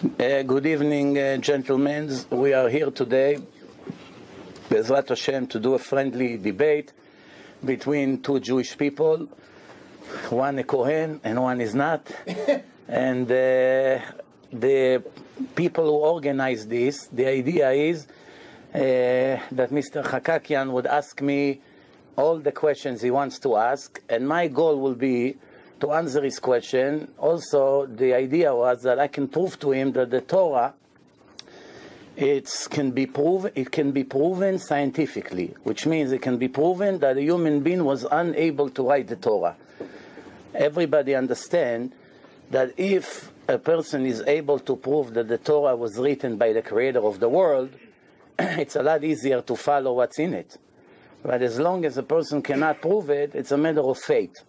Good evening, gentlemen. We are here today, Bezrat Hashem, to do a friendly debate between two Jewish people. One a Kohen and one is not. And the people who organized this, the idea is that Mr. Hakakian would ask me all the questions he wants to ask, and my goal will be to answer his question. Also, the idea was that I can prove to him that the Torah, it can be proven scientifically, which means it can be proven that a human being was unable to write the Torah. Everybody understands that if a person is able to prove that the Torah was written by the creator of the world, it's a lot easier to follow what's in it. But as long as a person cannot prove it, it's a matter of faith.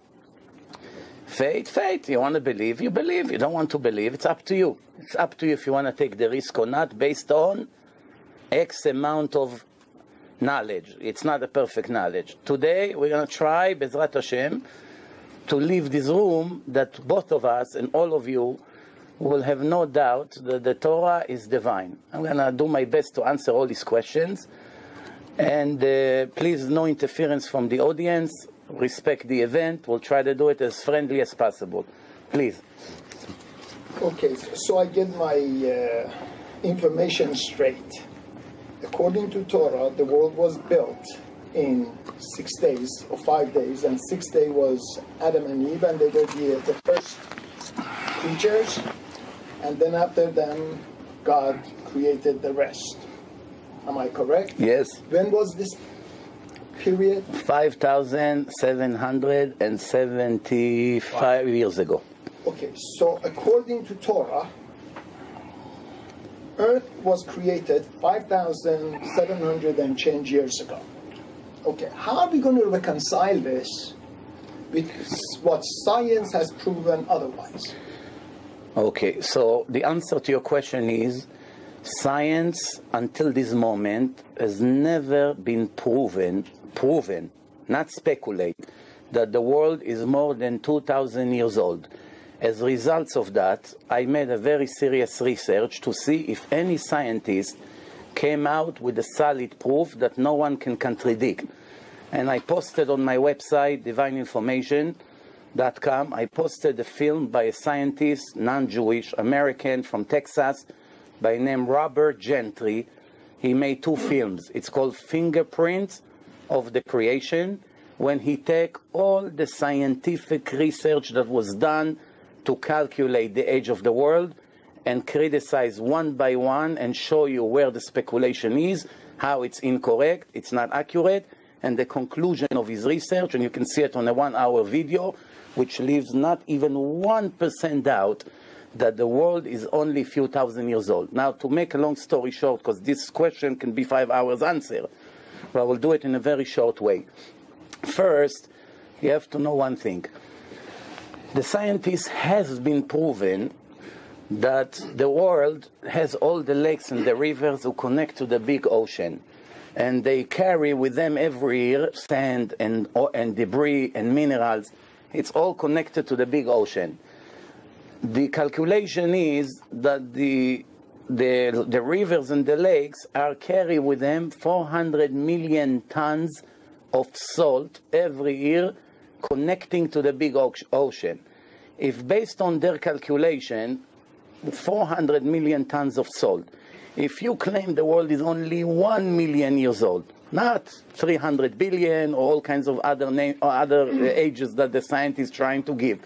Faith. You want to believe, you believe. You don't want to believe, it's up to you. It's up to you if you want to take the risk or not, based on X amount of knowledge. It's not a perfect knowledge. Today, we're going to try, Bezrat Hashem, to leave this room that both of us and all of you will have no doubt that the Torah is divine. I'm going to do my best to answer all these questions. And please, no interference from the audience. Respect the event. We'll try to do it as friendly as possible. Please. Okay, so I get my information straight. According to Torah, the world was built in 6 days or 5 days, and 6th day was Adam and Eve, and they were the first creatures, and then after them, God created the rest. Am I correct? Yes. When was this period? 5,775 years ago. Okay, so according to Torah, Earth was created 5,700 and change years ago. Okay, how are we going to reconcile this with what science has proven otherwise? Okay, so the answer to your question is, science until this moment has never been proven, not speculate, that the world is more than 2,000 years old. As results of that, I made a very serious research to see if any scientist came out with a solid proof that no one can contradict. And I posted on my website, divineinformation.com, I posted a film by a scientist, non-Jewish, American from Texas, by name Robert Gentry. He made 2 films. It's called Fingerprints of the Creation, when he take all the scientific research that was done to calculate the age of the world and criticize one by one and show you where the speculation is, how it's incorrect, it's not accurate, and the conclusion of his research, and you can see it on a 1-hour video, which leaves not even 1% doubt that the world is only a few thousand years old. Now, to make a long story short, because this question can be 5 hours answer, but I will do it in a very short way. First, you have to know one thing. The scientist has been proven that the world has all the lakes and the rivers who connect to the big ocean. And they carry with them every year sand and debris and minerals. It's all connected to the big ocean. The calculation is that the rivers and the lakes are carry with them 400 million tons of salt every year connecting to the big ocean. If based on their calculation, 400 million tons of salt, if you claim the world is only 1 million years old, not 300 billion or all kinds of other ages that the scientists trying to give,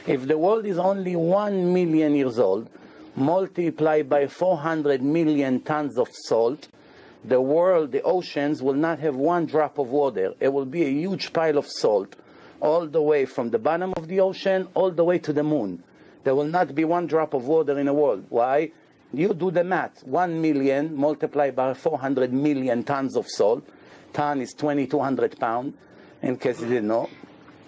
if the world is only 1 million years old, multiplied by 400 million tons of salt, the world, the oceans will not have 1 drop of water. It will be a huge pile of salt, all the way from the bottom of the ocean, all the way to the moon. There will not be 1 drop of water in the world. Why? You do the math. 1 million multiplied by 400 million tons of salt. Ton is 2,200 pounds, in case you didn't know.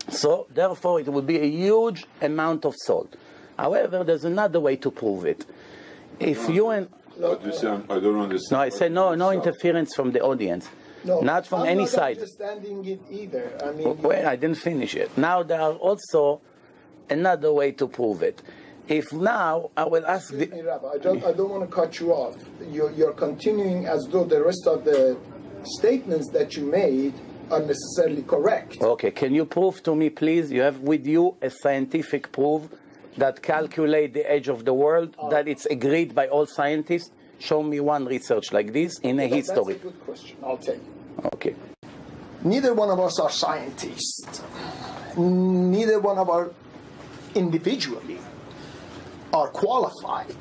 So, therefore, it will be a huge amount of salt. However, there's another way to prove it. If you and... But you say, I don't understand. No, I said no interference from the audience. No, not from any side. I'm not understanding it either. I mean, well, I didn't finish it. Now there are also another way to prove it. If now I will ask Excuse me, Rabbi, I don't want to cut you off. You're continuing as though the rest of the statements that you made are necessarily correct. Okay, can you prove to me, please? You have with you a scientific proof that calculate the age of the world, that it's agreed by all scientists? Show me one research like this in a history. That's a good question. I'll tell you. Okay. Neither one of us are scientists. Neither one of us individually are qualified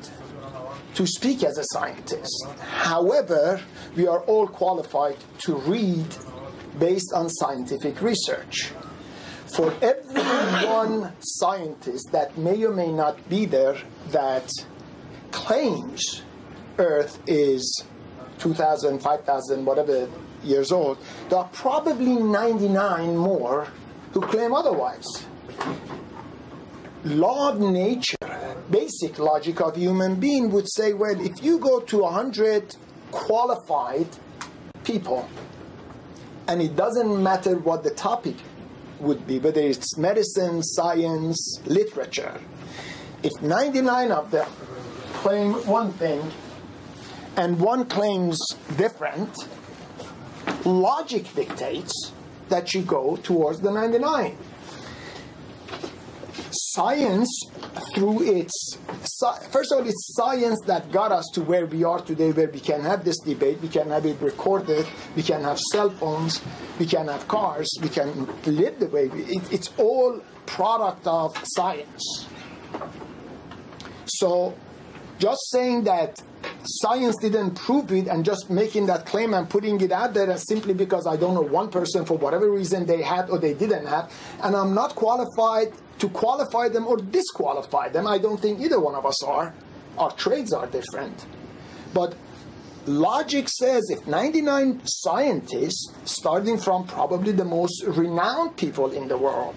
to speak as a scientist. However, we are all qualified to read based on scientific research. For every one scientist that may or may not be there that claims Earth is 2,000, 5,000, whatever years old, there are probably 99 more who claim otherwise. Law of nature, basic logic of human being would say, well, if you go to 100 qualified people, and it doesn't matter what the topic would be, whether it's medicine, science, literature, if 99 of them claim one thing and one claims different, logic dictates that you go towards the 99. Science, through its, first of all, it's science that got us to where we are today, where we can have this debate, we can have it recorded, we can have cell phones, we can have cars, we can live the way it's all product of science. So just saying that science didn't prove it and just making that claim and putting it out there simply because I don't know one person for whatever reason they had or they didn't have, and I'm not qualified to qualify them or disqualify them. I don't think either one of us are. Our trades are different. But logic says if 99 scientists, starting from probably the most renowned people in the world,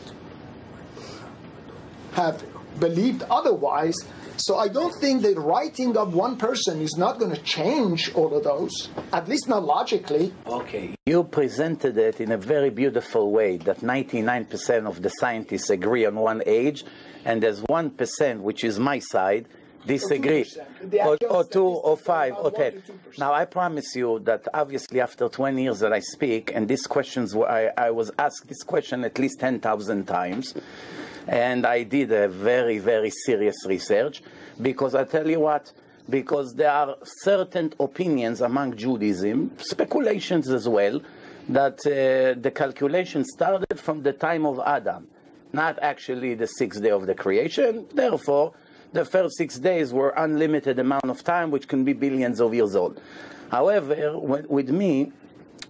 have believed otherwise, so I don't think the writing of one person is not going to change all of those, at least not logically. Okay, you presented it in a very beautiful way, that 99% of the scientists agree on one age, and there's 1%, which is my side, disagree. Or 2, or 5, or 10. Now, I promise you that obviously after 20 years that I speak, and these questions, I was asked this question at least 10,000 times, and I did a very, very serious research, because I tell you what, because there are certain opinions among Judaism, speculations as well, that the calculation started from the time of Adam, not actually the 6th day of the creation. Therefore, the first 6 days were unlimited amount of time, which can be billions of years old. However, with me,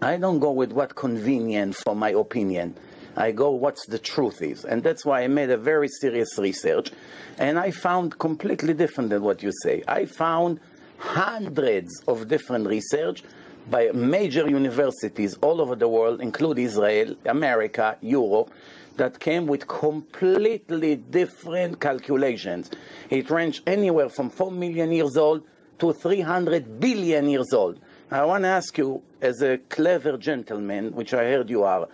I don't go with what convenient for my opinion. I go what's the truth is. And that's why I made a very serious research. And I found completely different than what you say. I found hundreds of different research by major universities all over the world, including Israel, America, Europe, that came with completely different calculations. It ranged anywhere from 4 million years old to 300 billion years old. I want to ask you, as a clever gentleman, which I heard you are,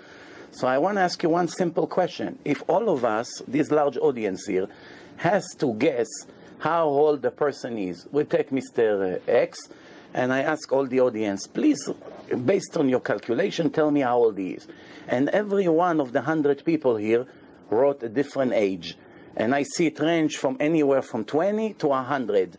so I want to ask you one simple question. If all of us, this large audience here, has to guess how old the person is, we take Mr. X, and I ask all the audience, please, based on your calculation, tell me how old he is. And every one of the 100 people here wrote a different age. And I see it range from anywhere from 20 to 100.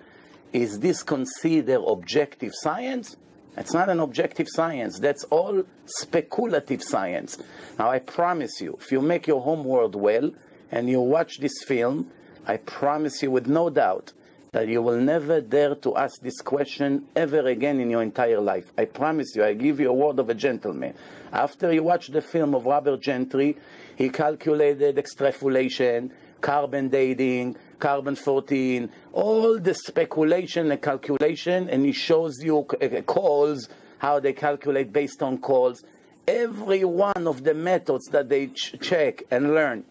Is this considered objective science? It's not an objective science. That's all speculative science. Now, I promise you, if you make your homework well and you watch this film, I promise you with no doubt that you will never dare to ask this question ever again in your entire life. I promise you, I give you a word of a gentleman. After you watch the film of Robert Gentry, he calculated extrapolation, carbon dating, carbon-14, all the speculation and calculation, and he shows you calls, how they calculate based on calls. Every one of the methods that they check and learn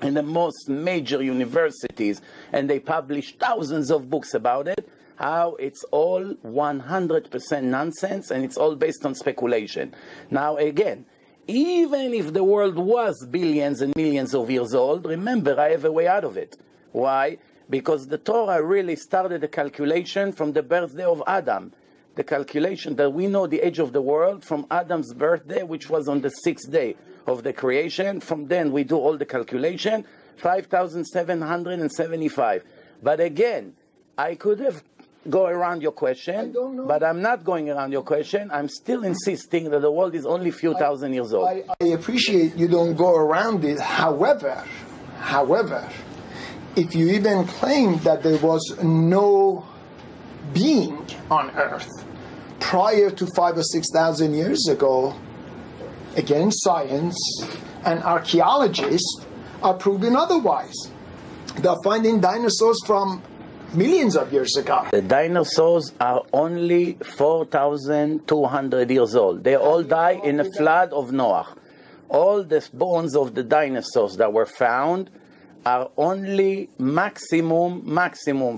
in the most major universities, and they publish thousands of books about it, how it's all 100% nonsense, and it's all based on speculation. Now again, even if the world was billions and millions of years old, remember, I have a way out of it. Why? Because the Torah really started the calculation from the birthday of Adam. The calculation that we know the age of the world from Adam's birthday, which was on the 6th day of the creation. From then we do all the calculation, 5,775. But again, I could have go around your question, but I'm not going around your question. I'm still insisting that the world is only a few thousand years old. I appreciate you don't go around it. However, if you even claim that there was no being on earth prior to 5,000 or 6,000 years ago, again, science and archaeologists are proving otherwise. They're finding dinosaurs from millions of years ago. The dinosaurs are only 4,200 years old. They all died in a flood of Noah. All the bones of the dinosaurs that were found are only maximum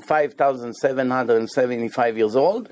5,775 years old.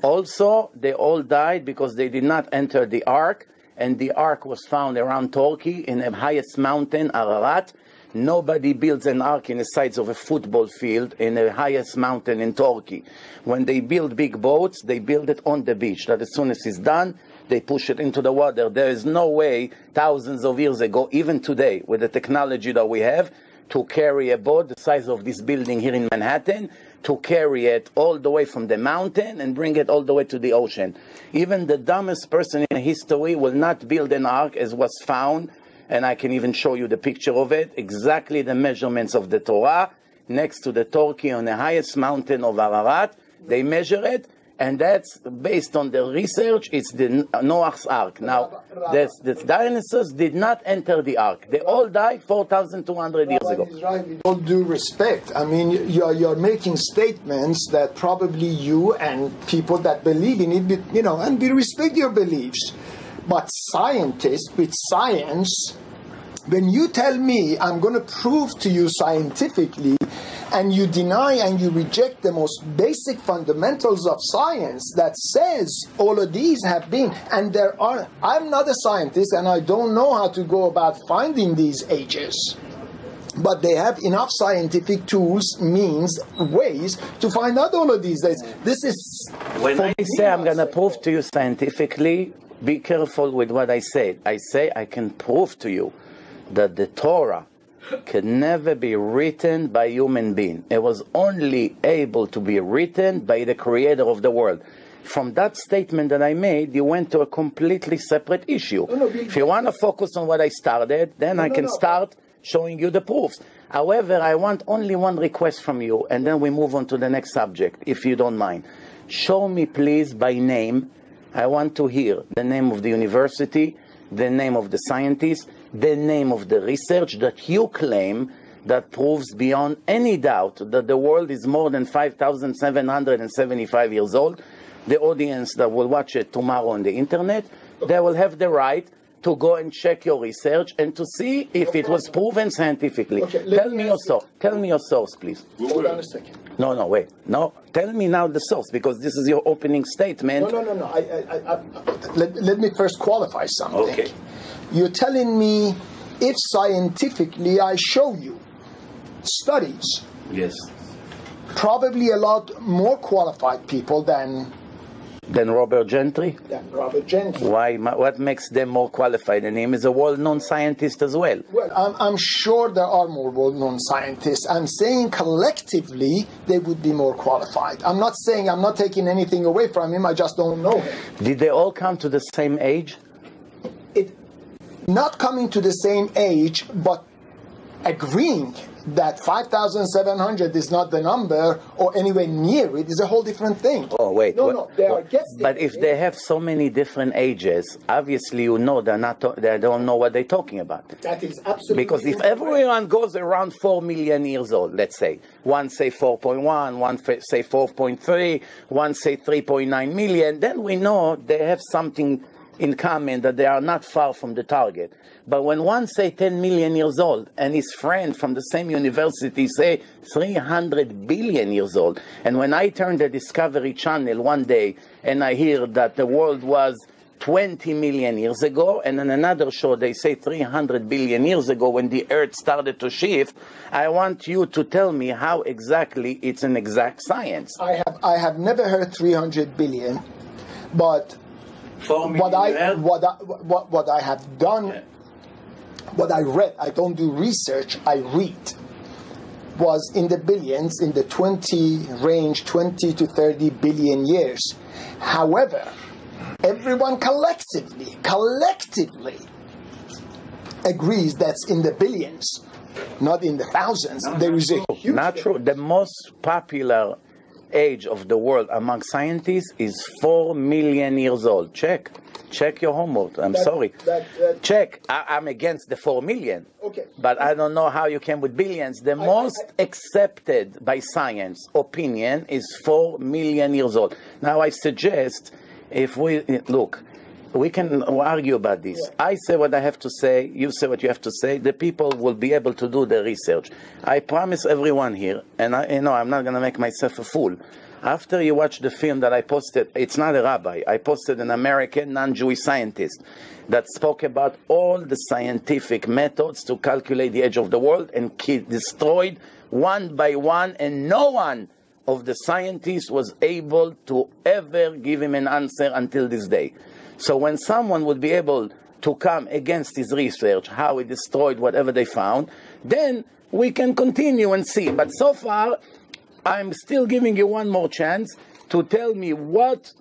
Also, they all died because they did not enter the ark, and the ark was found around Turkey in the highest mountain, Ararat. Nobody builds an ark in the sides of a football field in the highest mountain in Turkey. When they build big boats, they build it on the beach. That as soon as it's done, they push it into the water. There is no way thousands of years ago, even today, with the technology that we have, to carry a boat the size of this building here in Manhattan, to carry it all the way from the mountain and bring it all the way to the ocean. Even the dumbest person in history will not build an ark as was found, and I can even show you the picture of it, exactly the measurements of the Torah, next to the Turkey on the highest mountain of Ararat. They measure it, and that's based on the research. It's the Noah's Ark. Now, the dinosaurs did not enter the Ark. They all died 4,200 years ago. Right. With all due respect, I mean, you're making statements that probably you and people that believe in it, you know, and we respect your beliefs. But scientists with science, when you tell me I'm going to prove to you scientifically, and you deny and you reject the most basic fundamentals of science that says all of these have been, and there are, I'm not a scientist and I don't know how to go about finding these ages, but they have enough scientific tools, means, ways to find out all of these days. This is... When I say I'm going to prove to you scientifically, be careful with what I say. I say I can prove to you that the Torah can never be written by a human being. It was only able to be written by the creator of the world. From that statement that I made, you went to a completely separate issue. If you want to focus on what I started, then I can start showing you the proofs. However, I want only one request from you, and then we move on to the next subject, if you don't mind. Show me, please, by name. I want to hear the name of the university, the name of the scientist, the name of the research that you claim that proves beyond any doubt that the world is more than 5,775 years old. The audience that will watch it tomorrow on the internet, they will have the right to go and check your research and to see if it was proven scientifically. Tell me your source. Tell me your source, please. Hold on a second. No, wait. No, tell me now the source, because this is your opening statement. No. Let me first qualify something. Okay. You're telling me if scientifically I show you studies, Yes. probably a lot more qualified people than Robert Gentry? Robert Gentry. Why? What makes them more qualified? And him is a well-known scientist as well. Well, I'm sure there are more well-known scientists. I'm saying collectively they would be more qualified. I'm not taking anything away from him. I just don't know him. Did they all come to the same age? Not coming to the same age, but agreeing that 5,700 is not the number or anywhere near it is a whole different thing. Oh, wait. No, they are guessing. But if they have so many different ages, obviously you know they don't know what they're talking about. That is absolutely Because if everyone goes around 4 million years old, let's say, one say 4.1, one say 4.3, one say 3.9 million, then we know they have something in common, that they are not far from the target. But when one say 10 million years old and his friend from the same university say 300 billion years old, and when I turn the Discovery Channel one day and I hear that the world was 20 million years ago, and in another show they say 300 billion years ago when the earth started to shift. I want you to tell me how exactly it's an exact science. I have never heard 300 billion, but what I have done, what I read, I don't do research, I read, was in the billions, in the 20 to 30 billion years. However, everyone collectively agrees that's in the billions, not in the thousands. There is a huge... Not true. The most popular age of the world among scientists is 4 million years old. Check your homework. I'm sorry. Check. I'm against the 4 million. Okay. But I don't know how you can with billions. The most accepted by science opinion is 4 million years old. Now I suggest, if we look, we can argue about this. Yeah. I say what I have to say, you say what you have to say. The people will be able to do the research. I promise everyone here, and I'm not going to make myself a fool. After you watch the film that I posted, it's not a rabbi, I posted an American non-Jewish scientist that spoke about all the scientific methods to calculate the age of the world, and destroyed one by one, and no one of the scientists was able to ever give him an answer until this day. So when someone would be able to come against his research, how he destroyed whatever they found, then we can continue and see. But so far, I'm still giving you one more chance to tell me what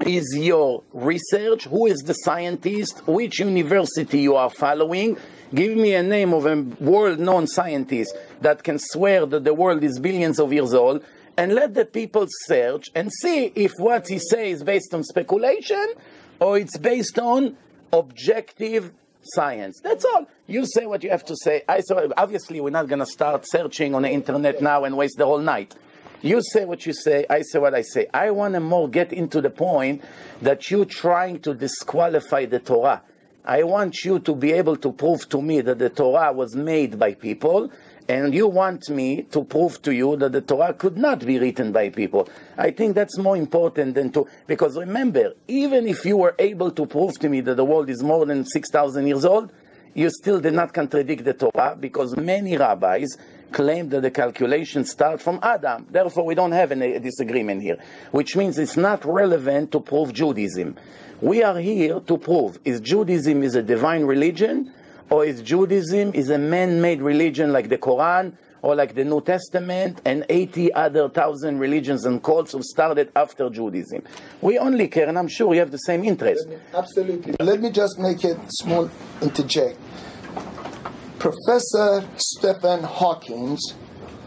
is your research, who is the scientist, which university you are following. Give me a name of a world-known scientist that can swear that the world is billions of years old, and let the people search and see if what he says is based on speculation or it's based on objective science. That's all. You say what you have to say. Obviously, we're not going to start searching on the internet now and waste the whole night. You say what you say, I say what I say. I want to more get into the point that you're trying to disqualify the Torah. I want you to be able to prove to me that the Torah was made by people, and you want me to prove to you that the Torah could not be written by people. I think that's more important than to... Because remember, even if you were able to prove to me that the world is more than 6,000 years old, you still did not contradict the Torah, because many rabbis claim that the calculations start from Adam. Therefore, we don't have any disagreement here, which means it's not relevant to prove Judaism. We are here to prove, is Judaism is a divine religion, or is Judaism is a man-made religion like the Quran, or like the New Testament, and 80 other 1,000 religions and cults who started after Judaism. We only care, and I'm sure you have the same interest. Absolutely. Let me just make a small interject. Professor Stephen Hawking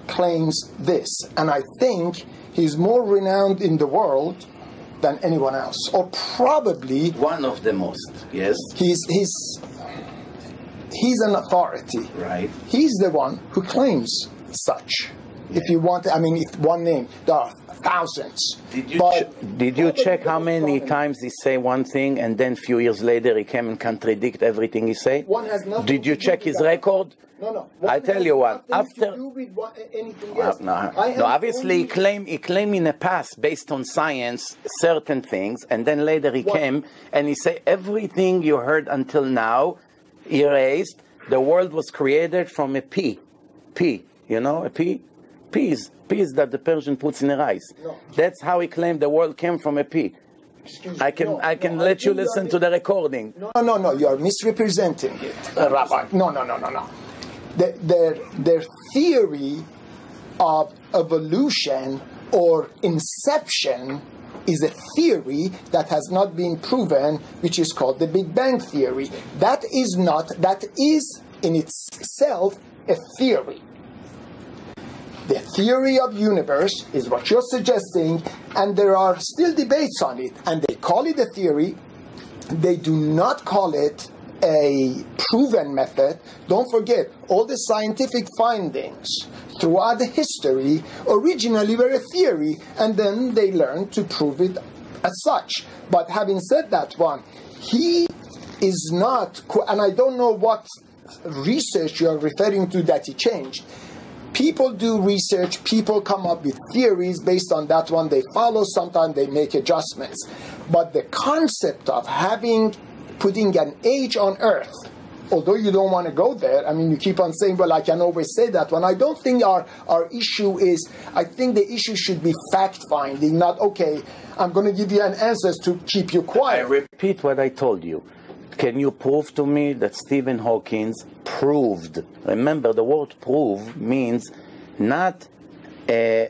claims this, and I think he's more renowned in the world than anyone else, or probably one of the most. Yes, he's an authority. Right. He's the one who claims such. If you want, I mean, if one name, there are thousands. Did you check how many times he say one thing and then a few years later he came and contradict everything he say? One has nothing. Did you check his record? No. I tell you what. After to do with anything else. No, obviously he claimed in the past based on science certain things, and then later he came and he said everything you heard until now erased. The world was created from a pea. You know, a pea? Peas that the Persian puts in a rice. No. That's how he claimed the world came from a pea. I can let you listen to the recording. No, you are misrepresenting it, Rabbi. No. Their theory of evolution or inception is a theory that has not been proven, which is called the Big Bang theory. That is in itself a theory. The theory of universe is what you're suggesting, and there are still debates on it, and they call it a theory. They do not call it a proven method. Don't forget, all the scientific findings throughout the history originally were a theory, and then they learned to prove it as such. But having said that one, he is not, and I don't know what research you are referring to that he changed. People do research, people come up with theories based on that one, they follow, sometimes they make adjustments. But the concept of putting an age on earth, although you don't want to go there, I mean, you keep on saying, well, I can always say that one. I don't think our issue is, I think the issue should be fact-finding, not, okay, I'm going to give you an answer to keep you quiet. I repeat what I told you. Can you prove to me that Stephen Hawking proved? Remember, the word prove means not a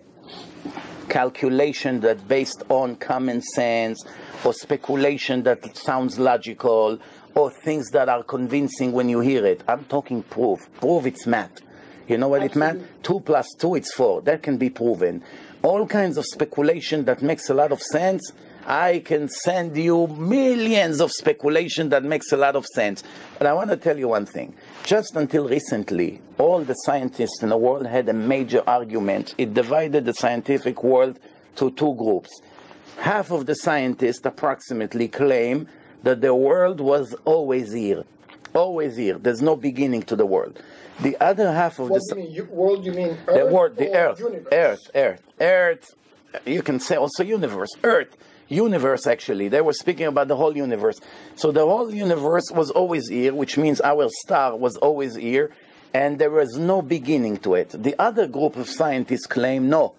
calculation that based on common sense or speculation that sounds logical or things that are convincing when you hear it. I'm talking proof. Prove, it's math. You know what Absolutely. It meant? 2 plus 2, it's 4. That can be proven. All kinds of speculation that makes a lot of sense, I can send you millions of speculation that makes a lot of sense. But I want to tell you one thing. Just until recently, all the scientists in the world had a major argument. It divided the scientific world to 2 groups. Half of the scientists approximately claim that the world was always here. Always here. There's no beginning to the world. The other half of what do you mean? World, you mean Earth? The world, the Earth. Universe? Earth. You can say also universe. Earth. Universe, actually. They were speaking about the whole universe. So the whole universe was always here, which means our star was always here, and there was no beginning to it. The other group of scientists claim, no,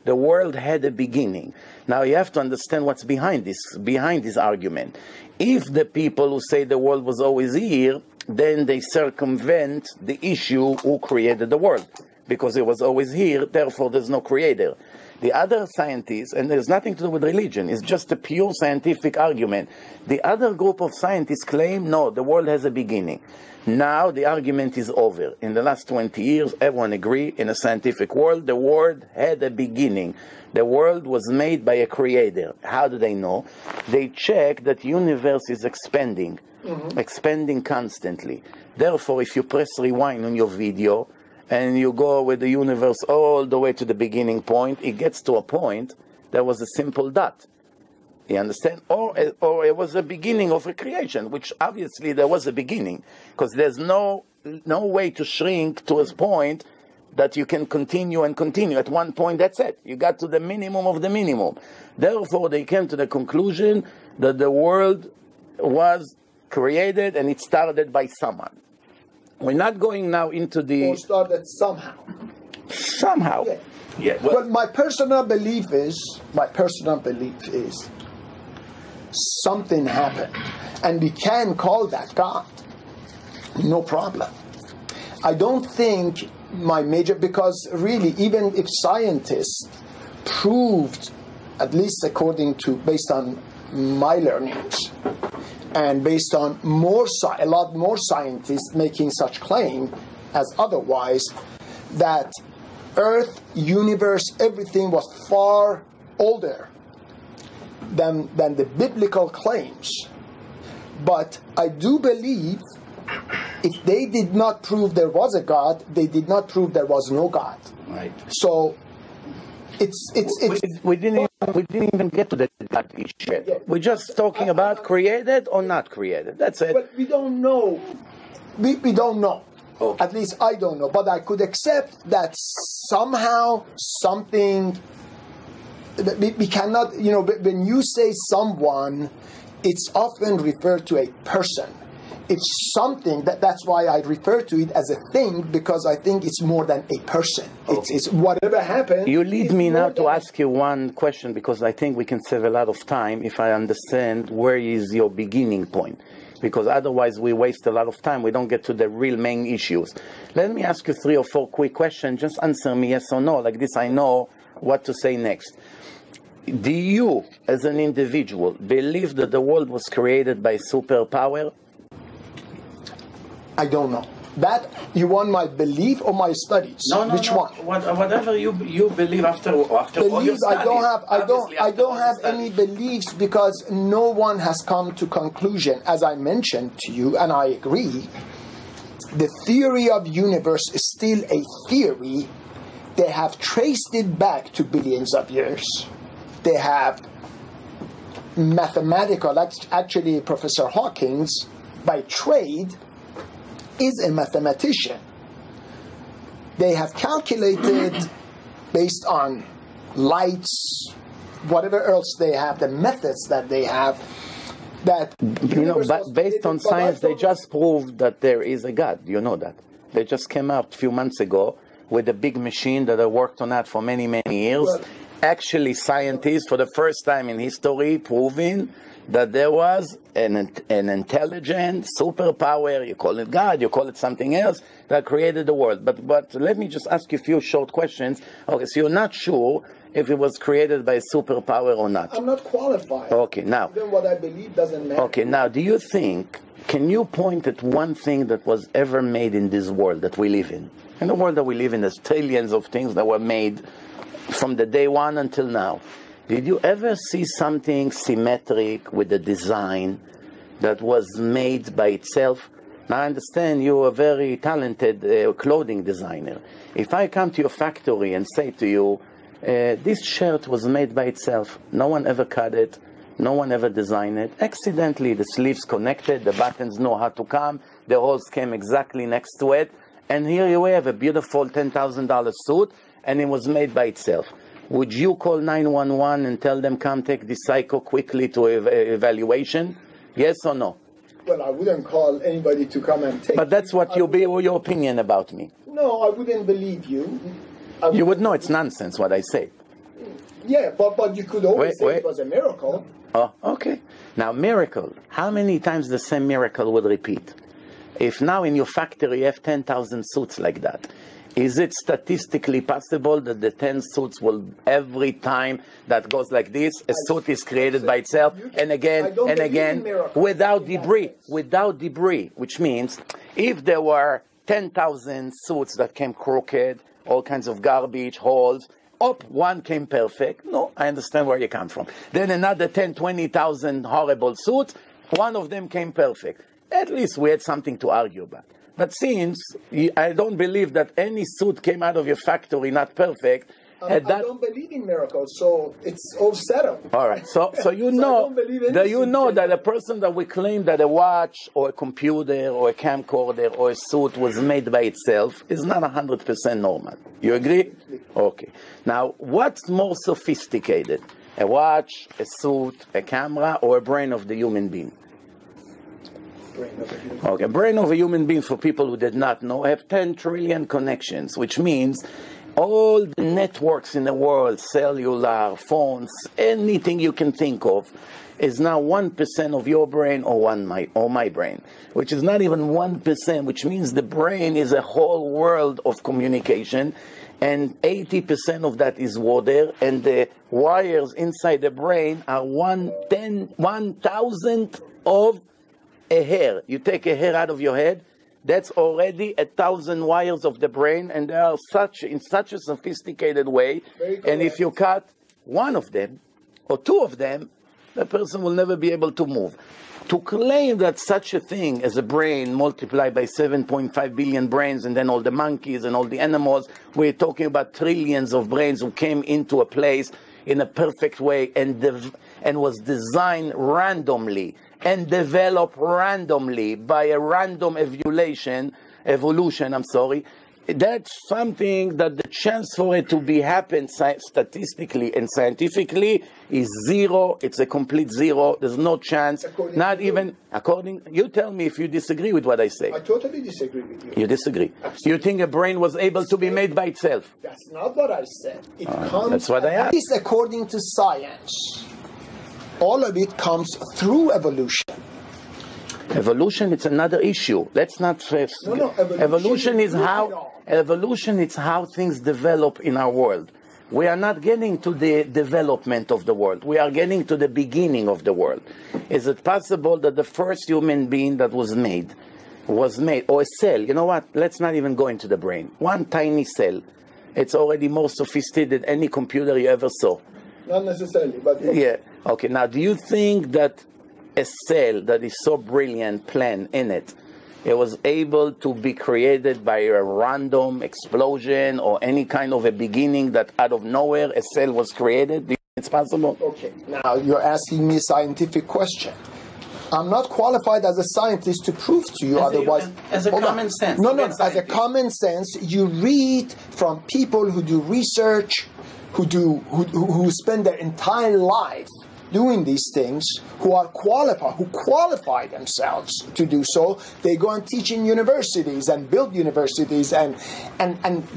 the world had a beginning. Now you have to understand what's behind this argument. If the people who say the world was always here, then they circumvent the issue who created the world. Because it was always here, therefore there's no creator. The other scientists, and there's nothing to do with religion, it's just a pure scientific argument. The other group of scientists claim, no, the world has a beginning. Now the argument is over. In the last 20 years, everyone agrees in a scientific world, the world had a beginning. The world was made by a creator. How do they know? They check that the universe is expanding, expanding constantly. Therefore, if you press rewind on your video, and you go with the universe all the way to the beginning point, it gets to a point that was a simple dot. You understand? Or it was the beginning of a creation, which obviously there was a beginning, because there's no way to shrink to a point that you can continue and continue. At one point, that's it. You got to the minimum of the minimum. Therefore, they came to the conclusion that the world was created and it started by someone. We're not going now into the... Or started somehow. Somehow. Yeah. Yeah. Well, my personal belief is something happened. And we can call that God. No problem. I don't think because really, even if scientists proved, at least based on my learnings, and based on a lot more scientists making such claim as otherwise, that Earth, universe, everything was far older than the biblical claims. But I do believe if they did not prove there was a God, they did not prove there was no God. Right. So we didn't even get to the God issue yet. Yeah. We're just talking about created or not created. That's it. Well, we don't know. We don't know. Okay. At least I don't know. But I could accept that somehow something. We cannot. When you say someone, it's often referred to a person. It's something that's why I refer to it as a thing, because I think it's more than a person. Okay. It's whatever happened. You lead me now to ask you one question, because I think we can save a lot of time if I understand where is your beginning point. Because otherwise we waste a lot of time. We don't get to the real main issues. Let me ask you 3 or 4 quick questions. Just answer me yes or no. Like this I know what to say next. Do you, as an individual, believe that the world was created by superpower? I don't know. That, you want my belief or my studies? No. Which one? Whatever you believe after all your studies. I don't have any beliefs, because no one has come to conclusion. As I mentioned to you, and I agree, the theory of universe is still a theory. They have traced it back to billions of years. They have mathematical, actually Professor Hawkins, by trade, is a mathematician. they have calculated based on lights, whatever else they have, the methods that they have, that but based on science, they just proved that there is a God. You know that. They just came out a few months ago with a big machine that I worked on that for many, many years. Well, actually, scientists, for the first time in history, proving that there was an intelligent superpower, you call it God, you call it something else, that created the world. But let me just ask you a few short questions. Okay, so you're not sure if it was created by a superpower or not? I'm not qualified. Okay, now. Even what I believe doesn't matter. Okay, now, do you think, can you point at one thing that was ever made in this world that we live in? In the world that we live in, there's trillions of things that were made from the day one until now. Did you ever see something symmetric with a design that was made by itself? Now, I understand you're a very talented clothing designer. If I come to your factory and say to you, this shirt was made by itself, no one ever cut it, no one ever designed it, accidentally the sleeves connected, the buttons know how to come, the holes came exactly next to it, and here you have a beautiful $10,000 suit, and it was made by itself. Would you call 911 and tell them, come take this psycho quickly to evaluation? Yes or no? Well, I wouldn't call anybody to come and take. But that's what your opinion about me. No, I wouldn't believe you. You would know it's nonsense what I say. Yeah, but you could always say it was a miracle. Oh, okay. Now, miracle. How many times the same miracle would repeat? If now in your factory you have 10,000 suits like that, is it statistically possible that the 10 suits will, every time that goes like this, a suit is created by itself, and again, and again, without debris, which means if there were 10,000 suits that came crooked, all kinds of garbage, holes, one came perfect. No, I understand where you come from. Then another 10, 20,000 horrible suits, one of them came perfect. At least we had something to argue about. But since I don't believe that any suit came out of your factory not perfect, I don't believe in miracles, so it's all set up. All right, so you know that a person that we claim that a watch or a computer or a camcorder or a suit was made by itself is not 100% normal. You agree? Okay. Now, what's more sophisticated? A watch, a suit, a camera, or a brain of the human being? Okay, brain of a human being, for people who did not know, have 10 trillion connections, which means all the networks in the world, cellular, phones, anything you can think of, is now 1% of your brain or my brain, which is not even 1%, which means the brain is a whole world of communication, and 80% of that is water, and the wires inside the brain are 1,000th of a hair. You take a hair out of your head, that's already 1,000 wires of the brain, and they are in such a sophisticated way. And if you cut one of them or two of them, the person will never be able to move. To claim that such a thing as a brain multiplied by 7.5 billion brains, and then all the monkeys and all the animals, we're talking about trillions of brains who came into a place in a perfect way and was designed randomly and developed randomly by a random evolution, that's something that the chance for it to be happen statistically and scientifically is zero. It's a complete zero. There's no chance. You tell me if you disagree with what I say. I totally disagree with you. You disagree. Absolutely. You think a brain was able to be made by itself? That's not what I said. It comes, that's what I asked. At least according to science, all of it comes through evolution. Evolution, it's another issue. Let's not stress. No, evolution is how things develop in our world. We are not getting to the development of the world. We are getting to the beginning of the world. Is it possible that the first human being that was made, or a cell? You know what? Let's not even go into the brain. One tiny cell. It's already more sophisticated than any computer you ever saw. Not necessarily, but yeah. Okay. Now, do you think that a cell that is so brilliant plan in it was able to be created by a random explosion or any kind of a beginning that out of nowhere a cell was created? Do you think it's possible? Okay, now you're asking me a scientific question. I'm not qualified as a scientist to prove to you otherwise. As a common sense. No, as a common sense, you read from people who do research, who spend their entire life doing these things, who qualify themselves to do so. They go and teach in universities and build universities and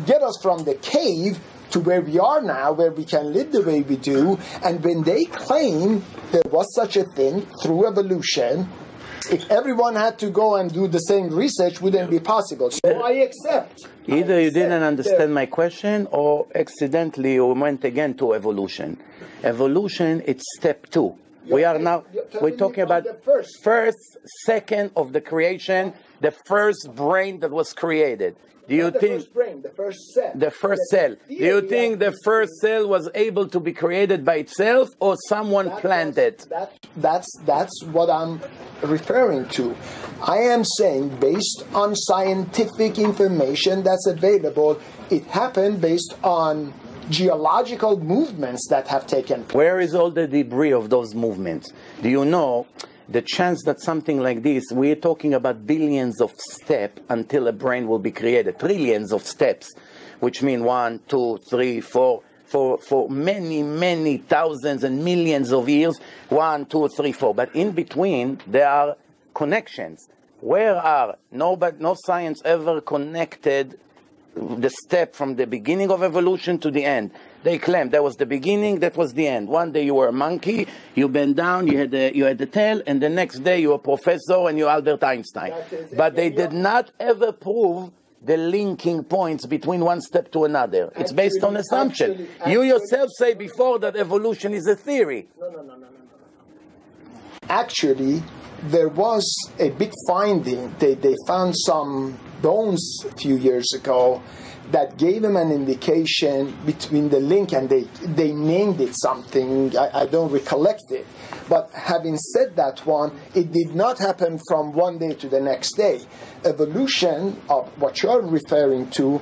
get us from the cave to where we are now, where we can live the way we do. And when they claim there was such a thing through evolution, if everyone had to go and do the same research, wouldn't be possible. So I accept. Either you didn't understand my question, or accidentally you went again to evolution. Evolution, it's step 2. We're talking about the first second of the creation, the first brain that was created. Do you think the first cell? The first cell. Do you think the first cell was able to be created by itself, or someone planned it? That's what I'm referring to. I am saying, based on scientific information that's available, it happened based on geological movements that have taken place. Where is all the debris of those movements? Do you know the chance that something like this, we're talking about billions of steps until a brain will be created, trillions of steps, which mean 1, 2, 3, 4, for many, many thousands and millions of years, 1, 2, 3, 4. But in between, there are connections. Where are, no science ever connected the step from the beginning of evolution to the end. They claim that was the beginning, that was the end. One day you were a monkey, you bent down, you had the tail, and the next day you were a professor and you're Albert Einstein. But they did not ever prove the linking points between one step to another. It's based on assumption. You yourself say before that evolution is a theory. No. Actually, there was a big finding. They found some bones a few years ago that gave them an indication between the link, and they named it something. I don't recollect it. But having said that one, it did not happen from one day to the next day. Evolution of what you're referring to,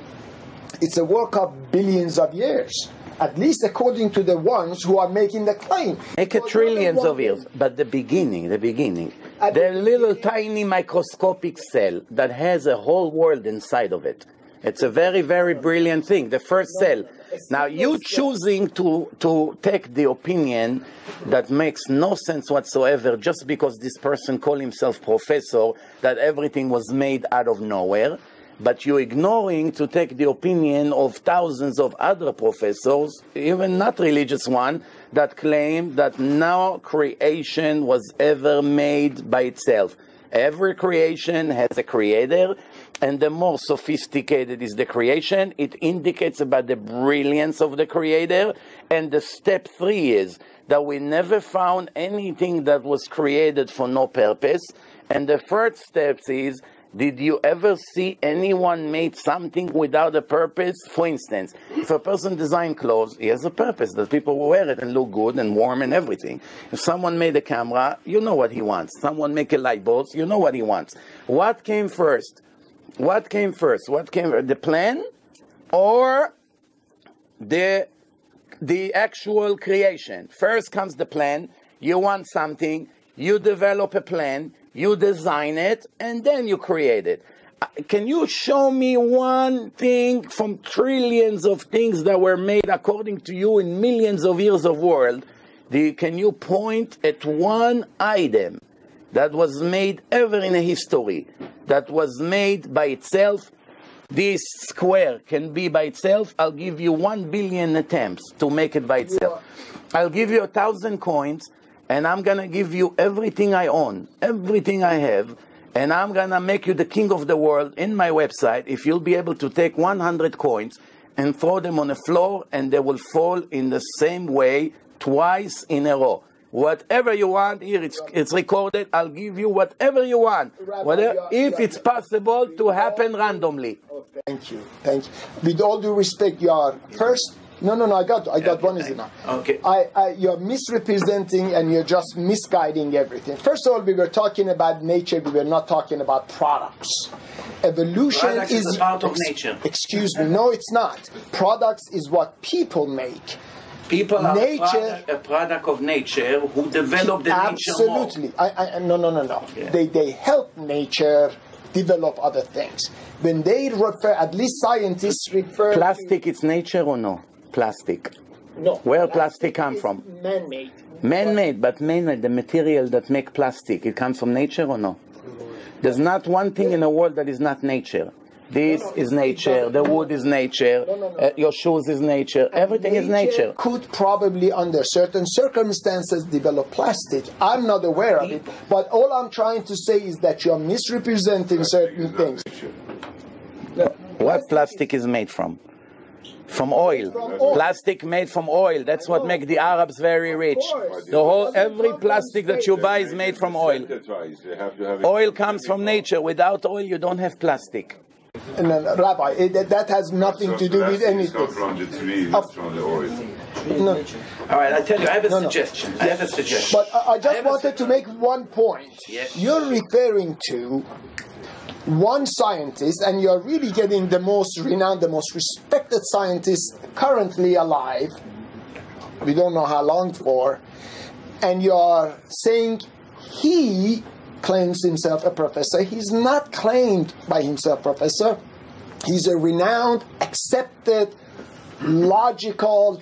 it's a work of billions of years, at least according to the ones who are making the claim. Make a trillions of years, but the beginning, the little tiny microscopic cell that has a whole world inside of it. It's a very, very brilliant thing, the first cell. Now, you choosing to take the opinion that makes no sense whatsoever just because this person called himself professor, that everything was made out of nowhere, but you're ignoring to take the opinion of thousands of other professors, even not religious one, that claim that no creation was ever made by itself. Every creation has a creator, and the more sophisticated is the creation, it indicates about the brilliance of the creator. And the step 3 is that we never found anything that was created for no purpose. And the third step is, did you ever see anyone made something without a purpose? For instance, if a person designs clothes, he has a purpose, that people will wear it and look good and warm and everything. If someone made a camera, you know what he wants. Someone make a light bulb, you know what he wants. What came first? The plan or the actual creation? First comes the plan. You want something, you develop a plan, you design it, and then you create it. Can you show me one thing from trillions of things that were made according to you in millions of years of world? Can you point at one item that was made ever in a history, that was made by itself? This square can be by itself. I'll give you 1 billion attempts to make it by itself. I'll give you 1,000 coins, and I'm going to give you everything I own, everything I have, and I'm going to make you the king of the world in my website if you'll be able to take 100 coins and throw them on the floor, and they will fall in the same way twice in a row. Whatever you want, here it's recorded. I'll give you whatever you want, if it's possible to happen randomly. Oh, thank you. With all due respect, you are first. No, I got one is enough. Okay. You're misrepresenting and you're just misguiding everything. First of all, we were talking about nature. We were not talking about products. Evolution is a part of nature. Excuse me. No, it's not. Products is what people make. People are nature, a product of nature who develop the absolutely. nature more. No. Yeah. They help nature develop other things. When they refer, at least scientists refer Plastic is nature or no? Plastic. No. Where plastic come is from? Man-made. Man-made, but man-made, the material that make plastic, it comes from nature or no? There's not one thing in the world that is not nature. This is nature, the wood is nature, your shoes is nature, everything is nature. Could probably, under certain circumstances, develop plastic. I'm not aware of it, but all I'm trying to say is that you're misrepresenting certain things. What plastic is made from? From oil. Plastic made from oil. That's what makes the Arabs very rich. Every plastic that you buy is made from oil. Oil comes from nature. Without oil, you don't have plastic. Rabbi, that has nothing to do with anything. It's not from the tree, it's from the oil. No. All right, I tell you, I have a suggestion. I have a suggestion. But I just wanted to make one point. Yes. You're referring to one scientist, and you're really getting the most renowned, the most respected scientist currently alive. We don't know how long for. And you're saying he claims himself a professor. He's not claimed by himself professor. He's a renowned, accepted, logical,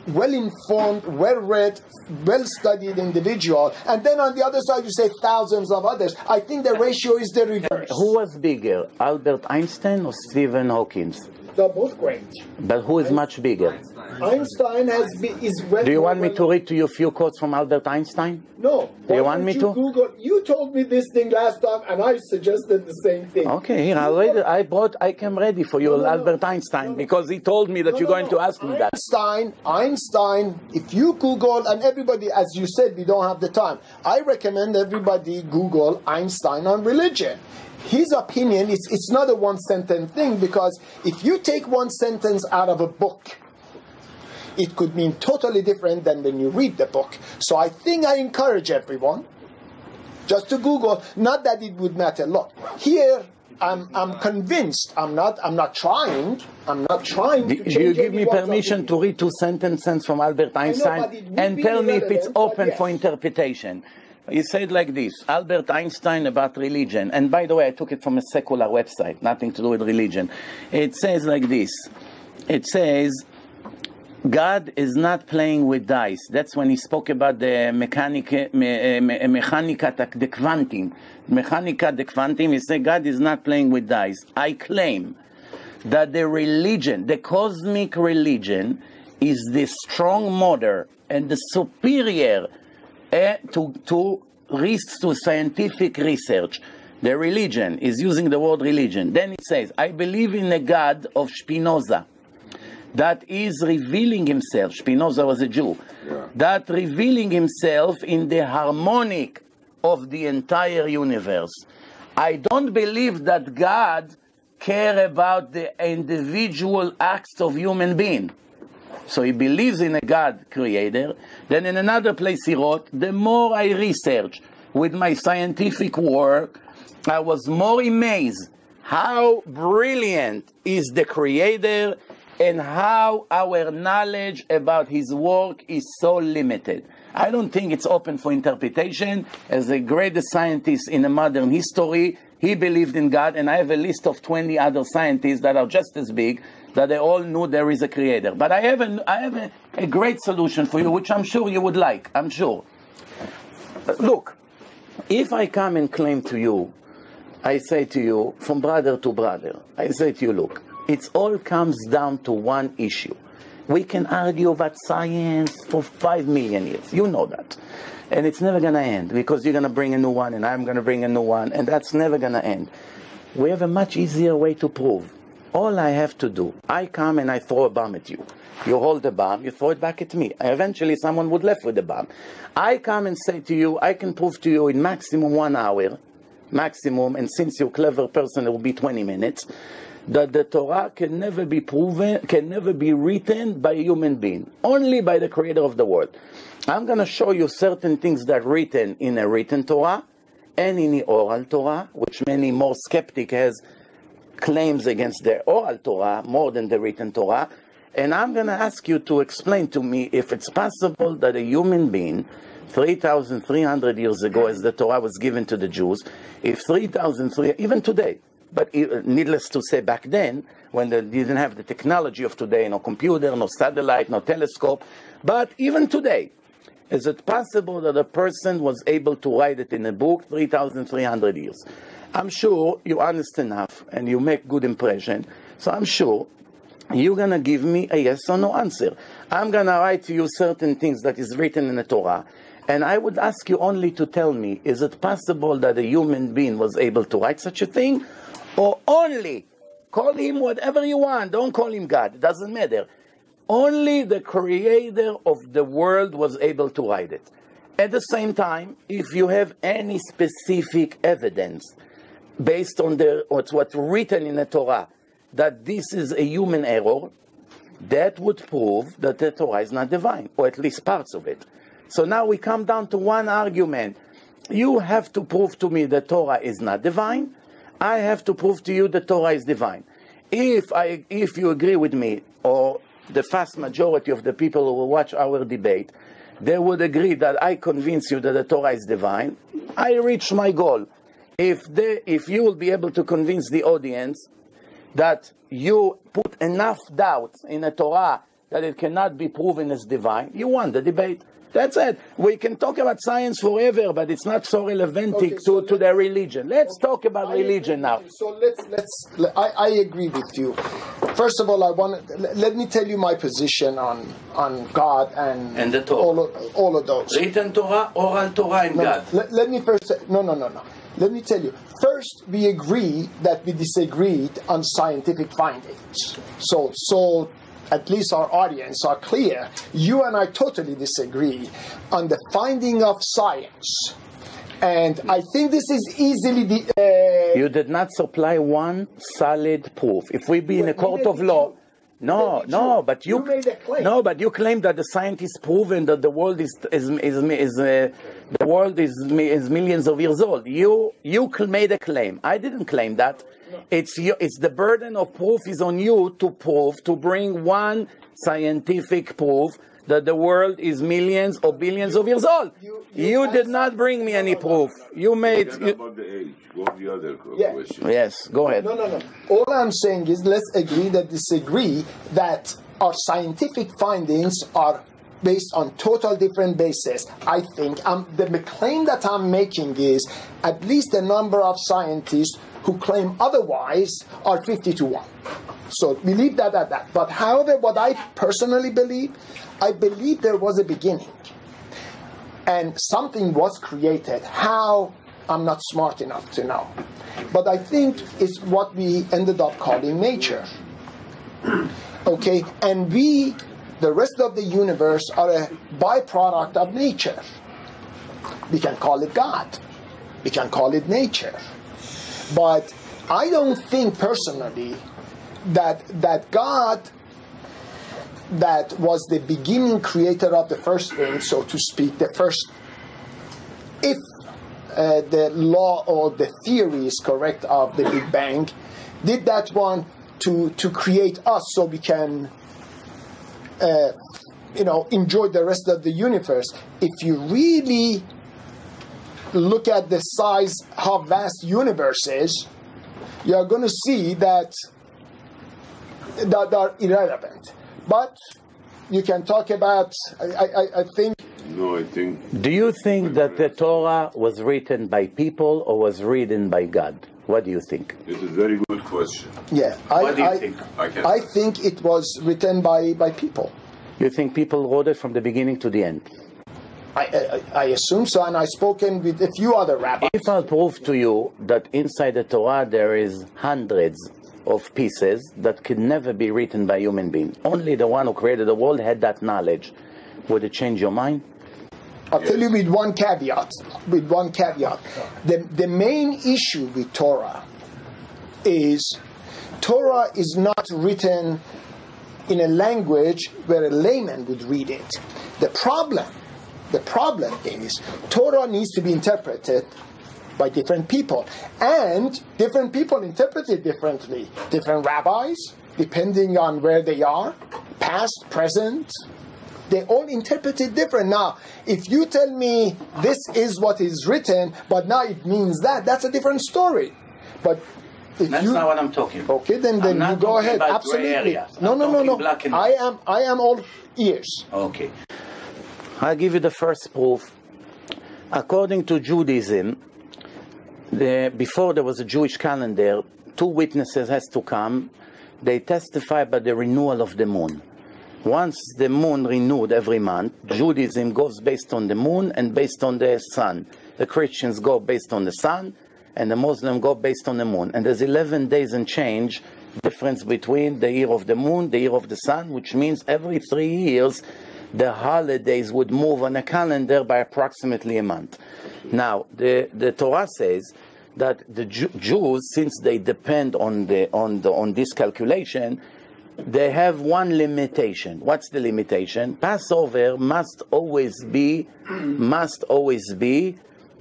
well-informed, well-read, well-studied individual. And then on the other side you say thousands of others. I think the ratio is the reverse. Who was bigger, Albert Einstein or Stephen Hawking? They're both great. But who is much bigger? Einstein is well. Do you want me to read to you a few quotes from Albert Einstein? No. Do you want me to? Google. You told me this thing last time, and I suggested the same thing. Okay, here I came ready for you, Albert Einstein, because he told me that you're going to ask me that. Einstein. If you Google, and everybody, as you said, we don't have the time. I recommend everybody Google Einstein on religion. His opinion, it's not a one-sentence thing, because if you take one sentence out of a book, it could mean totally different than when you read the book. So I think I encourage everyone just to Google. Not that it would matter a lot. Here, I'm convinced. I'm not trying. I'm not trying to change. You give me permission to read two sentences from Albert Einstein and tell me if it's open for interpretation. He said like this, Albert Einstein about religion. And by the way, I took it from a secular website, nothing to do with religion. It says like this. It says, God is not playing with dice. That's when he spoke about the mechanica de quantum. Mechanica de quantum, he said God is not playing with dice. I claim that the religion, the cosmic religion, is the strong mother and the superior to risks to scientific research. The religion is using the word religion. Then it says, I believe in a God of Spinoza that is revealing himself. Spinoza was a Jew. That revealing himself in the harmonic of the entire universe. I don't believe that God cares about the individual acts of human being. So he believes in a God creator. Then in another place he wrote, the more I research with my scientific work, I was more amazed how brilliant is the creator and how our knowledge about his work is so limited. I don't think it's open for interpretation. As the greatest scientist in the modern history, he believed in God, and I have a list of 20 other scientists that are just as big, that they all knew there is a creator. But I have a great solution for you, which I'm sure you would like, I'm sure. Look, if I come and claim to you, I say to you, from brother to brother, I say to you, look, it all comes down to one issue. We can argue about science for 5 million years. You know that. And it's never going to end, because you're going to bring a new one and I'm going to bring a new one, and that's never going to end. We have a much easier way to prove. All I have to do, I come and I throw a bomb at you. You hold the bomb, you throw it back at me. Eventually someone would left with the bomb. I come and say to you, I can prove to you in maximum 1 hour, maximum, and since you're a clever person, it will be 20 minutes, that the Torah can never be proven, can never be written by a human being, only by the creator of the world. I'm going to show you certain things that are written in a written Torah and in the oral Torah, which many more skeptic has claims against the oral Torah more than the written Torah. And I'm going to ask you to explain to me if it's possible that a human being 3,300 years ago, as the Torah was given to the Jews, if 3,300, even today, but needless to say back then, when they didn't have the technology of today, no computer, no satellite, no telescope, but even today, is it possible that a person was able to write it in a book 3,300 years? I'm sure you're honest enough and you make good impression, so I'm sure you're going to give me a yes or no answer. I'm going to write to you certain things that is written in the Torah, and I would ask you only to tell me, is it possible that a human being was able to write such a thing? Or only, call him whatever you want, don't call him God, it doesn't matter. Only the creator of the world was able to write it. At the same time, if you have any specific evidence based on what's written in the Torah, that this is a human error, that would prove that the Torah is not divine, or at least parts of it. So now we come down to one argument. You have to prove to me that Torah is not divine. I have to prove to you that Torah is divine. If you agree with me, or the vast majority of the people who will watch our debate, they would agree that I convince you that the Torah is divine, I reach my goal. If you will be able to convince the audience that you put enough doubts in the Torah that it cannot be proven as divine, you won the debate. That's it. We can talk about science forever, but it's not so relevant to the religion. Let's talk about religion now. So I agree with you. First of all, let me tell you my position on God and the Torah. all of those. Written Torah, oral Torah, and God. Let me first say, no. Let me tell you. First, we agree that we disagreed on scientific findings. So at least our audience are clear. You and I totally disagree on the finding of science. And I think this is easily... You did not supply one solid proof. If we be in a court of law... but you made a claim. No, but you claim that the scientists proven that the world is millions of years old. You made a claim. I didn't claim that. No. It's the burden of proof is on you to bring one scientific proof that the world is millions or billions of years old. You did not bring me any proof. You made... about the age. What the other question? Yes, go ahead. No. All I'm saying is let's agree that disagree that our scientific findings are based on total different bases. I think the claim that I'm making is at least the number of scientists who claim otherwise are 50 to 1. So believe that at that. But however, what I personally believe, I believe there was a beginning. And something was created. How? I'm not smart enough to know. But I think it's what we ended up calling nature. Okay? And we, the rest of the universe, are a byproduct of nature. We can call it God. We can call it nature. But I don't think personally that God, that was the beginning creator of the first thing, so to speak, the first, if the law or the theory is correct of the Big Bang, did that one to create us so we can enjoy the rest of the universe. If you really look at the size, how vast universe is, you are going to see that are irrelevant. But you can talk about, I think... No, I think... Do you think that the Torah was written by people or was written by God? What do you think? It's a very good question. Yeah. What do you think? I think it was written by people. You think people wrote it from the beginning to the end? I assume so, and I've spoken with a few other rabbis. If I'll prove to you that inside the Torah there is hundreds of pieces that could never be written by a human being, only the one who created the world had that knowledge, would it change your mind? I'll tell you with one caveat. The main issue with Torah is not written in a language where a layman would read it. The problem is Torah needs to be interpreted by different people, and different people interpret it differently. Different rabbis, depending on where they are, past, present, they all interpret it different. Now, if you tell me this is what is written, but now it means that, that's a different story. But if that's not what I'm talking about. Okay, then you go ahead. Absolutely. No. I am all ears. Okay. I'll give you the first proof. According to Judaism, before there was a Jewish calendar, 2 witnesses has to come. They testify by the renewal of the moon. Once the moon renewed every month, Judaism goes based on the moon and based on the sun. The Christians go based on the sun, and the Muslims go based on the moon. And there's 11 days and change difference between the year of the moon, the year of the sun, which means every 3 years the holidays would move on a calendar by approximately a month. Now, the Torah says that the Jews, since they depend on this calculation, they have one limitation. What's the limitation? Passover must always be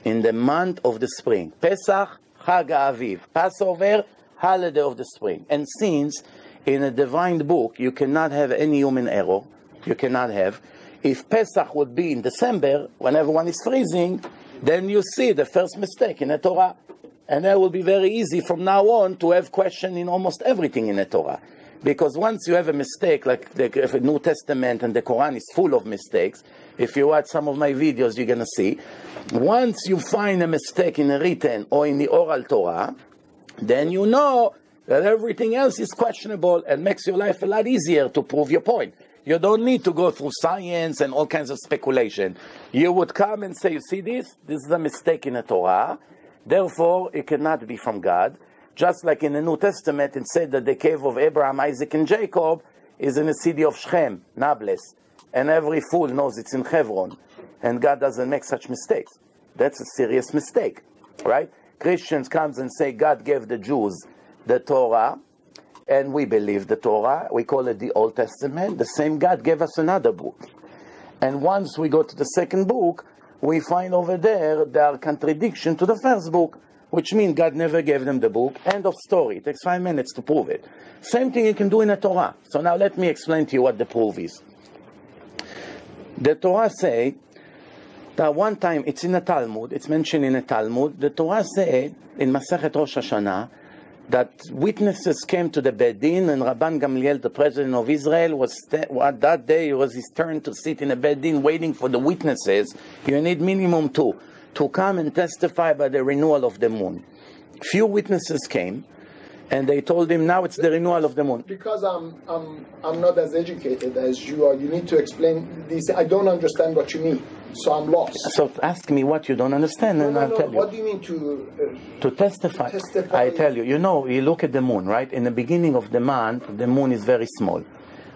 in the month of the spring. Pesach, Chag Aviv. Passover, holiday of the spring. And since in a divine book you cannot have any human error, you cannot have. If Pesach would be in December, when everyone is freezing, then you see the first mistake in the Torah. And that will be very easy from now on to have question in almost everything in the Torah. Because once you have a mistake, like the New Testament and the Quran is full of mistakes, if you watch some of my videos, you're going to see, once you find a mistake in the written or in the oral Torah, then you know that everything else is questionable and makes your life a lot easier to prove your point. You don't need to go through science and all kinds of speculation. You would come and say, you see this? This is a mistake in the Torah. Therefore, it cannot be from God. Just like in the New Testament, it said that the cave of Abraham, Isaac, and Jacob is in the city of Shechem, Nablus. And every fool knows it's in Hebron. And God doesn't make such mistakes. That's a serious mistake, right? Christians comes and say God gave the Jews the Torah, and we believe the Torah. We call it the Old Testament. The same God gave us another book. And once we go to the second book, we find over there are contradiction to the first book, which means God never gave them the book. End of story. It takes 5 minutes to prove it. Same thing you can do in the Torah. So now let me explain to you what the proof is. The Torah say that one time, it's in the Talmud, it's mentioned in the Talmud, the Torah said in Masechet Rosh Hashanah that witnesses came to the Beit Din, and Rabban Gamliel, the president of Israel, at that day it was his turn to sit in the Beit Din waiting for the witnesses. You need minimum 2 to come and testify by the renewal of the moon. Few witnesses came, and they told him, now it's the renewal of the moon. Because I'm not as educated as you are, you need to explain this. I don't understand what you mean, so I'm lost. So ask me what you don't understand, and I'll tell you. What do you mean to testify? I tell you, you know, you look at the moon, right? In the beginning of the month, the moon is very small.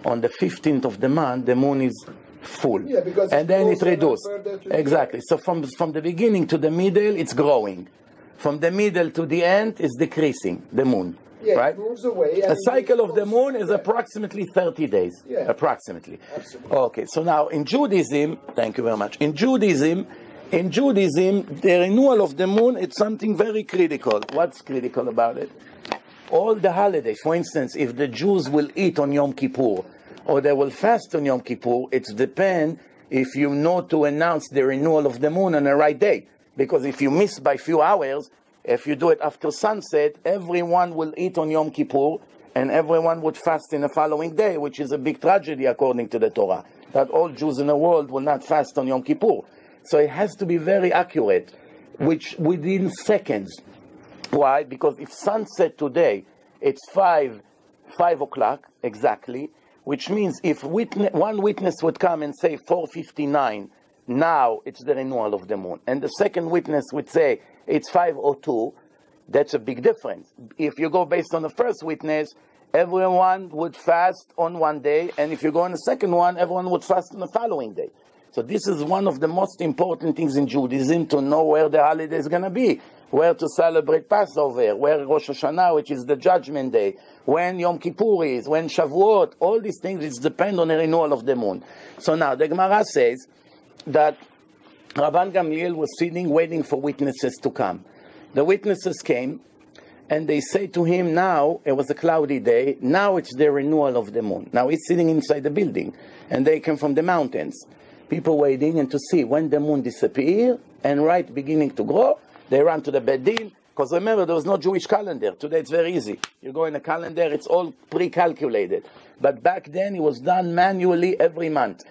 On the 15th of the month, the moon is full. Yeah, because and then it reduces. Exactly. So from the beginning to the middle, it's growing. From the middle to the end, it's decreasing, the moon. Yeah, right? It moves away. The cycle of the moon is approximately 30 days. Yeah. Approximately. Absolutely. Okay, so now in Judaism, thank you very much. In Judaism, the renewal of the moon is something very critical. What's critical about it? All the holidays, for instance, if the Jews will eat on Yom Kippur, or they will fast on Yom Kippur, it depends if you know to announce the renewal of the moon on the right day. Because if you miss by few hours, if you do it after sunset, everyone will eat on Yom Kippur, and everyone would fast in the following day, which is a big tragedy according to the Torah, that all Jews in the world will not fast on Yom Kippur. So it has to be very accurate, which within seconds. Why? Because if sunset today, it's 5 o'clock exactly, which means if one witness would come and say 4:59, now it's the renewal of the moon, and the second witness would say it's 5:02, that's a big difference. If you go based on the first witness, everyone would fast on one day, and if you go on the second one, everyone would fast on the following day. So this is one of the most important things in Judaism, to know where the holiday is going to be, where to celebrate Passover, where Rosh Hashanah, which is the judgment day, when Yom Kippur is, when Shavuot, all these things depend on the renewal of the moon. So now the Gemara says that Rabban Gamliel was sitting waiting for witnesses to come. The witnesses came, and they say to him, now, it was a cloudy day, now it's the renewal of the moon. Now he's sitting inside the building, and they come from the mountains. People waiting and to see when the moon disappears, and right beginning to grow, they run to the Bedin, because remember, there was no Jewish calendar. Today it's very easy. You go in a calendar, it's all pre-calculated. But back then, it was done manually every month.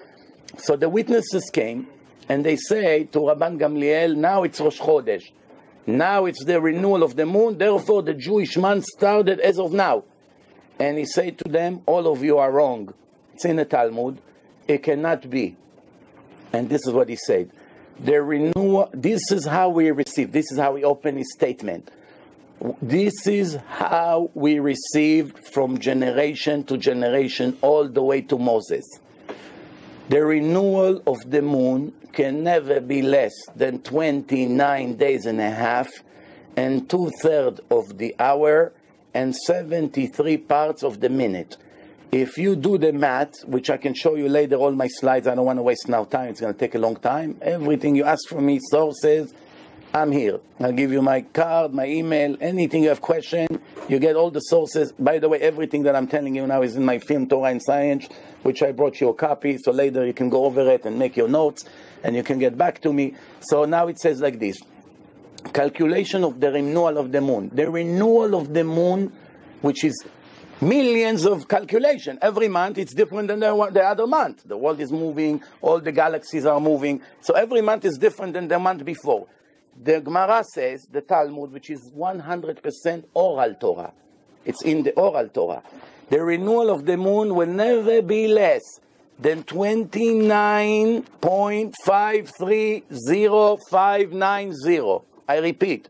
So the witnesses came, and they say to Rabban Gamliel, now it's Rosh Chodesh. Now it's the renewal of the moon, therefore the Jewish month started as of now. And he said to them, all of you are wrong. It's in the Talmud. It cannot be. And this is what he said. The renewal, this is how we receive. This is how we open his statement. This is how we received from generation to generation all the way to Moses. The renewal of the moon can never be less than 29 days and a half and 2/3 of the hour and 73 parts of the minute. If you do the math, which I can show you later, all my slides, I don't want to waste now time, it's going to take a long time. Everything you ask from me, sources, I'm here. I'll give you my card, my email, anything you have question, you get all the sources. By the way, everything that I'm telling you now is in my film, Torah and Science, which I brought you a copy, so later you can go over it and make your notes, and you can get back to me. So now it says like this. Calculation of the renewal of the moon. The renewal of the moon, which is millions of calculation. Every month it's different than the other month. The world is moving, all the galaxies are moving. So every month is different than the month before. The Gemara says, the Talmud, which is 100% oral Torah. It's in the oral Torah. The renewal of the moon will never be less than 29.530590. I repeat,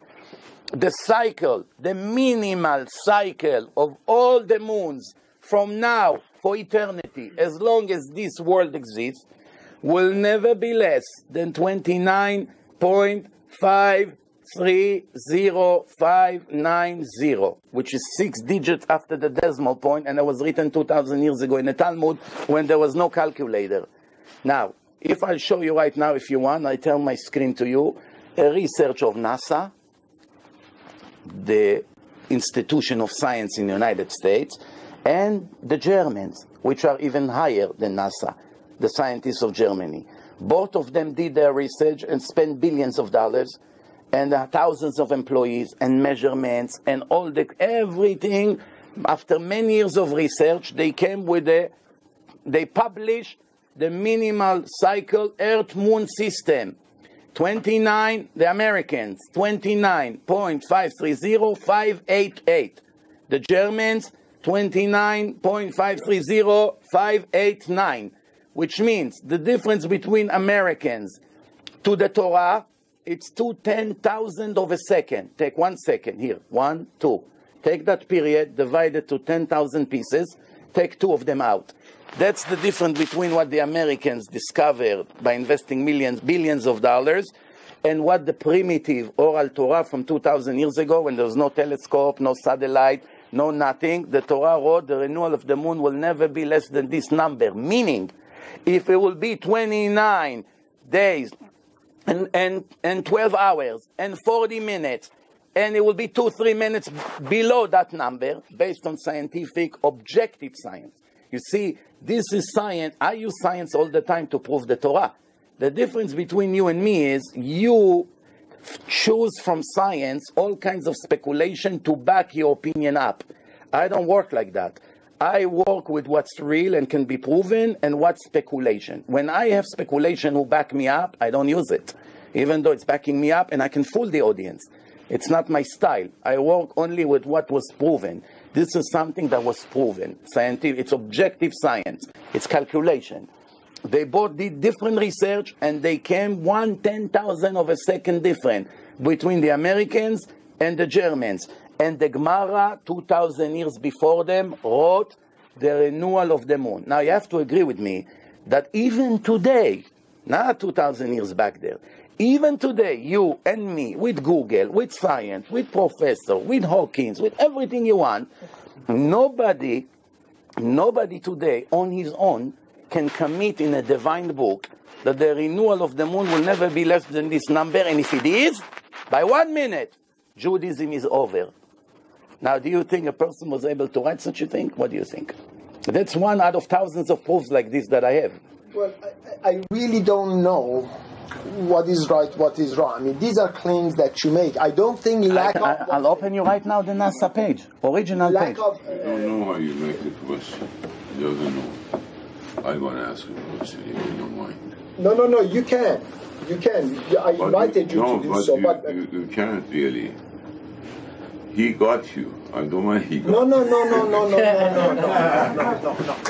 the cycle, the minimal cycle of all the moons from now for eternity, as long as this world exists, will never be less than 29.530590, which is 6 digits after the decimal point, and it was written 2,000 years ago in the Talmud when there was no calculator. Now, if I show you right now, if you want, I turn my screen to you, a research of NASA, the institution of science in the United States, and the Germans, which are even higher than NASA, the scientists of Germany. Both of them did their research and spent billions of dollars and thousands of employees and measurements and all the everything. After many years of research, they came with they published the minimal cycle Earth-Moon system. 29, the Americans, 29.530588. The Germans, 29.530589. Which means the difference between Americans to the Torah, it's 2/10,000 of a second. Take 1 second here, 1, 2. Take that period, divide it to 10,000 pieces, take 2 of them out. That's the difference between what the Americans discovered by investing billions of dollars and what the primitive oral Torah from 2,000 years ago, when there was no telescope, no satellite, no nothing, the Torah wrote the renewal of the moon will never be less than this number. Meaning, if it will be 29 days and 12 hours and 40 minutes, and it will be 2-3 minutes below that number, based on scientific, objective science. You see, this is science. I use science all the time to prove the Torah. The difference between you and me is you choose from science all kinds of speculation to back your opinion up. I don't work like that. I work with what's real and can be proven and what's speculation. When I have speculation who back me up, I don't use it, even though it's backing me up and I can fool the audience. It's not my style. I work only with what was proven. This is something that was proven. Scientific, it's objective science. It's calculation. They both did different research and they came 1/10,000 of a second different between the Americans and the Germans. And the Gemara, 2,000 years before them, wrote the renewal of the moon. Now you have to agree with me that even today, not 2,000 years back there, even today, you and me, with Google, with science, with professor, with Hawkins, with everything you want, nobody today on his own can commit in a divine book that the renewal of the moon will never be less than this number, and if it is, by 1 minute, Judaism is over. Now, do you think a person was able to write such a thing? What do you think? That's one out of thousands of proofs like this that I have. Well, I really don't know what is right, what is wrong. I mean, these are claims that you make. I don't think I'll open you right now the NASA page, original page. I don't know how you make the question. He doesn't know. I want to ask a question if you don't mind. No, you can. You can. I invited you to do so, but you can't really. He got you. I don't mind he got No.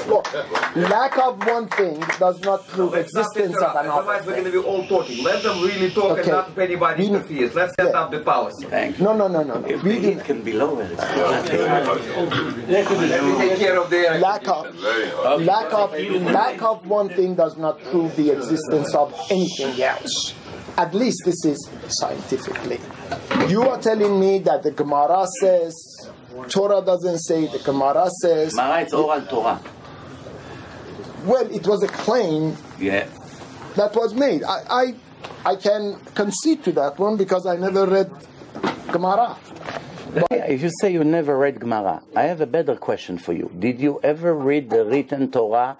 Look, lack of one thing does not prove existence of another. Otherwise, we're going to be all talking. Let them really talk and not anybody interferes. Let's set up the policy. Thank you. No. If we can be lower. Let me take care of the lack of one thing does not prove the existence of anything else. At least this is scientifically. You are telling me that the Gemara says, Torah doesn't say, the Gemara says. Gemara is oral Torah. Well, it was a claim that was made. I can concede to that one because I never read Gemara. If you say you never read Gemara, I have a better question for you. Did you ever read the written Torah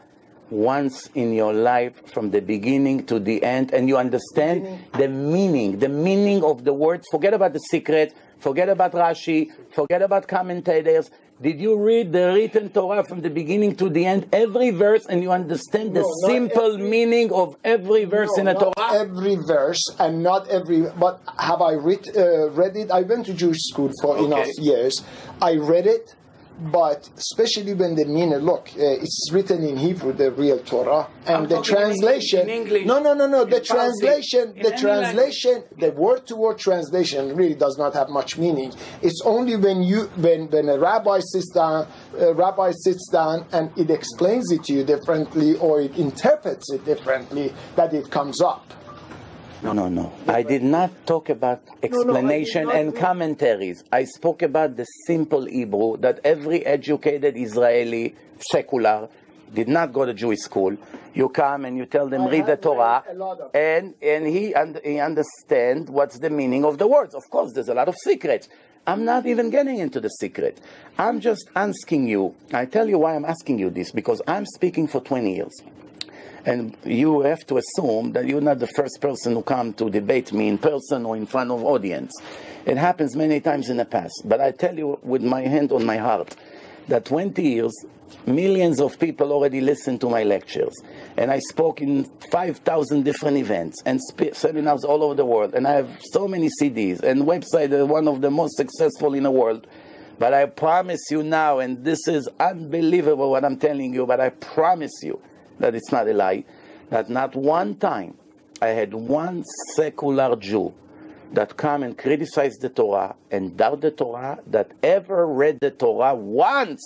once in your life from the beginning to the end, and you understand the meaning of the words? Forget about the secret, forget about Rashi, forget about commentators. Did you read the written Torah from the beginning to the end, every verse, and you understand the simple meaning of every verse in the Torah? Not every verse, and not every. But have I read it? I went to Jewish school for enough years. I read it. But especially when the meaning, it's written in Hebrew, the real Torah, and the translation. In English. No. The translation, the word-to-word translation really does not have much meaning. It's only when a rabbi sits down and it explains it to you differently, or it interprets it differently, that it comes up. No. I did not talk about explanation and commentaries. I spoke about the simple Hebrew that every educated Israeli, secular, did not go to Jewish school. You come and you tell them, read the Torah, and he understands what's the meaning of the words. Of course, there's a lot of secrets. I'm not even getting into the secret. I'm just asking you. I tell you why I'm asking you this, because I'm speaking for 20 years. And you have to assume that you're not the first person who come to debate me in person or in front of audience. It happens many times in the past. But I tell you with my hand on my heart that 20 years, millions of people already listened to my lectures. And I spoke in 5,000 different events and seminars all over the world. And I have so many CDs and websites, one of the most successful in the world. But I promise you now, and this is unbelievable what I'm telling you, but I promise you, that it's not a lie, that not one time I had one secular Jew that come and criticize the Torah and doubt the Torah, that ever read the Torah once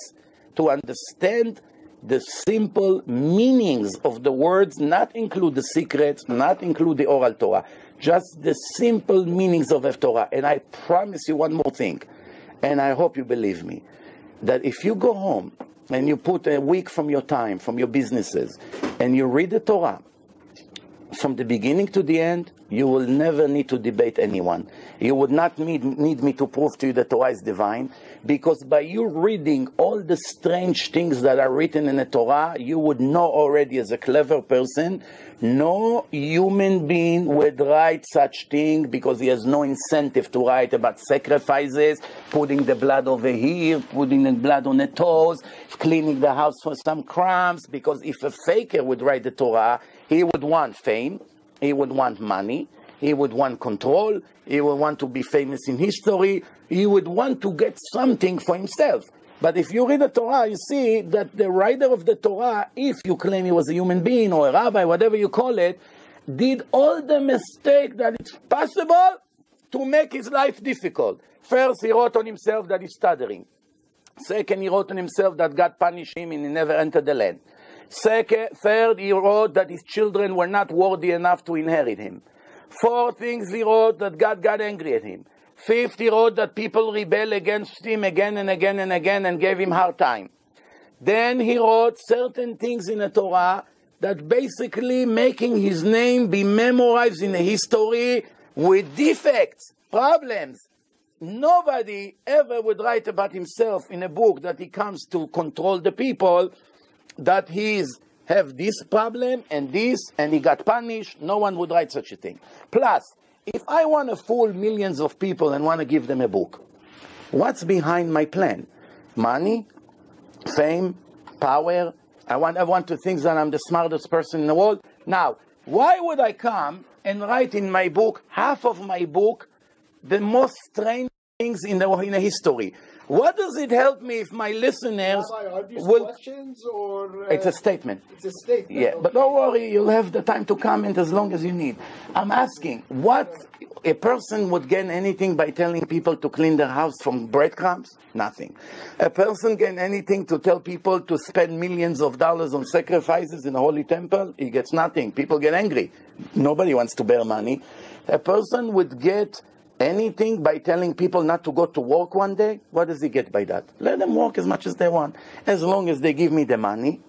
to understand the simple meanings of the words, not include the secrets, not include the oral Torah, just the simple meanings of the Torah. And I promise you one more thing, and I hope you believe me, that if you go home and you put a week from your time, from your businesses, and you read the Torah from the beginning to the end, you will never need to debate anyone. You would not need me to prove to you that Torah is divine, because by you reading all the strange things that are written in the Torah, you would know already as a clever person, no human being would write such thing, because he has no incentive to write about sacrifices, putting the blood over here, putting the blood on the toes, cleaning the house for some crumbs, because if a faker would write the Torah, he would want fame, he would want money, he would want control, he would want to be famous in history, he would want to get something for himself. But if you read the Torah, you see that the writer of the Torah, if you claim he was a human being or a rabbi, whatever you call it, did all the mistake that it's possible to make his life difficult. First, he wrote on himself that he's stuttering. Second, he wrote on himself that God punished him and he never entered the land. Third, he wrote that his children were not worthy enough to inherit him. Fourth things, he wrote that God got angry at him. Fifth, he wrote that people rebel against him again and again and again and gave him hard time. Then he wrote certain things in the Torah that basically making his name be memorized in the history with defects, problems. nobody ever would write about himself in a book that he comes to control the people, that he's have this problem and this, and he got punished. No one would write such a thing. Plus, if I want to fool millions of people and want to give them a book, what's behind my plan? Money? Fame? Power? I want to think that I'm the smartest person in the world. Now, why would I come and write in my book, half of my book, the most strange things in the history? What does it help me if my listeners will... questions or... It's a statement. It's a statement. Yeah, okay. but don't worry, you'll have the time to comment as long as you need. I'm asking, what a person would gain anything by telling people to clean their house from breadcrumbs? Nothing. A person gain anything to tell people to spend millions of dollars on sacrifices in the Holy Temple? He gets nothing. People get angry. Nobody wants to bear money. A person would get anything by telling people not to go to work one day? What does he get by that? Let them work as much as they want. As long as they give me the money,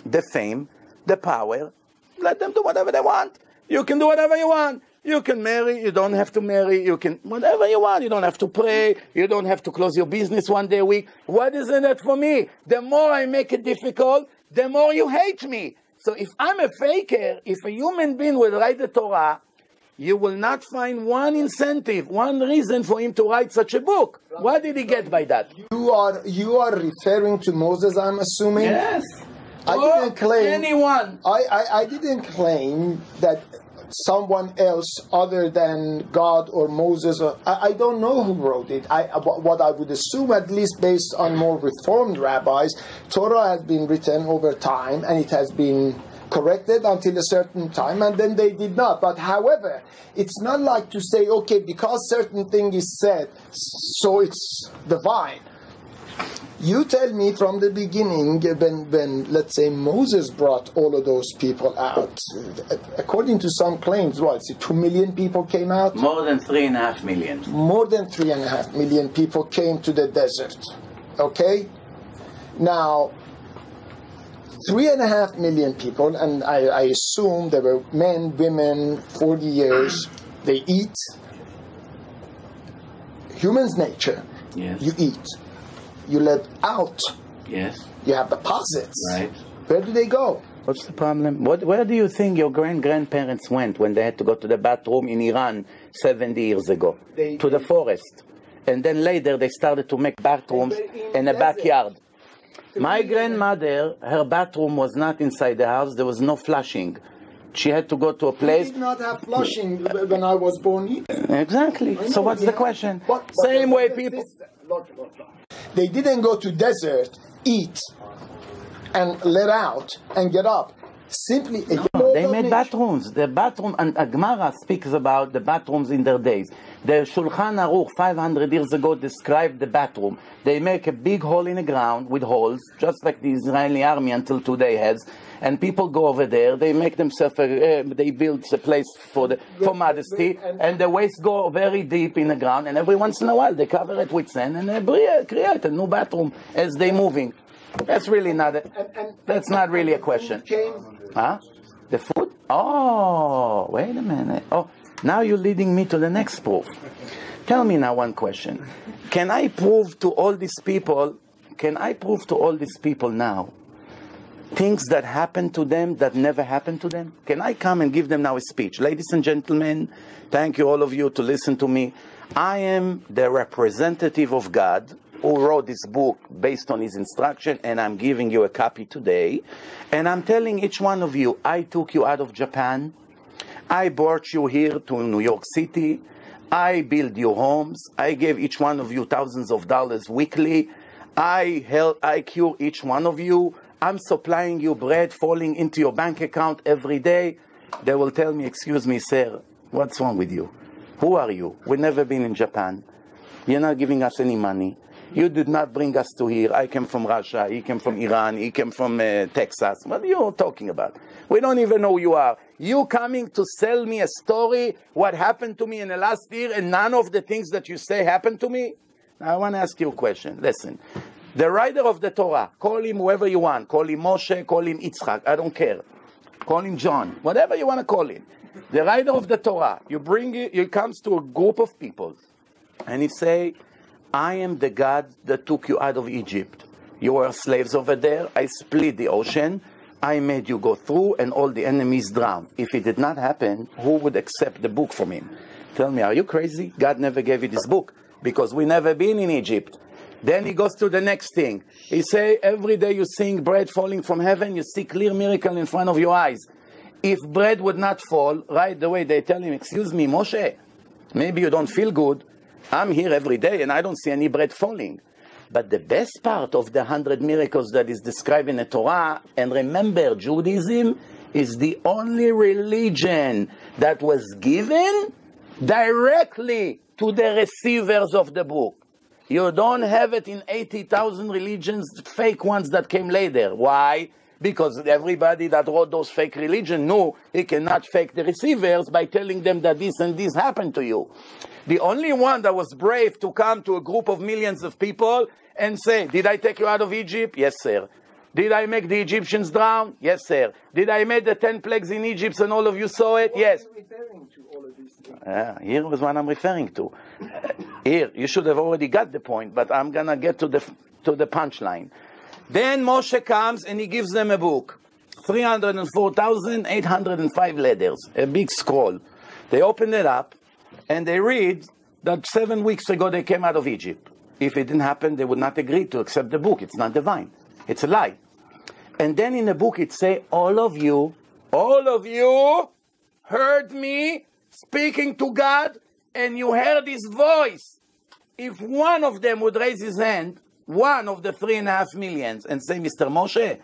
the fame, the power, let them do whatever they want. You can do whatever you want. You can marry, you don't have to marry, you can, whatever you want. You don't have to pray, you don't have to close your business one day a week. What is in it for me? The more I make it difficult, the more you hate me. So if I'm a faker, if a human being will write the Torah, you will not find one incentive, one reason for him to write such a book. What did he get by that? You are referring to Moses, I'm assuming? Yes. I didn't claim... Anyone. I didn't claim that someone else other than God or Moses, I don't know who wrote it. What I would assume, at least based on more reformed rabbis, Torah has been written over time and it has been corrected until a certain time, and then they did not. But however, it's not like to say, okay, because certain thing is said, so it's divine. You tell me from the beginning, when let's say Moses brought all of those people out, according to some claims, what, 2 million people came out? More than 3.5 million. More than 3.5 million people came to the desert. Okay? Now, 3.5 million people, and I assume there were men, women, 40 years, they eat. Human's nature. Yes. You eat. You let out. Yes. You have deposits. Right. Where do they go? What's the problem? Where do you think your grandparents went when they had to go to the bathroom in Iran 70 years ago? To the forest. And then later they started to make bathrooms in a backyard. My grandmother, her bathroom was not inside the house. There was no flushing. She had to go to a place. We did not have flushing when I was born either. Exactly. So what's the question? Same way people... They didn't go to desert, eat, and let out, and get up. Simply... They made bathrooms. The bathroom, and Gemara speaks about the bathrooms in their days. The Shulchan Aruch 500 years ago described the bathroom. They make a big hole in the ground with holes, just like the Israeli army until today has. And people go over there. They make themselves. They build a place for modesty, and the waste go very deep in the ground. And every once in a while they cover it with sand and they create a new bathroom as they moving. That's really not. That's not really a question. Huh? The food? Oh, wait a minute. Oh, now you're leading me to the next proof. Tell me now one question. Can I prove to all these people? Can I prove to all these people now things that happened to them that never happened to them? Can I come and give them now a speech? Ladies and gentlemen, thank you all of you to listen to me. I am the representative of God who wrote this book based on his instruction, and I'm giving you a copy today. And I'm telling each one of you, I took you out of Japan. I brought you here to New York City. I built your homes. I gave each one of you thousands of dollars weekly. I cure each one of you. I'm supplying you bread falling into your bank account every day. They will tell me, excuse me, sir, what's wrong with you? Who are you? We've never been in Japan. You're not giving us any money. You did not bring us to here. I came from Russia. He came from Iran. He came from Texas. What are you talking about? We don't even know who you are. You coming to sell me a story, what happened to me in the last year, and none of the things that you say happened to me? Now, I want to ask you a question. Listen. The writer of the Torah, call him whoever you want. Call him Moshe, call him Yitzchak. I don't care. Call him John. Whatever you want to call him. The writer of the Torah, you comes to a group of people. and he say, I am the God that took you out of Egypt. You were slaves over there. I split the ocean. I made you go through, and all the enemies drowned. If it did not happen, who would accept the book from him? Tell me, are you crazy? God never gave you this book because we never been in Egypt. Then he goes to the next thing. He say, every day you sing bread falling from heaven, you see clear miracle in front of your eyes. If bread would not fall, right away they tell him, excuse me, Moshe, maybe you don't feel good. I'm here every day and I don't see any bread falling. But the best part of the 100 miracles that is described in the Torah, and remember, Judaism is the only religion that was given directly to the receivers of the book. You don't have it in 80,000 religions, fake ones that came later. Why? Because everybody that wrote those fake religions knew he cannot fake the receivers by telling them that this and this happened to you. The only one that was brave to come to a group of millions of people and say, did I take you out of Egypt? Yes, sir. Did I make the Egyptians drown? Yes, sir. Did I make the 10 plagues in Egypt and all of you saw it? Yes. What are you referring to all of these things? Here was what I'm referring to. Here, you should have already got the point, but I'm going to get to the punchline. Then Moshe comes and he gives them a book. 304,805 letters. A big scroll. They open it up and they read that 7 weeks ago they came out of Egypt. If it didn't happen, they would not agree to accept the book. It's not divine. It's a lie. And then in the book it say, all of you heard me speaking to God and you heard his voice. If one of them would raise his hand, one of the 3.5 million, and say, Mr. Moshe,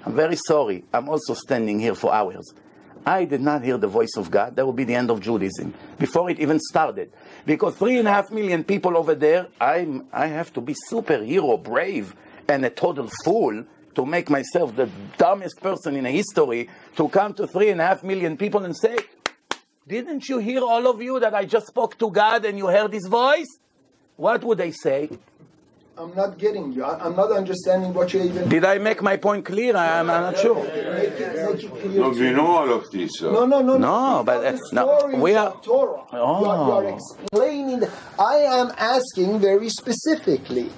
I'm very sorry. I'm also standing here for hours. I did not hear the voice of God. That would be the end of Judaism, before it even started. Because 3.5 million people over there, I have to be superhero, brave, and a total fool to make myself the dumbest person in history to come to 3.5 million people and say, didn't you hear, all of you, that I just spoke to God and you heard his voice? What would they say? I'm not getting you. I'm not understanding what you even... Did I make my point clear? I'm not sure. Make it clear. No, we know all of this. No, but we are... Torah. Oh. You are explaining... I am asking very specifically.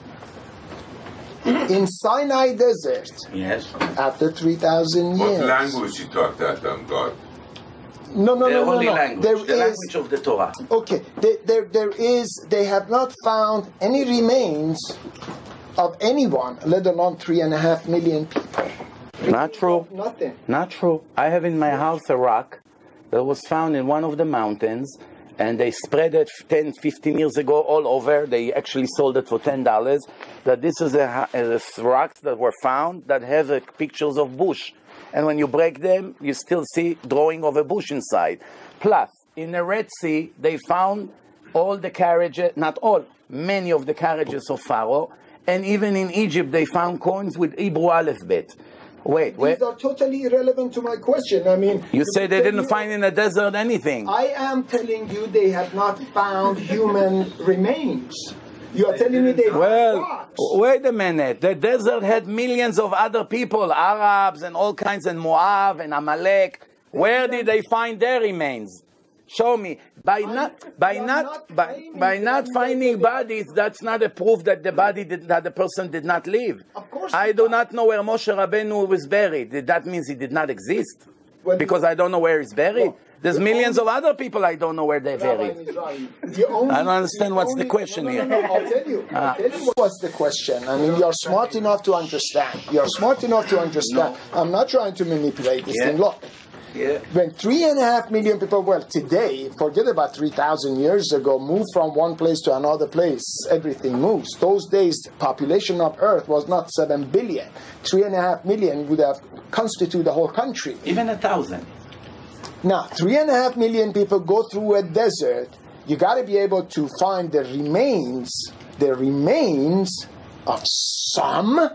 In Sinai Desert, Yes. after 3,000 years... What language you talk that God? No. The holy language, There the language of the Torah. Okay, they have not found any remains of anyone, let alone 3.5 million people. Not true. Nothing. Not true. I have in my house a rock that was found in one of the mountains, and they spread it 10, 15 years ago all over. They actually sold it for $10. That this is rocks that were found that have pictures of bush. And when you break them, you still see drawing of a bush inside. Plus, in the Red Sea, they found all the carriages, not all, many of the carriages of Pharaoh. And even in Egypt, they found coins with Hebrew alphabet. Wait. These are totally irrelevant to my question. I mean... You say they didn't find in the desert anything. I am telling you they have not found human remains. You are telling me they found rocks. Wait a minute. The desert had millions of other people, Arabs and all kinds, and Moab and Amalek. Where did they find their remains? Show me. By not finding bodies, that's not a proof that the person did not live. Of course. I do not know where Moshe Rabbeinu was buried. That means he did not exist. Because I don't know where he's buried. There's millions of other people I don't know where they're buried. I don't understand what's the question here. No, I'll tell you. What's the question? I mean, you're smart enough to understand. No. I'm not trying to manipulate this thing. Look. Yeah. When 3.5 million people, well, today, forget about 3,000 years ago, move from one place to another place, everything moves. Those days, population of Earth was not 7 billion. 3.5 million would have constituted the whole country. Even 1,000. Now, 3.5 million people go through a desert. You got to be able to find the remains of some.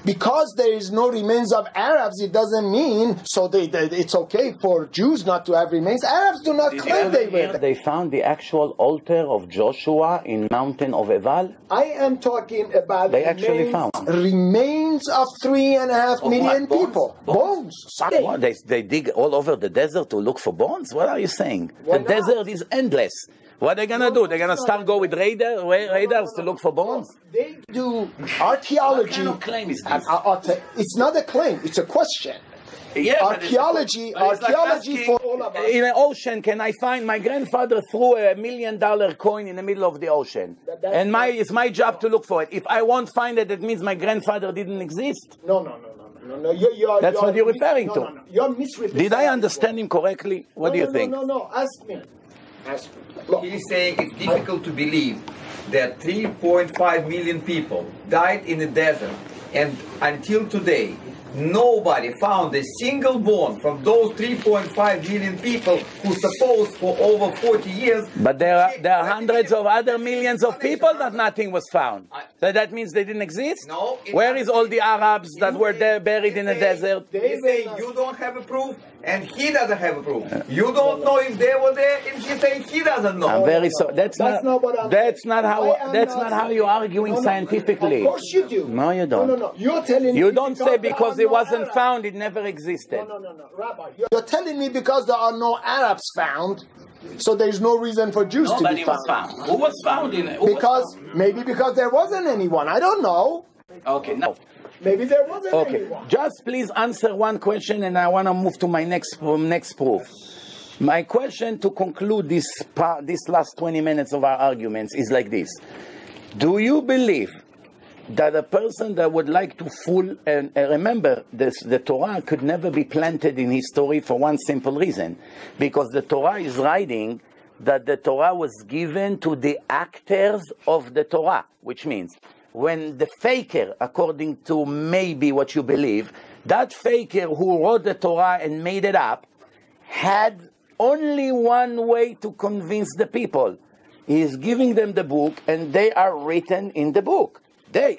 Because there is no remains of Arabs, it doesn't mean it's okay for Jews not to have remains. Arabs do not claim they were there. They found the actual altar of Joshua in mountain of Eval. I am talking about remains of 3.5 million people. Bones. What, they dig all over the desert to look for bones? What are you saying? The desert is endless. What are they going to do? They're going to start go with radars to look for bones? They do archaeology. What kind of claim is this? It's not a claim, it's a question. Yeah, archaeology for all of us. In an ocean, can I find my grandfather threw $1 million coin in the middle of the ocean? And it's my job to look for it. If I won't find it, that means my grandfather didn't exist. No. That's what you're referring to. No. You're misrepresenting. Did I understand him correctly? What do you think? No. Ask me. Look. He's saying it's difficult to believe that 3.5 million people died in the desert, and until today, nobody found a single bone from those 3.5 million people who supposed for over 40 years. But there are hundreds of other millions of people that nothing was found. So that means they didn't exist? No. Where is all the Arabs that were there buried in the desert? They say you don't have a proof, and he doesn't have a proof. You don't know if they were there, and he's saying he doesn't know. I'm very sorry. That's not how you're arguing scientifically. Of course you do. No, you don't. No. You're telling me. You don't say because it wasn't found, it never existed. No. Rabbi, you're telling me because there are no Arabs found, so there's no reason for Jews to be found. Was found. Who was found in it? Maybe because there wasn't anyone. I don't know. Okay, no. Maybe there wasn't anyone. Just please answer one question, and I want to move to my next proof. My question to conclude this last 20 minutes of our arguments is like this. Do you believe that a person that would like to and remember this, the Torah could never be planted in history for one simple reason, because the Torah is writing that the Torah was given to the actors of the Torah, which means when the faker, according to maybe what you believe, that faker who wrote the Torah and made it up had only one way to convince the people. He is giving them the book, and they are written in the book.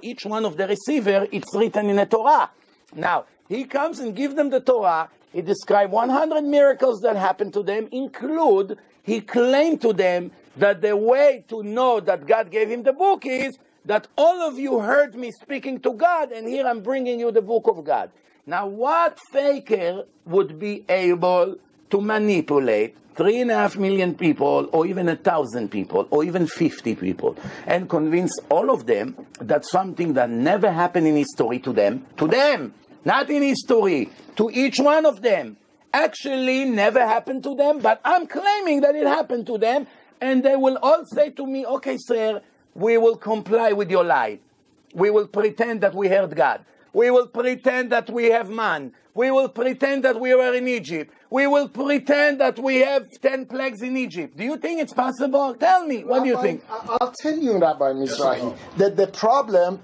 Each one of the receiver, it's written in a Torah. Now, he comes and gives them the Torah. He describes 100 miracles that happened to them, he claimed to them that the way to know that God gave him the book is that all of you heard me speaking to God, and here I'm bringing you the book of God. Now, what faker would be able to manipulate 3.5 million people, or even 1,000 people, or even 50 people, and convince all of them that something that never happened in history to them, not in history, to each one of them, actually never happened to them, but I'm claiming that it happened to them, and they will all say to me, okay, sir, we will comply with your lie. We will pretend that we heard God. We will pretend that we have man. We will pretend that we were in Egypt. We will pretend that we have 10 plagues in Egypt. Do you think it's possible? Tell me. What do you think? I'll tell you, Rabbi Mizrahi, that the problem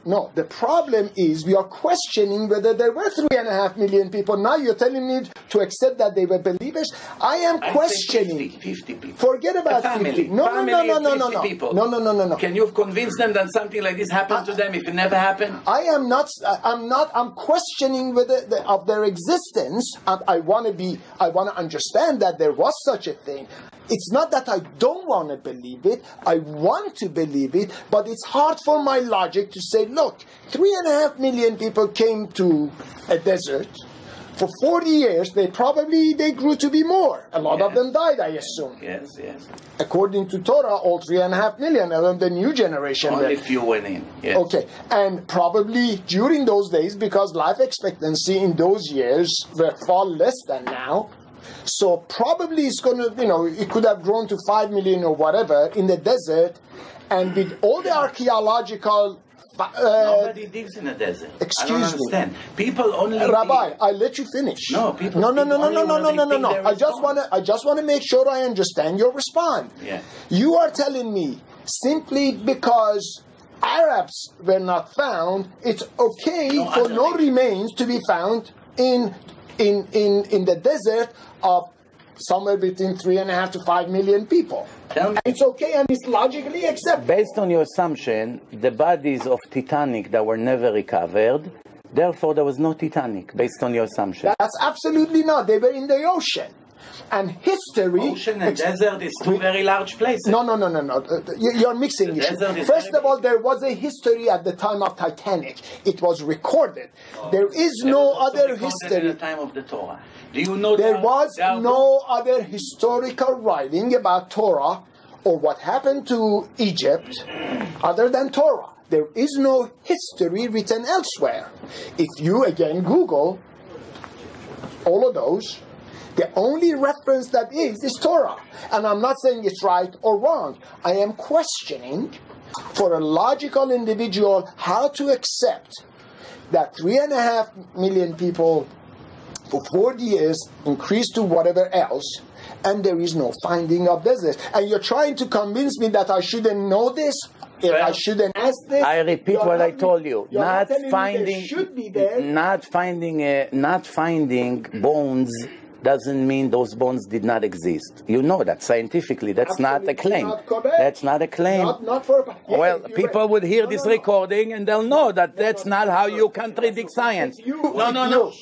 is we are questioning whether there were 3.5 million people. Now you're telling me to accept that they were believers. I am questioning. 50 people. Forget about 50. No. Can you convince them that something like this happened to them if it never happened? I'm questioning whether of their existence, and I want to understand that there was such a thing. It's not that I don't want to believe it, I want to believe it, but it's hard for my logic to say, look, 3.5 million people came to a desert. For 40 years, they grew to be more. A lot of them died, I assume. Yes. According to Torah, all 3.5 million, and then the new generation. Only few went in. Yes. Okay, and probably during those days, because life expectancy in those years were far less than now, so probably it's going to, it could have grown to 5 million or whatever in the desert, and with all the archaeological nobody lives in a desert. Excuse me. People only. Rabbi, I'll let you finish. No, people. No. I just want to make sure I understand your response. Yeah. You are telling me simply because Arabs were not found, it's okay for no remains to be found in the desert of somewhere between 3.5 to 5 million people. It's okay and it's logically accepted. Based on your assumption, the bodies of Titanic that were never recovered, therefore there was no Titanic, based on your assumption. That's absolutely not. They were in the ocean. And history... Ocean and desert is two very large places. No. You're mixing it. First of all, there was a history at the time of Titanic. It was recorded. There is no other history. At the time of the Torah. Do you know there was no other historical writing about Torah or what happened to Egypt other than Torah. There is no history written elsewhere. If you, again, Google all of those, the only reference that is Torah. And I'm not saying it's right or wrong. I am questioning, for a logical individual, how to accept that 3.5 million people for 40 years increased to whatever else, and there is no finding of this. And you're trying to convince me that I shouldn't know this? Well, I shouldn't ask this? I repeat what I told you. Not finding bones doesn't mean those bones did not exist. You know that scientifically. That's not a claim. That's not a claim. Not for, well, people would hear this recording and they'll know that that's not how you contradict science. No.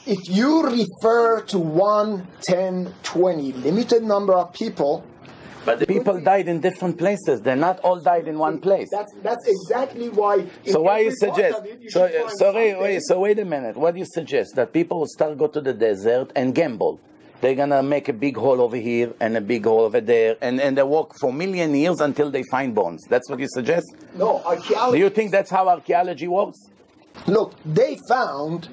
If you refer to 1, 10, 20, limited number of people, but the people died in different places. They're not all died in one place. That's exactly why. So why you suggest? So wait a minute. What do you suggest? That people will start go to the desert and gamble. They're gonna make a big hole over here and a big hole over there, and they walk for 1,000,000 years until they find bones. That's what you suggest? No, archaeology. Do you think that's how archaeology works? Look, they found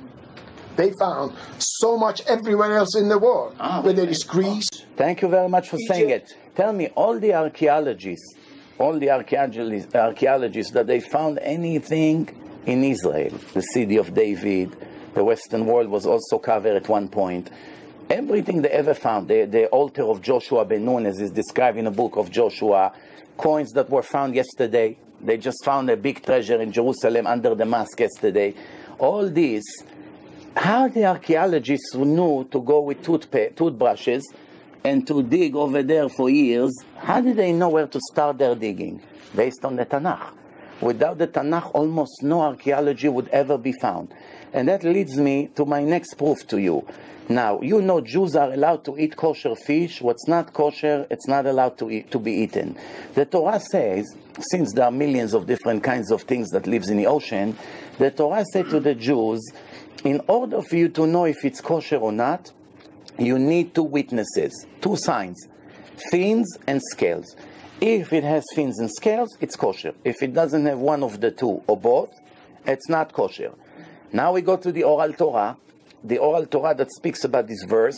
so much everywhere else in the world, whether it's Greece. Thank you very much for saying it. Tell me, all the archaeologists that they found anything in Israel, the city of David, the Western world was also covered at one point. Everything they ever found, the altar of Joshua ben Nun, as is described in the book of Joshua, coins that were found yesterday. They just found a big treasure in Jerusalem under the mosque yesterday. All this, how the archaeologists knew to go with toothbrushes and to dig over there for years, how did they know where to start their digging? Based on the Tanakh. Without the Tanakh, almost no archaeology would ever be found. And that leads me to my next proof to you. Now, you know Jews are allowed to eat kosher fish. What's not kosher, it's not allowed to be eaten. The Torah says, since there are millions of different kinds of things that lives in the ocean, the Torah said to the Jews, in order for you to know if it's kosher or not, you need 2 witnesses, 2 signs, fins and scales. If it has fins and scales, it's kosher. If it doesn't have one of the 2 or both, it's not kosher. Now we go to the oral Torah that speaks about this verse,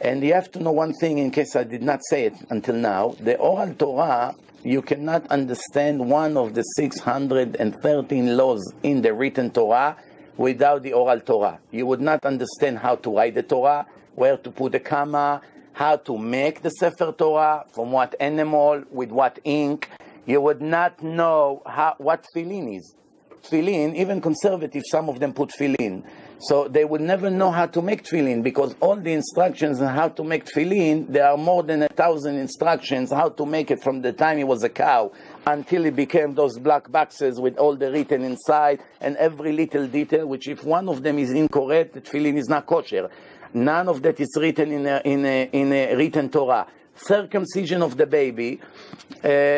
and you have to know one thing in case I did not say it until now. The oral Torah, you cannot understand one of the 613 laws in the written Torah without the oral Torah. You would not understand how to write the Torah, where to put a comma, how to make the Sefer Torah, from what animal, with what ink. You would not know what tefillin is. Tefillin, even conservative, some of them put tefillin. So they would never know how to make tefillin, because all the instructions on how to make tefillin, there are more than 1,000 instructions how to make it from the time he was a cow until it became those black boxes with all the written inside and every little detail, which if one of them is incorrect, the tefillin is not kosher. None of that is written in a written Torah. Circumcision of the baby,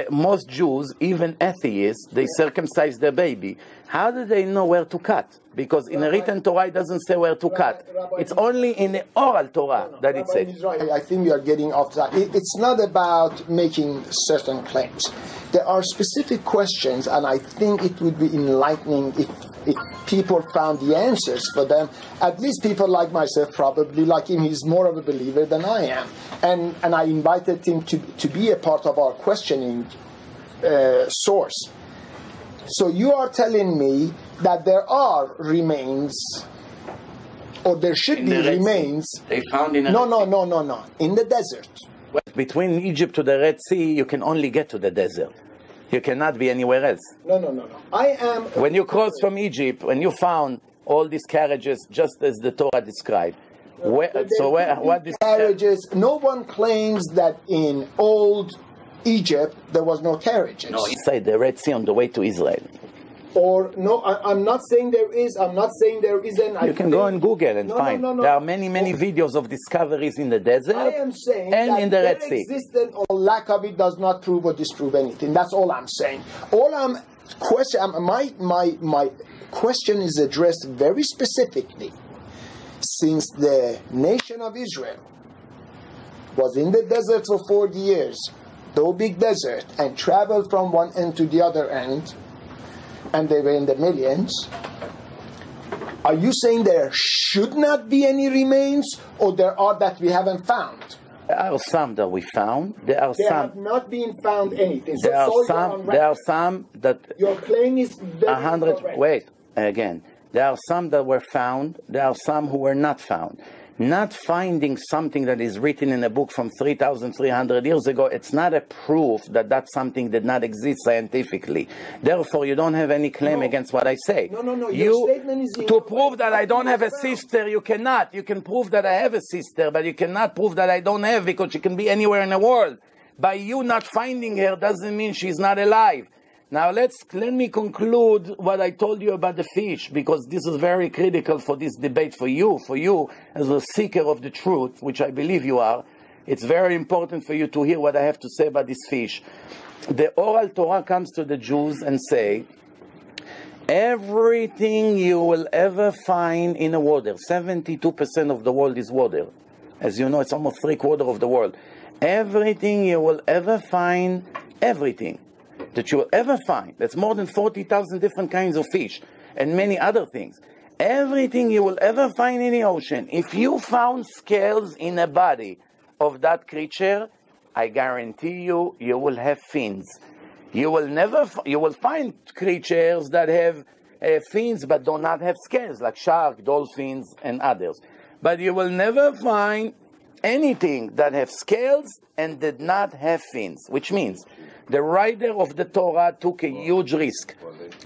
most Jews, even atheists, they circumcise their baby. How do they know where to cut? Because in a written Torah it doesn't say where to cut. It's only in the oral Torah that it says. I think you are getting off track. It's not about making certain claims. There are specific questions, and I think it would be enlightening if people found the answers for them. At least people like myself, probably like him, he's more of a believer than I am. And I invited him to be a part of our questioning source. So you are telling me that there are remains, or there should be remains. They found in No. In the desert. Between Egypt to the Red Sea, you can only get to the desert. You cannot be anywhere else. No. When you crossed from Egypt, when you found all these carriages, just as the Torah described, what is carriages? No one claims that in old Egypt there was no carriages. No, inside the Red Sea on the way to Israel. Or no, I'm not saying there is. I'm not saying there isn't. You can go on Google and find. No. There are many videos of discoveries in the desert. I am saying and that in the Red their Sea. existence or lack of it does not prove or disprove anything. That's all I'm saying. My question is addressed very specifically. Since the nation of Israel was in the desert for 40 years, the big desert and traveled from one end to the other end, and they were in the millions, are you saying there should not be any remains, or there are that we haven't found? There are some that we found. There have not been found anything. There are some that... Your claim is very 100... correct. Wait, again. There are some that were found. There are some who were not found. Not finding something that is written in a book from 3,300 years ago, it's not a proof that that something did not exist scientifically. Therefore, you don't have any claim against what I say. No. Your statement is to prove that I don't have a sister, you cannot. You can prove that I have a sister, but you cannot prove that I don't have, because she can be anywhere in the world. By you not finding her doesn't mean she's not alive. Now let me conclude what I told you about the fish, because this is very critical for this debate for you as a seeker of the truth, which I believe you are. It's very important for you to hear what I have to say about this fish. The oral Torah comes to the Jews and say, everything you will ever find in the water, 72% of the world is water. As you know, it's almost 3/4 of the world. Everything you will ever find, everything that you will ever find, that's more than 40,000 different kinds of fish and many other things. Everything you will ever find in the ocean, if you found scales in the body of that creature, I guarantee you, you will have fins. You will find creatures that have fins but do not have scales, like shark, dolphins, and others. But you will never find anything that have scales and did not have fins, which means the writer of the Torah took a huge risk.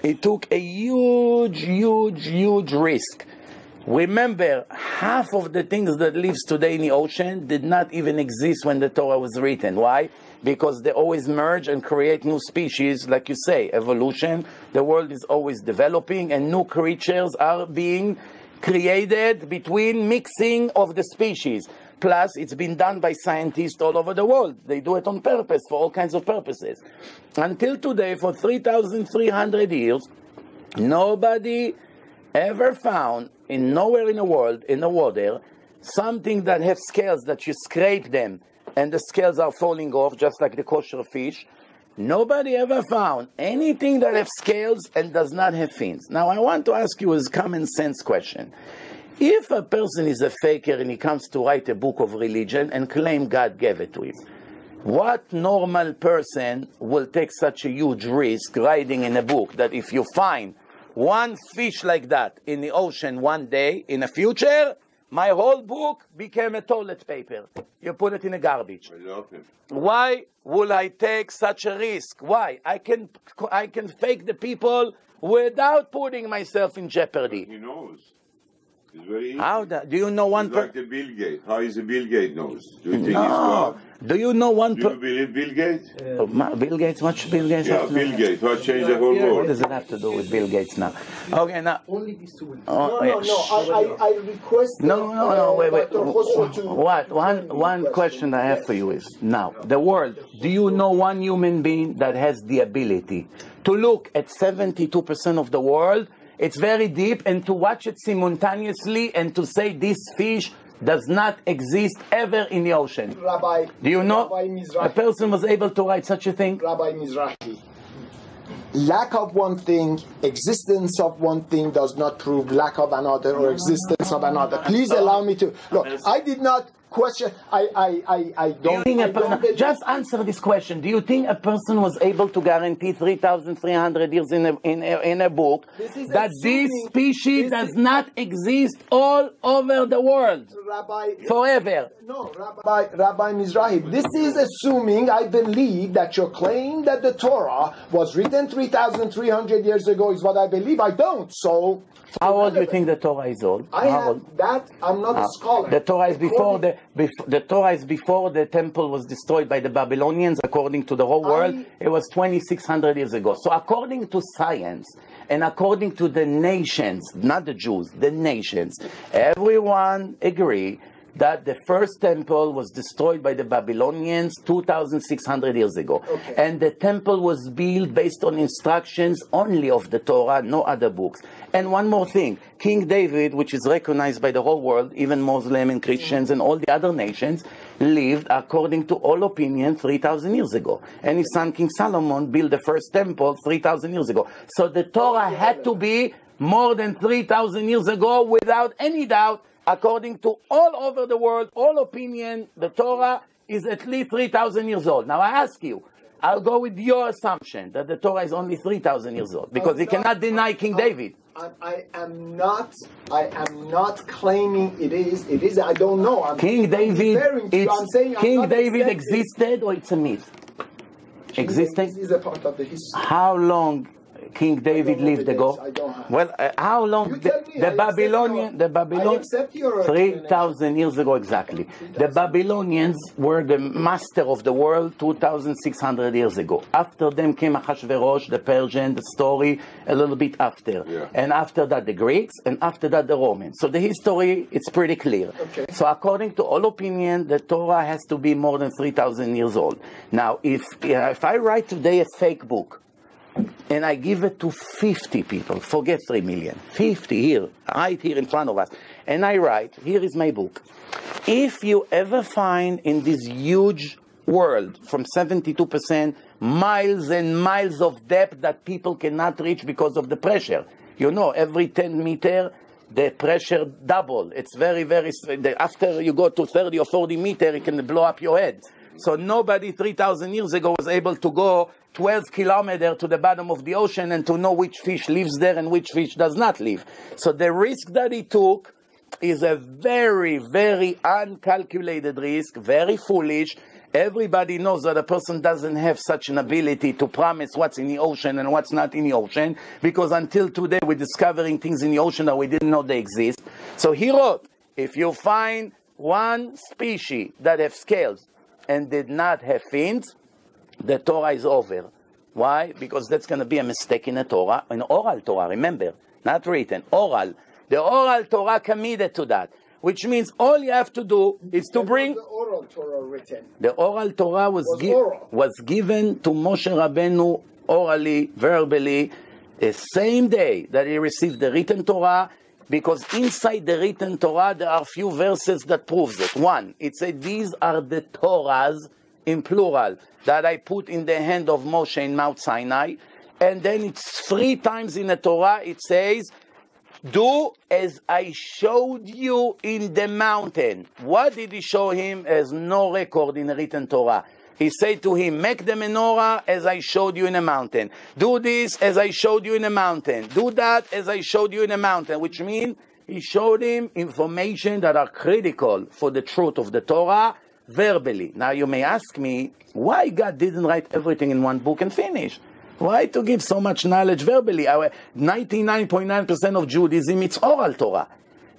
He took a huge risk. Remember, half of the things that lives today in the ocean did not even exist when the Torah was written. Why? Because they always merge and create new species, like you say, evolution. The world is always developing and new creatures are being created between mixing of the species. Plus, it's been done by scientists all over the world. They do it on purpose, for all kinds of purposes. Until today, for 3,300 years, nobody ever found, nowhere in the world, in the water, something that has scales that you scrape them, and the scales are falling off, just like the kosher fish. Nobody ever found anything that has scales and does not have fins. Now, I want to ask you a common sense question. If a person is a faker and he comes to write a book of religion and claim God gave it to him, what normal person will take such a huge risk writing in a book that if you find one fish like that in the ocean one day in the future, my whole book became a toilet paper. You put it in a garbage. Why will I take such a risk? Why? I can fake the people without putting myself in jeopardy. He knows. It's very easy. How do you know one person? Like the Bill Gates. How is the Bill Gates knows? Do you think he's No. God? Do you know one Do you believe Bill Gates? Bill Gates? What should Bill Gates Yeah, have to do? Bill Gates. What changed the whole What world? does it have to do with Bill Gates now? Okay, now. Only these two will. I request Wait. Dr. Khosrow to... What? One question I have for you is, now, the world, do you know one human being that has the ability to look at 72% of the world? It's very deep, and to watch it simultaneously and to say this fish does not exist ever in the ocean. Rabbi, do you know Rabbi Mizrahi, a person was able to write such a thing? Rabbi Mizrahi, lack of one thing, existence of one thing does not prove lack of another or existence of another. Please allow me to... Look, I did not question... I don't... Just answer this question. Do you think a person was able to guarantee 3,300 years in a book that this species does not exist all over the world forever? No, Rabbi Mizrahi, this is assuming, I believe, that your claim that the Torah was written 3,300 years ago is what I believe. I don't, so... How old do you think the Torah is old? I'm not a scholar. The Torah is before the temple was destroyed by the Babylonians. According to the whole world, it was 2,600 years ago. So according to science and according to the nations, not the Jews, the nations, everyone agree that the first temple was destroyed by the Babylonians 2,600 years ago. Okay. And the temple was built based on instructions only of the Torah, no other books. And one more thing, King David, which is recognized by the whole world, even Muslim and Christians and all the other nations, lived according to all opinion 3,000 years ago. And his son King Solomon built the first temple 3,000 years ago. So the Torah had to be more than 3,000 years ago without any doubt. According to all over the world, all opinion, the Torah is at least 3,000 years old. Now I ask you, I'll go with your assumption that the Torah is only 3,000 years old, because you cannot deny King David. I am not claiming it is. It is. I don't know. King David existed, or it's a myth? Existing? This is a part of the history. How long King David lived ago? I don't have. Well, how long? The Babylonian, 3,000 years ago exactly. The Babylonians were the master of the world 2,600 years ago. After them came Ahasuerus, the Persian, the story a little bit after. Yeah. And after that the Greeks, and after that the Romans. So the history, it's pretty clear. Okay. So according to all opinion, the Torah has to be more than 3,000 years old. Now, if I write today a fake book, and I give it to 50 people, forget 3 million, 50 here, right here in front of us, and I write, here is my book. If you ever find in this huge world, from 72%, miles and miles of depth that people cannot reach because of the pressure. You know, every 10 meter, the pressure double. It's very, very, after you go to 30 or 40 meter, it can blow up your head. So nobody 3,000 years ago was able to go 12 kilometers to the bottom of the ocean and to know which fish lives there and which fish does not live. So the risk that he took is a very, very uncalculated risk, very foolish. Everybody knows that a person doesn't have such an ability to promise what's in the ocean and what's not in the ocean, because until today we're discovering things in the ocean that we didn't know they exist. So he wrote, if you find one species that have scales and did not have fins, the Torah is over. Why? Because that's going to be a mistake in the Torah, an oral Torah, remember, not written, oral. The oral Torah committed to that, which means all you have to do is to bring... The oral Torah written. The oral Torah was given to Moshe Rabbeinu orally, verbally, the same day that he received the written Torah, because inside the written Torah there are few verses that proves it. One, it said, these are the Torahs, in plural, that I put in the hand of Moshe in Mount Sinai. And then it's 3 times in the Torah, it says, do as I showed you in the mountain. What did he show him? There's no record in the written Torah. He said to him, make the menorah as I showed you in the mountain. Do this as I showed you in the mountain. Do that as I showed you in the mountain. Which means he showed him information that are critical for the truth of the Torah verbally. Now you may ask me, why God didn't write everything in one book and finish? Why to give so much knowledge verbally? 99.9% of Judaism, it's oral Torah.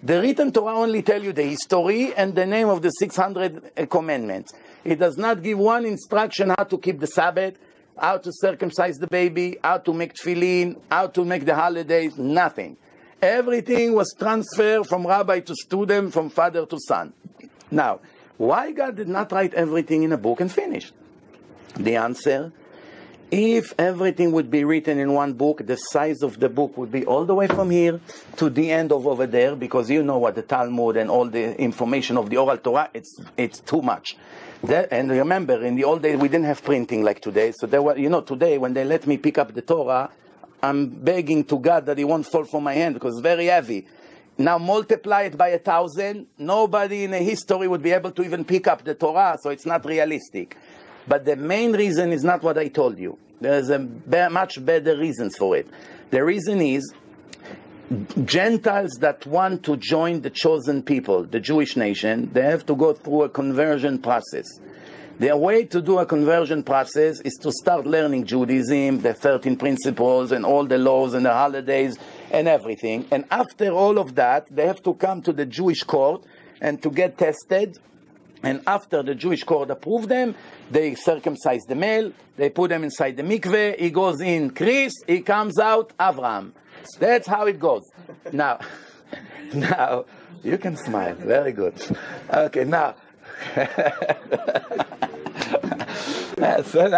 The written Torah only tell you the history and the name of the 600 commandments. It does not give one instruction how to keep the Sabbath, how to circumcise the baby, how to make tefillin, how to make the holidays, nothing. Everything was transferred from rabbi to student, from father to son. Now, why God did not write everything in a book and finish? The answer, if everything would be written in one book, the size of the book would be all the way from here to the end of over there, because you know what the Talmud and all the information of the oral Torah, it's too much. And remember, in the old days, we didn't have printing like today. So there were, today when they let me pick up the Torah, I'm begging to God that it won't fall from my hand because it's very heavy. Now multiply it by 1,000. Nobody in the history would be able to even pick up the Torah, so it's not realistic. But the main reason is not what I told you. There's a much better reasons for it. The reason is, Gentiles that want to join the chosen people, the Jewish nation, they have to go through a conversion process. The way to do a conversion process is to start learning Judaism, the 13 principles and all the laws and the holidays and everything. And after all of that, they have to come to the Jewish court and to get tested. And after the Jewish court approve them, they circumcise the male, they put them inside the mikveh, he goes in Chris, he comes out Avraham. That's how it goes. Now, You can smile. Very good. Okay, now. So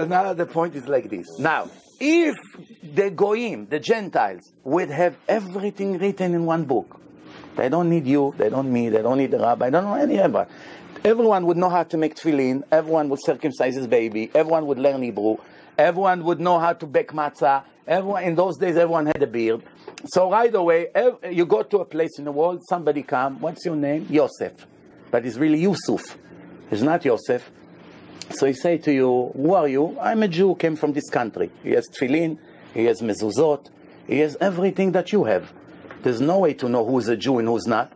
now the point is like this. Now, if the Goyim, the Gentiles, would have everything written in one book, they don't need you, they don't me, they don't need the rabbi, they don't know any rabbi. Everyone would know how to make tefillin, everyone would circumcise his baby, everyone would learn Hebrew, everyone would know how to bake matzah. Everyone, in those days, everyone had a beard. So right away, you go to a place in the world, somebody come, what's your name? Yosef. But it's really Yusuf. It's not Yosef. So he say to you, who are you? I'm a Jew, came from this country. He has tefillin, he has mezuzot, he has everything that you have. There's no way to know who's a Jew and who's not.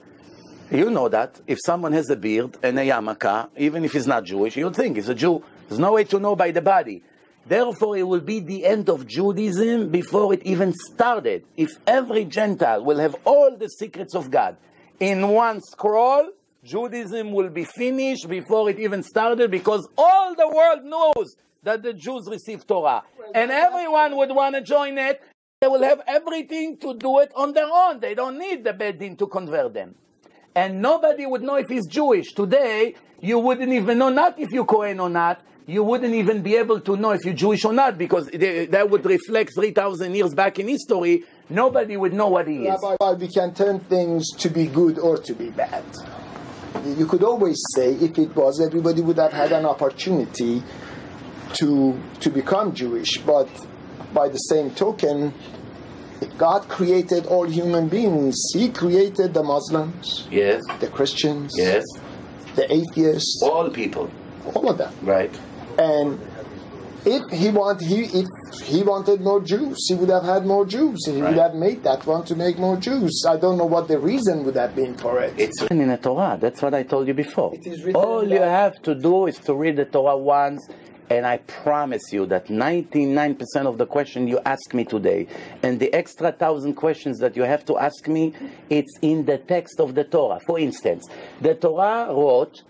You know that. If someone has a beard and a yarmulke, even if he's not Jewish, you'll think he's a Jew. There's no way to know by the body. Therefore, it will be the end of Judaism before it even started. If every Gentile will have all the secrets of God in one scroll, Judaism will be finished before it even started, because all the world knows that the Jews received Torah. And everyone would want to join it. They will have everything to do it on their own. They don't need the Beit Din to convert them. And nobody would know if he's Jewish. Today, you wouldn't even know, not if you're Kohen or not, you wouldn't even be able to know if you're Jewish or not, because that would reflect 3,000 years back in history. Nobody would know what he is. Rabbi, we can turn things to be good or to be bad. You could always say, if it was, everybody would have had an opportunity to become Jewish. But by the same token, God created all human beings. He created the Muslims, Yes. the Christians, Yes. the atheists, All people. all of them. Right. And if he wanted more Jews, he would have had more Jews. He would have made that one to make more Jews. I don't know what the reason would have been for it. It's written in the Torah. That's what I told you before. It is written All in you that. have to do is to read the Torah once, and I promise you that 99% of the questions you ask me today, and the extra 1,000 questions that you have to ask me, it's in the text of the Torah. For instance, the Torah wrote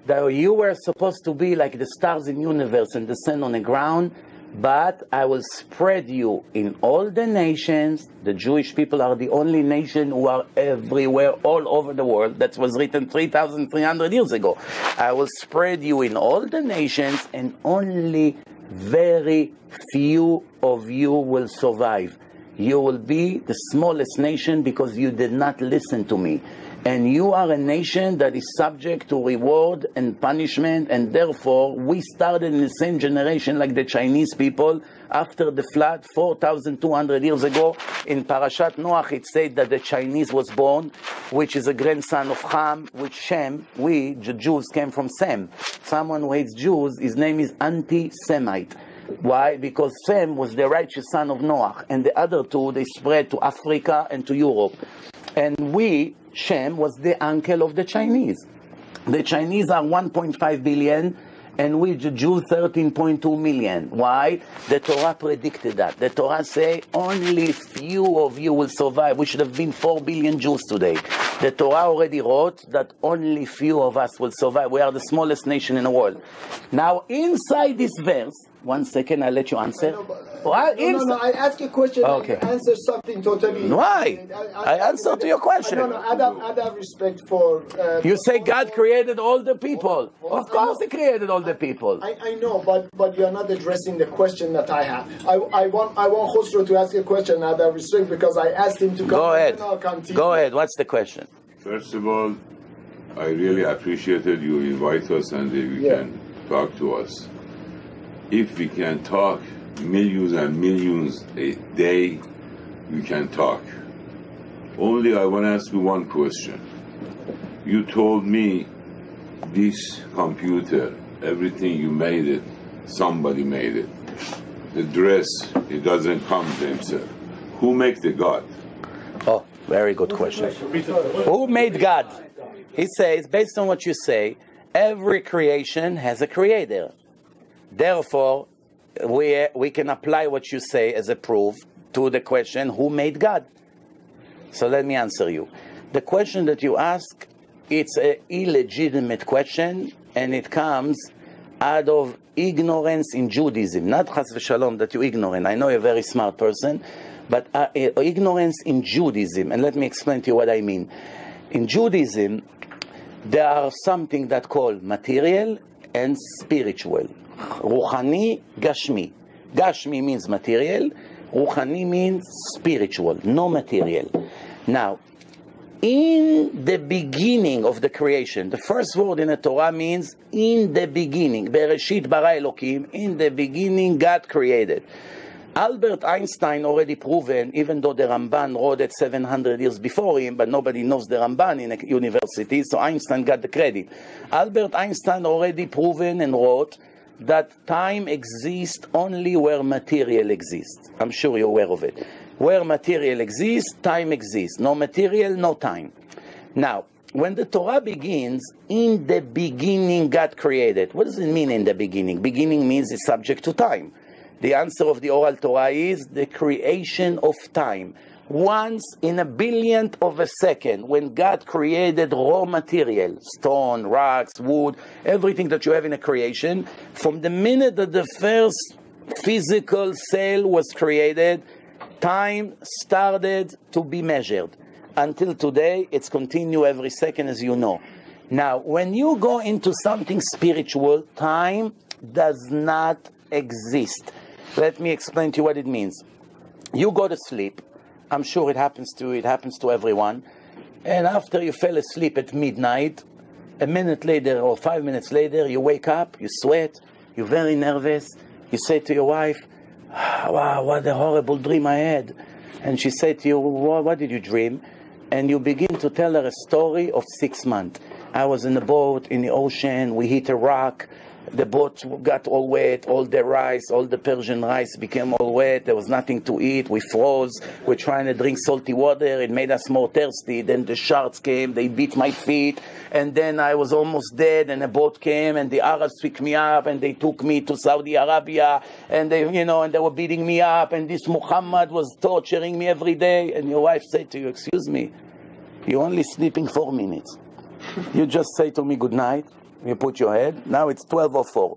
that you were supposed to be like the stars in the universe and the sun on the ground, but I will spread you in all the nations. The Jewish people are the only nation who are everywhere, all over the world. That was written 3,300 years ago. I will spread you in all the nations, and only very few of you will survive. You will be the smallest nation because you did not listen to me. And you are a nation that is subject to reward and punishment, and therefore we started in the same generation like the Chinese people after the flood 4,200 years ago. In Parashat Noach it said that the Chinese was born, which is a grandson of Ham, which Shem, we, the Jews, came from Sem. Someone who hates Jews, his name is anti-Semite. Why? Because Sem was the righteous son of Noach, and the other two, they spread to Africa and to Europe. And we, Shem, was the uncle of the Chinese. The Chinese are 1.5 billion, and we, the Jews, 13.2 million. Why? The Torah predicted that. The Torah say only few of you will survive. We should have been 4 billion Jews today. The Torah already wrote that only few of us will survive. We are the smallest nation in the world. Now, inside this verse, one second, I'll let you answer. No, I ask a question and you answer something totally... Why? I answer to your question. Out of respect for... you say God created all the people. Of course He created all the people. I know, but you are not addressing the question that I have. I want Khosrow to ask a question out of respect, because I asked him to come. Go ahead. Continue. Go ahead. What's the question? First of all, I really appreciated you invite us and you can talk to us. If we can talk millions and millions a day, we can talk. Only I want to ask you one question. You told me this computer, everything you made it, somebody made it. The dress, it doesn't come themselves. Who make the God? Oh, very good question. Who made God? He says, based on what you say, every creation has a creator. Therefore, we can apply what you say as a proof to the question, who made God? So let me answer you. The question that you ask, it's an illegitimate question, and it comes out of ignorance in Judaism. Not chas v'shalom that you're ignorant. I know you're a very smart person, but ignorance in Judaism. And let me explain to you what I mean. In Judaism, there are something that called material and spiritual. Ruchani, Gashmi. Gashmi means material. Ruchani means spiritual, no material. Now, in the beginning of the creation, the first word in the Torah means in the beginning. Bereshit bara Elokim. In the beginning, God created. Albert Einstein already proven, even though the Ramban wrote it 700 years before him, but nobody knows the Ramban in a university, so Einstein got the credit. Albert Einstein already proven and wrote that time exists only where material exists. I'm sure you're aware of it. Where material exists, time exists. No material, no time. Now, when the Torah begins, in the beginning God created. What does it mean in the beginning? Beginning means it's subject to time. The answer of the oral Torah is the creation of time. Once in a billionth of a second, when God created raw material, stone, rocks, wood, everything that you have in a creation, from the minute that the first physical cell was created, time started to be measured. Until today, it's continued every second, as you know. Now, when you go into something spiritual, time does not exist. Let me explain to you what it means. You go to sleep. I'm sure it happens to you. It happens to everyone. And after you fell asleep at midnight, a minute later or 5 minutes later, you wake up, you sweat, you're very nervous. You say to your wife, wow, what a horrible dream I had. And she said to you, what did you dream? And you begin to tell her a story of 6 months. I was in a boat in the ocean. We hit a rock. The boat got all wet, all the rice, all the Persian rice became all wet. There was nothing to eat. We froze. We're trying to drink salty water. It made us more thirsty. Then the sharks came. They beat my feet. And then I was almost dead. And a boat came. And the Arabs picked me up. And they took me to Saudi Arabia. And they, and they were beating me up. And this Muhammad was torturing me every day. And your wife said to you, excuse me, you're only sleeping 4 minutes. You just say to me good night. You put your head. Now it's 12:04.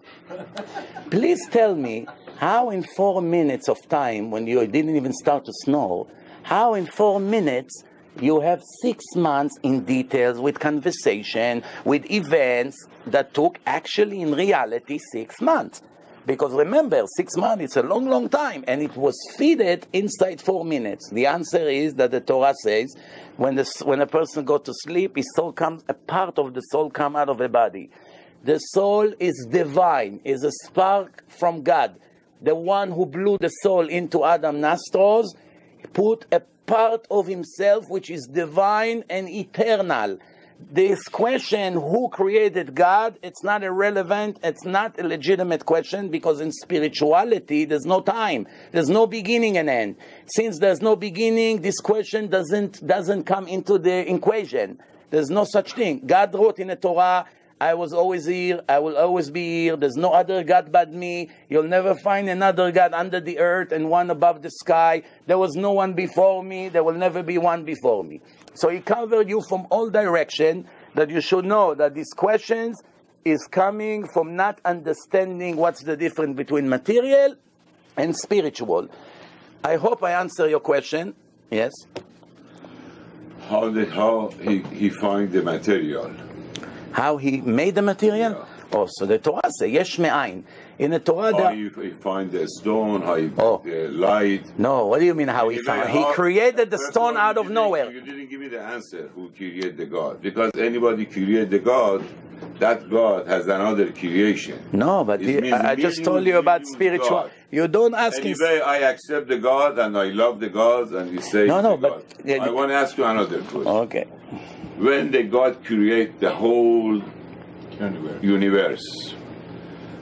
Please tell me how in 4 minutes of time, when you didn't even start to snore, how in 4 minutes you have 6 months in details with conversation, with events that took actually in reality 6 months. Because remember, 6 months, it's a long, long time, and it was fitted inside 4 minutes. The answer is that the Torah says, when a person goes to sleep, his soul comes, a part of the soul comes out of the body. The soul is divine, is a spark from God. The one who blew the soul into Adam's nostrils put a part of himself which is divine and eternal. This question, who created God, it's not irrelevant, it's not a legitimate question, because in spirituality there's no time, there's no beginning and end. Since there's no beginning, this question doesn't come into the equation. There's no such thing. God wrote in the Torah, I was always here, I will always be here, there's no other God but me, you'll never find another God under the earth and one above the sky, there was no one before me, there will never be one before me. So he covered you from all directions, that you should know that these questions is coming from not understanding what's the difference between material and spiritual. I hope I answer your question. Yes? How he find the material? How he made the material? Yeah. Oh, so the Torah says, yesh me'ain. In the Torah, how you find the stone, how you the light. No, what do you mean how he found? He created the stone out of nowhere. You didn't give me the answer, who created the God. Because anybody create the God, that God has another creation. No, but I just told you about spiritual. God. You don't ask him. Anyway, I accept the God and I love the God, and you say no, but I want to ask you another question. Okay. When the God create the whole universe,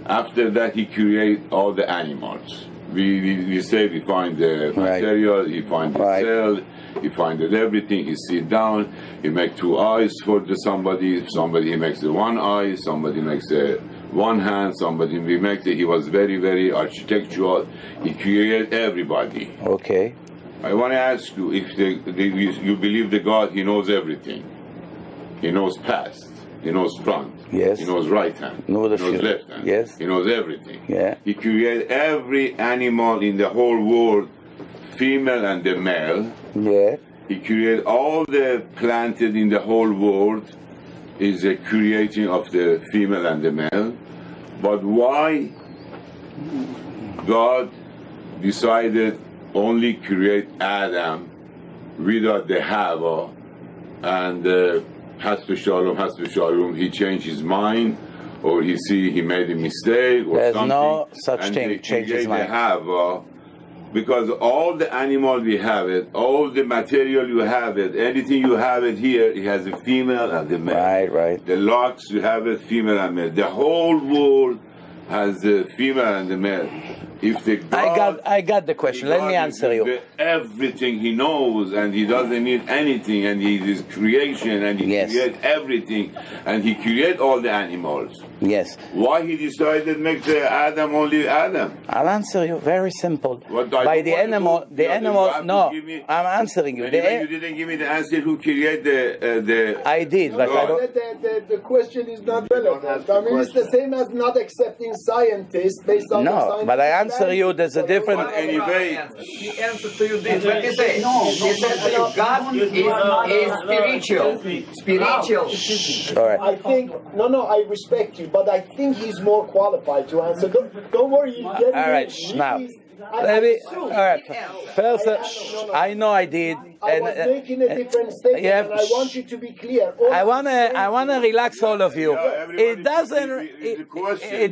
after that he create all the animals. We say we find the material, he find the cell, he find everything, he sit down, he make 2 eyes for somebody he makes the 1 eye, somebody makes the 1 hand, somebody he was very, very architectural, he create everybody. Okay. I want to ask you, if you believe the God, he knows everything. He knows past, he knows front, yes. He knows right hand, he knows left hand, yes. He knows everything. Yeah. He created every animal in the whole world, female and the male. Yeah. He created all the planted in the whole world is a creating of the female and the male. But why God decided only create Adam without the Hava, and Hasbe Shalom, he changed his mind, or he made a mistake, or there's something. No such and thing, change his mind. Hava, because all the animal we have it, all the material you have it, anything you have it here, it has a female and a male. Right. The locks you have it, female and male. The whole world has the female and the male. If the God, I got the question. Let me answer you. Everything he knows, and he doesn't need anything, and he is creation, and he creates everything, and he creates all the animals. Yes. Why he decided to make the Adam only Adam? I'll answer you. Very simple. By the animal. No, I'm answering you. You didn't give me the answer. Who created the? I did, but I don't. The question is not relevant. I mean, it's the same as not accepting scientists based on no, but I answer you. There's a different. Anyway, he answers to you this. What he says? He says to you, God is spiritual. All right. I think I respect you, but I think he's more qualified to answer. Don't worry. All right. Now. All right. First, I know I did. I was making a different statement, and I want you to be clear. I wanna relax all of you. It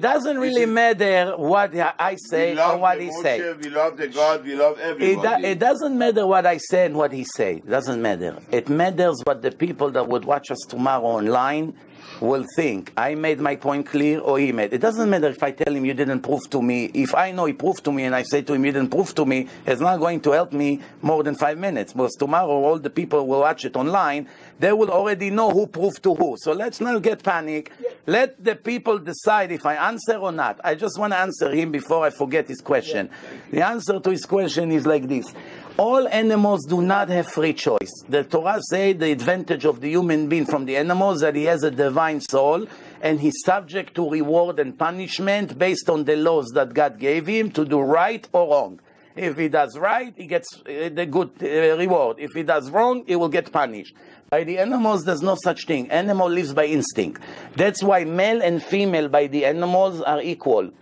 doesn't really matter what I say or what he says. We love the God. We love everybody. It doesn't matter what I say and what he say. It doesn't matter. It matters what the people that would watch us tomorrow online will think. I made my point clear, or he made. It doesn't matter if I tell him you didn't prove to me. If I know he proved to me and I say to him you didn't prove to me, it's not going to help me more than 5 minutes. Because tomorrow all the people will watch it online. They will already know who proved to who. So let's not get panic. Let the people decide if I answer or not. I just want to answer him before I forget his question. The answer to his question is like this. All animals do not have free choice. The Torah says the advantage of the human being from the animals that he has a divine soul and he's subject to reward and punishment based on the laws that God gave him to do right or wrong. If he does right, he gets the good reward. If he does wrong, he will get punished. By the animals, there's no such thing. Animal lives by instinct. That's why male and female by the animals are equal.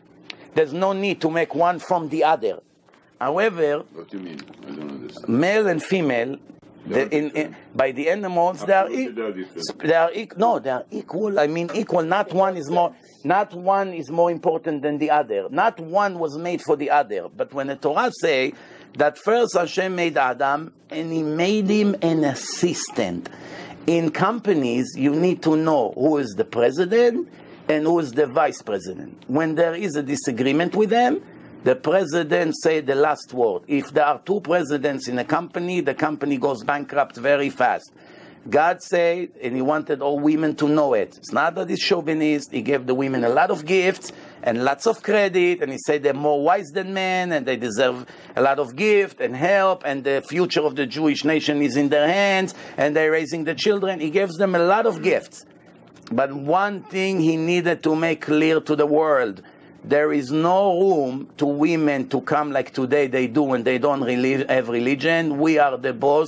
There's no need to make one from the other. However, what do you mean? I don't understand. Male and female, by the animals, they are equal. I mean, equal. Not one is more important than the other. Not one was made for the other. But when the Torah say that first Hashem made Adam and He made him an assistant. In companies, you need to know who is the president and who is the vice president. When there is a disagreement with them, the president say the last word. If there are two presidents in a company, the company goes bankrupt very fast. God said, and He wanted all women to know it. It's not that He's chauvinist. He gave the women a lot of gifts and lots of credit, and He said they're more wise than men, and they deserve a lot of gift and help, and the future of the Jewish nation is in their hands, and they're raising the children. He gives them a lot of gifts. But one thing He needed to make clear to the world, there is no room to women to come like today they do when they don't really have religion. We are the boss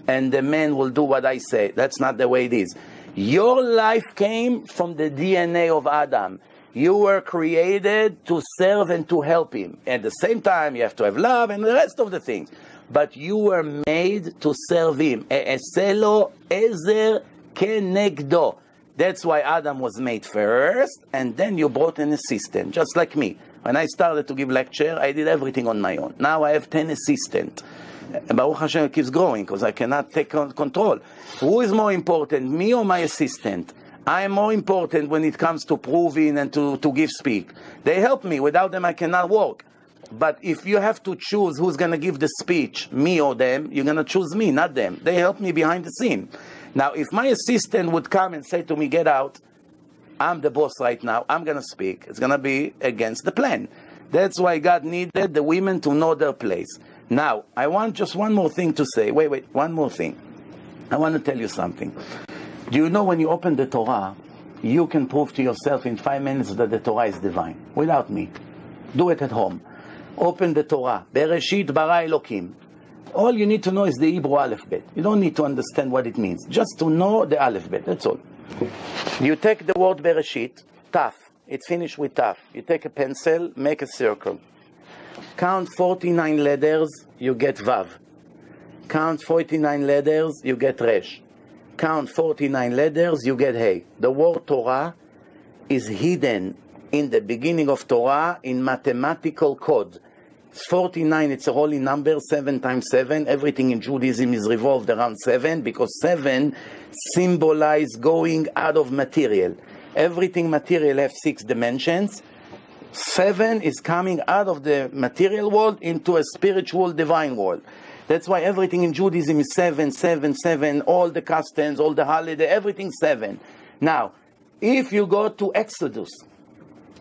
and the men will do what I say. That's not the way it is. Your life came from the DNA of Adam. You were created to serve and to help him. At the same time, you have to have love and the rest of the things. But you were made to serve him. Eselo ezer kenegdo. That's why Adam was made first, and then you brought an assistant, just like me. When I started to give lecture, I did everything on my own. Now I have 10 assistants. Baruch Hashem, it keeps growing, because I cannot take control. Who is more important, me or my assistant? I am more important when it comes to proving and to give speak. They help me. Without them, I cannot work. But if you have to choose who's going to give the speech, me or them, you're going to choose me, not them. They help me behind the scene. Now, if my assistant would come and say to me, get out, I'm the boss right now, I'm going to speak, it's going to be against the plan. That's why God needed the women to know their place. Now, I want just one more thing to say. Wait, one more thing. I want to tell you something. Do you know when you open the Torah, you can prove to yourself in 5 minutes that the Torah is divine, without me. Do it at home. Open the Torah. Bereshit bara Elokim. All you need to know is the Hebrew alphabet. You don't need to understand what it means. Just to know the alphabet, that's all. You take the word Bereshit, Taf. It's finished with Taf. You take a pencil, make a circle. Count 49 letters, you get Vav. Count 49 letters, you get Resh. Count 49 letters, you get Hey. The word Torah is hidden in the beginning of Torah in mathematical code. It's 49, it's a holy number, 7 times 7. Everything in Judaism is revolved around 7 because 7 symbolizes going out of material. Everything material has 6 dimensions. 7 is coming out of the material world into a spiritual divine world. That's why everything in Judaism is 7, 7, 7, all the customs, all the holiday, everything 7. Now, if you go to Exodus,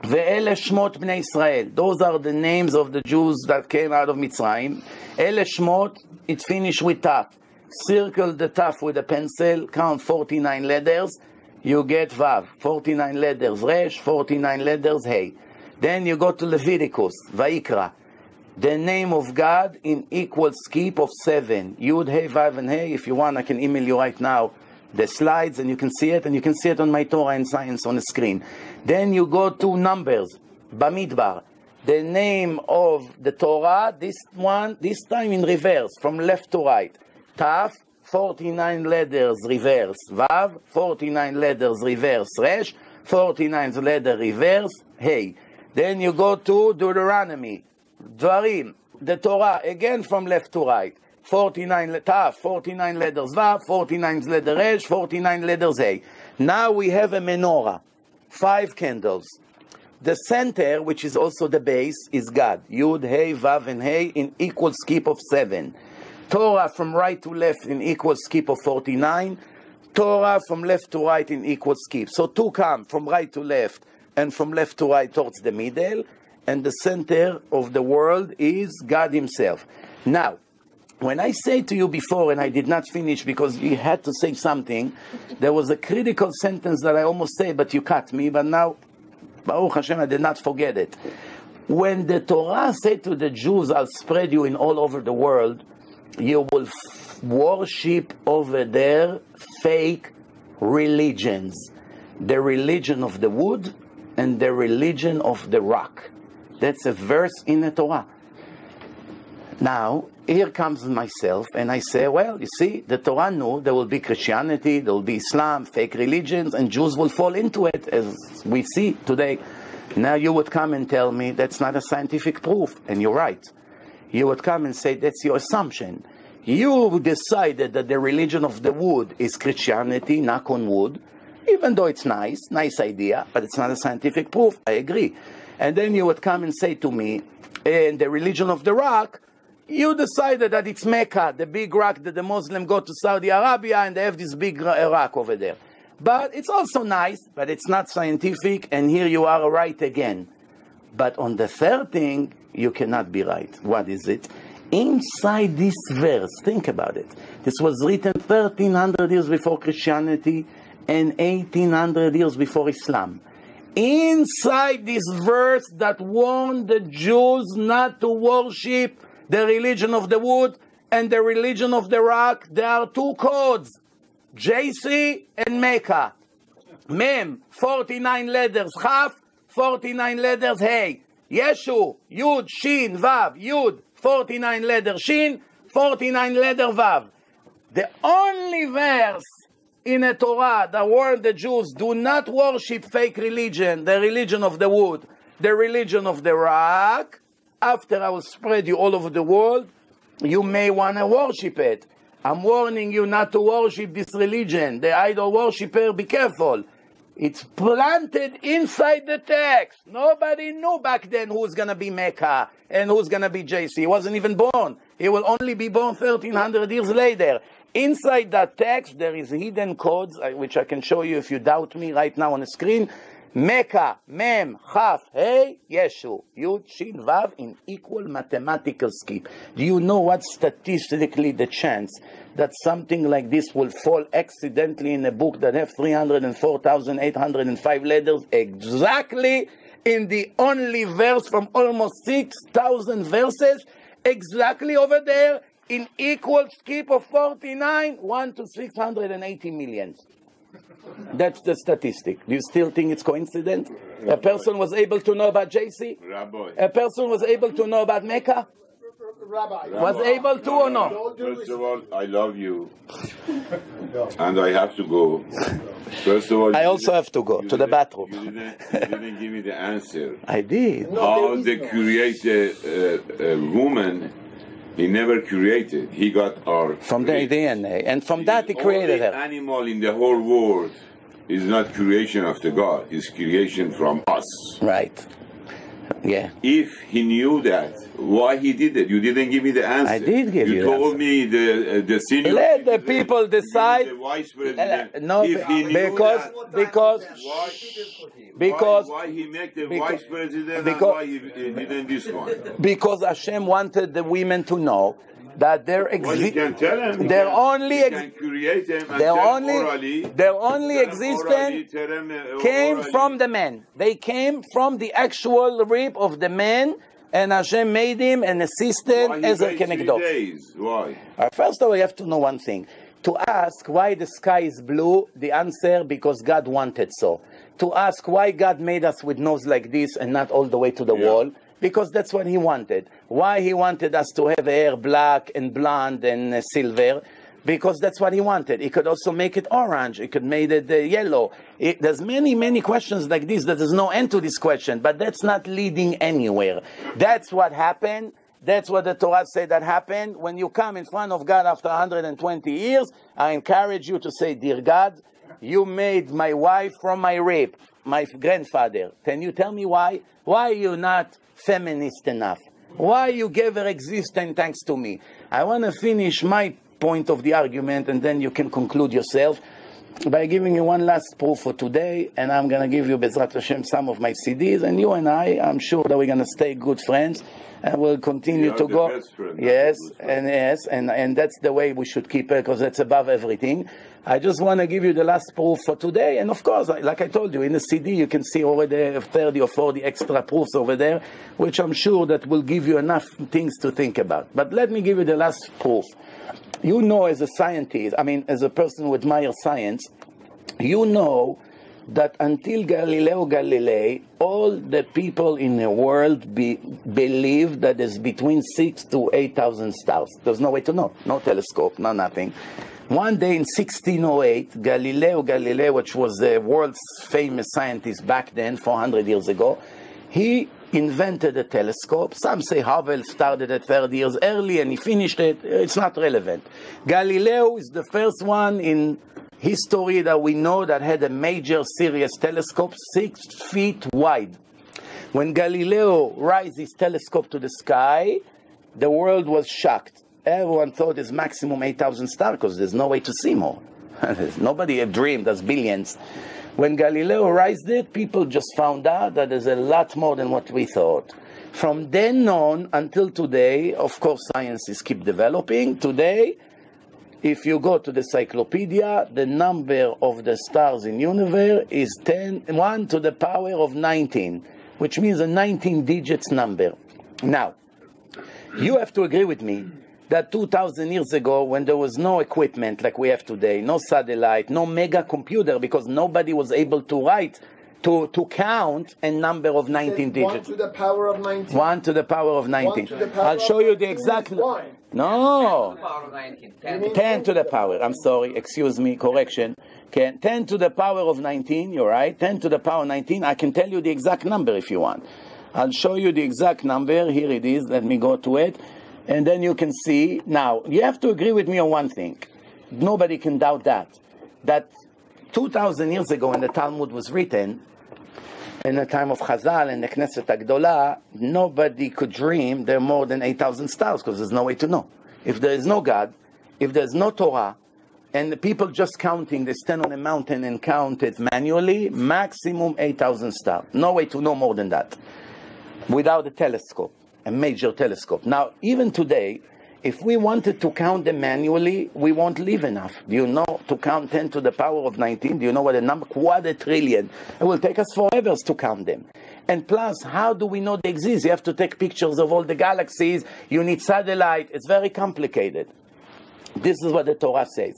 Ve'ele Shmot Bnei Israel, those are the names of the Jews that came out of Mitzrayim. Ele Shmot, it's finished with Taf. Circle the Taf with a pencil, count 49 letters, you get Vav. 49 letters Resh, 49 letters Hey. Then you go to Leviticus, Vaikra. The name of God in equal skip of 7. Yud, Hey, Vav, and Hey. If you want, I can email you right now the slides, and you can see it, and you can see it on my Torah and Science on the screen. Then you go to Numbers, Bamidbar. The name of the Torah, this time in reverse, from left to right. Taf, 49 letters reverse. Vav, 49 letters reverse. Resh, 49 letters reverse. Hey. Then you go to Deuteronomy, Dvarim, the Torah, again from left to right. 49 Taf, 49 letters Vav, 49 letters Resh, 49 letters Hey. Now we have a menorah, 5 candles. The center, which is also the base, is God. Yud, Hey, Vav, and Hey in equal skip of 7. Torah from right to left in equal skip of 49. Torah from left to right in equal skip. So 2 come from right to left and from left to right towards the middle. And the center of the world is God Himself. Now, when I say to you before, and I did not finish because you had to say something, there was a critical sentence that I almost said, but you cut me, but now, Baruch Hashem, I did not forget it. When the Torah said to the Jews, I'll spread you in all over the world, you will worship over there fake religions. The religion of the wood and the religion of the rock. That's a verse in the Torah. Now, here comes myself, and I say, well, you see, the Torah knew there will be Christianity, there will be Islam, fake religions, and Jews will fall into it, as we see today. Now you would come and tell me that's not a scientific proof, and you're right. You would come and say that's your assumption. You decided that the religion of the wood is Christianity, knock on wood, even though it's nice idea, but it's not a scientific proof. I agree. And then you would come and say to me, in the religion of the rock, you decided that it's Mecca, the big rock that the Muslims go to Saudi Arabia and they have this big rock over there. But it's also nice, but it's not scientific, and here you are right again. But on the third thing, you cannot be right. What is it? Inside this verse, think about it. This was written 1300 years before Christianity and 1800 years before Islam. Inside this verse that warned the Jews not to worship the religion of the wood and the religion of the rock, there are 2 codes, JC and Mecca. Mem, 49 letters Chaf, 49 letters Hey. Yeshu, Yud, Shin, Vav, Yud, 49 letters Shin, 49 letters Vav. The only verse in the Torah that warned the Jews, do not worship fake religion, the religion of the wood, the religion of the rock. After I will spread you all over the world, you may want to worship it. I'm warning you not to worship this religion. The idol worshiper, be careful. It's planted inside the text. Nobody knew back then who's going to be Mecca and who's going to be JC. He wasn't even born. He will only be born 1300 years later. Inside that text, there is hidden codes, which I can show you if you doubt me right now on the screen. Mecca, Mem, Chaf, Hey, Yeshu, Yud, Shin, Vav in equal mathematical skip. Do you know what statistically the chance that something like this will fall accidentally in a book that has 304,805 letters exactly in the only verse from almost 6,000 verses, exactly over there, in equal skip of 49, 1 to 680 million. That's the statistic. Do you still think it's coincidence? A person was able to know about JC? Rabbi. A person was able to know about Mecca? Rabbi. Was able to or no? First of all, I love you. And I have to go. First of all, I also have to go to the bathroom. You didn't give me the answer. I did. How they create a woman, he never created. He got our... From the DNA. And from that he created her. The animal in the whole world is not creation of the God. It's creation from us. Right. Yeah. If he knew that, why he did it? You didn't give me the answer. I did give you You the told answer. me the senior... Let the people decide. The vice president. No, if he knew because why he make the because- vice president because- and why he didn't this one? Because Hashem wanted the women to know that their Well, you can tell him. their only you can create them and their tell only orally, their only tell them orally, existence tell them, came orally. from the man. They came from the actual rib of the man, and Hashem made him an Why assistant he as a wait 3 kenegdo. days? Why? First of all, you have to know one thing. To ask why the sky is blue, the answer, because God wanted so. To ask why God made us with nose like this and not all the way to the wall, because that's what he wanted. Why he wanted us to have hair black and blonde and silver, because that's what he wanted. He could also make it orange. He could make it yellow. There's many questions like this that there's no end to this question, but that's not leading anywhere. That's what happened. That's what the Torah said that happened. When you come in front of God after 120 years, I encourage you to say, Dear God, you made my wife from my rib, my grandfather. Can you tell me why? Why are you not feminist enough? Why you gave her existence thanks to me? I want to finish my point of the argument, and then you can conclude yourself by giving you one last proof for today, and I'm going to give you, Bezrat Hashem, some of my CDs, and you and I'm sure that we're going to stay good friends, and we'll continue to go. Yes, and that's the way we should keep it, because that's above everything. I just want to give you the last proof for today, and of course, like I told you, in the CD you can see already 30 or 40 extra proofs over there, which I'm sure that will give you enough things to think about. But let me give you the last proof. You know, as a scientist, as a person who admires science, you know that until Galileo Galilei, all the people in the world believe that there's between 6,000 to 8,000 stars. There's no way to know. No telescope, no nothing. One day in 1608, Galileo Galilei, which was the world's famous scientist back then, 400 years ago, he invented a telescope. Some say Hubble started it 30 years early and he finished it. It's not relevant. Galileo is the first one in history that we know that had a major serious telescope 6 feet wide. When Galileo raised his telescope to the sky, the world was shocked. Everyone thought it's maximum 8,000 stars because there's no way to see more. Nobody had dreamed there's billions. When Galileo raised it, people just found out that there's a lot more than what we thought. From then on until today, of course, sciences keep developing. Today, if you go to the encyclopedia, the number of the stars in universe is 1 to the power of 19, which means a 19 digits number. Now, you have to agree with me that 2,000 years ago, when there was no equipment like we have today, no satellite, no mega computer, because nobody was able to write, to count a number of 19 digits. 1 to the power of 19. 1 to the power of 19. 1 to the power I'll show you the 19 exact... is why? No. 10 10 to the power. I'm sorry. Excuse me. Correction. Okay. 10 to the power of 19. You're right. 10 to the power of 19. I can tell you the exact number if you want. I'll show you the exact number. Here it is. Let me go to it. And then you can see. Now, you have to agree with me on one thing. Nobody can doubt that. That 2,000 years ago when the Talmud was written, in the time of Chazal and the Knesset Agdola, nobody could dream there are more than 8,000 stars because there's no way to know. If there is no God, if there's no Torah, and the people just counting, they stand on a mountain and count it manually, maximum 8,000 stars. No way to know more than that. Without a telescope, a major telescope. Now, even today, if we wanted to count them manually, we won't live enough. Do you know, to count 10 to the power of 19, do you know what the number? Quadrillion. It will take us forever to count them. And plus, how do we know they exist? You have to take pictures of all the galaxies. You need satellite. It's very complicated. This is what the Torah says.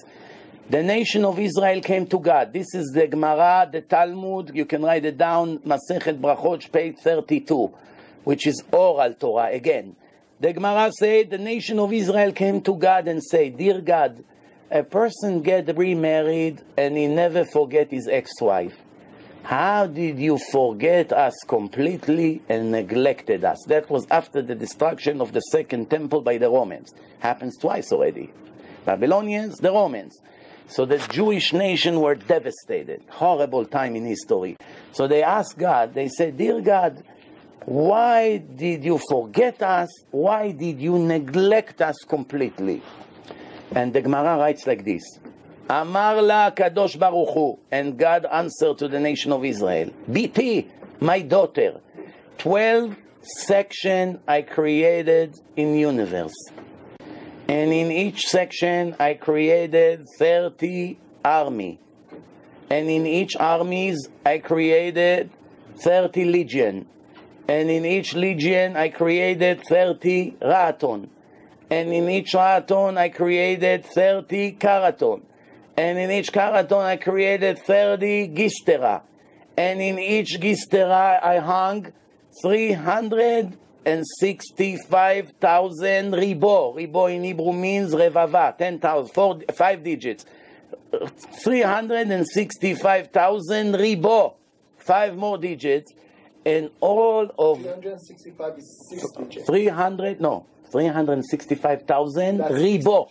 The nation of Israel came to God. This is the Gemara, the Talmud. You can write it down. Masechet Brachot, page 32, which is oral Torah again. The Gemara said the nation of Israel came to God and said, "Dear God, a person get remarried and he never forget his ex-wife. How did you forget us completely and neglected us?" That was after the destruction of the second temple by the Romans. Happens twice already. Babylonians, the Romans. So the Jewish nation were devastated. Horrible time in history. So they asked God, they said, "Dear God, why did you forget us? Why did you neglect us completely?" And the Gemara writes like this. Amar la Kadosh Baruch Hu, and God answered to the nation of Israel, "Biti, my daughter, 12 sections I created in universe. And in each section I created 30 army. And in each armies I created 30 legion. And in each legion I created 30 raton. And in each raton I created 30 karaton. And in each karaton I created 30 gistera. And in each gistera I hung 365,000 ribo. Ribo in Hebrew means revava, 10,000, 5 digits. 365,000 ribo, 5 more digits. And all of 365 is 6 digits. 365,000 ribo.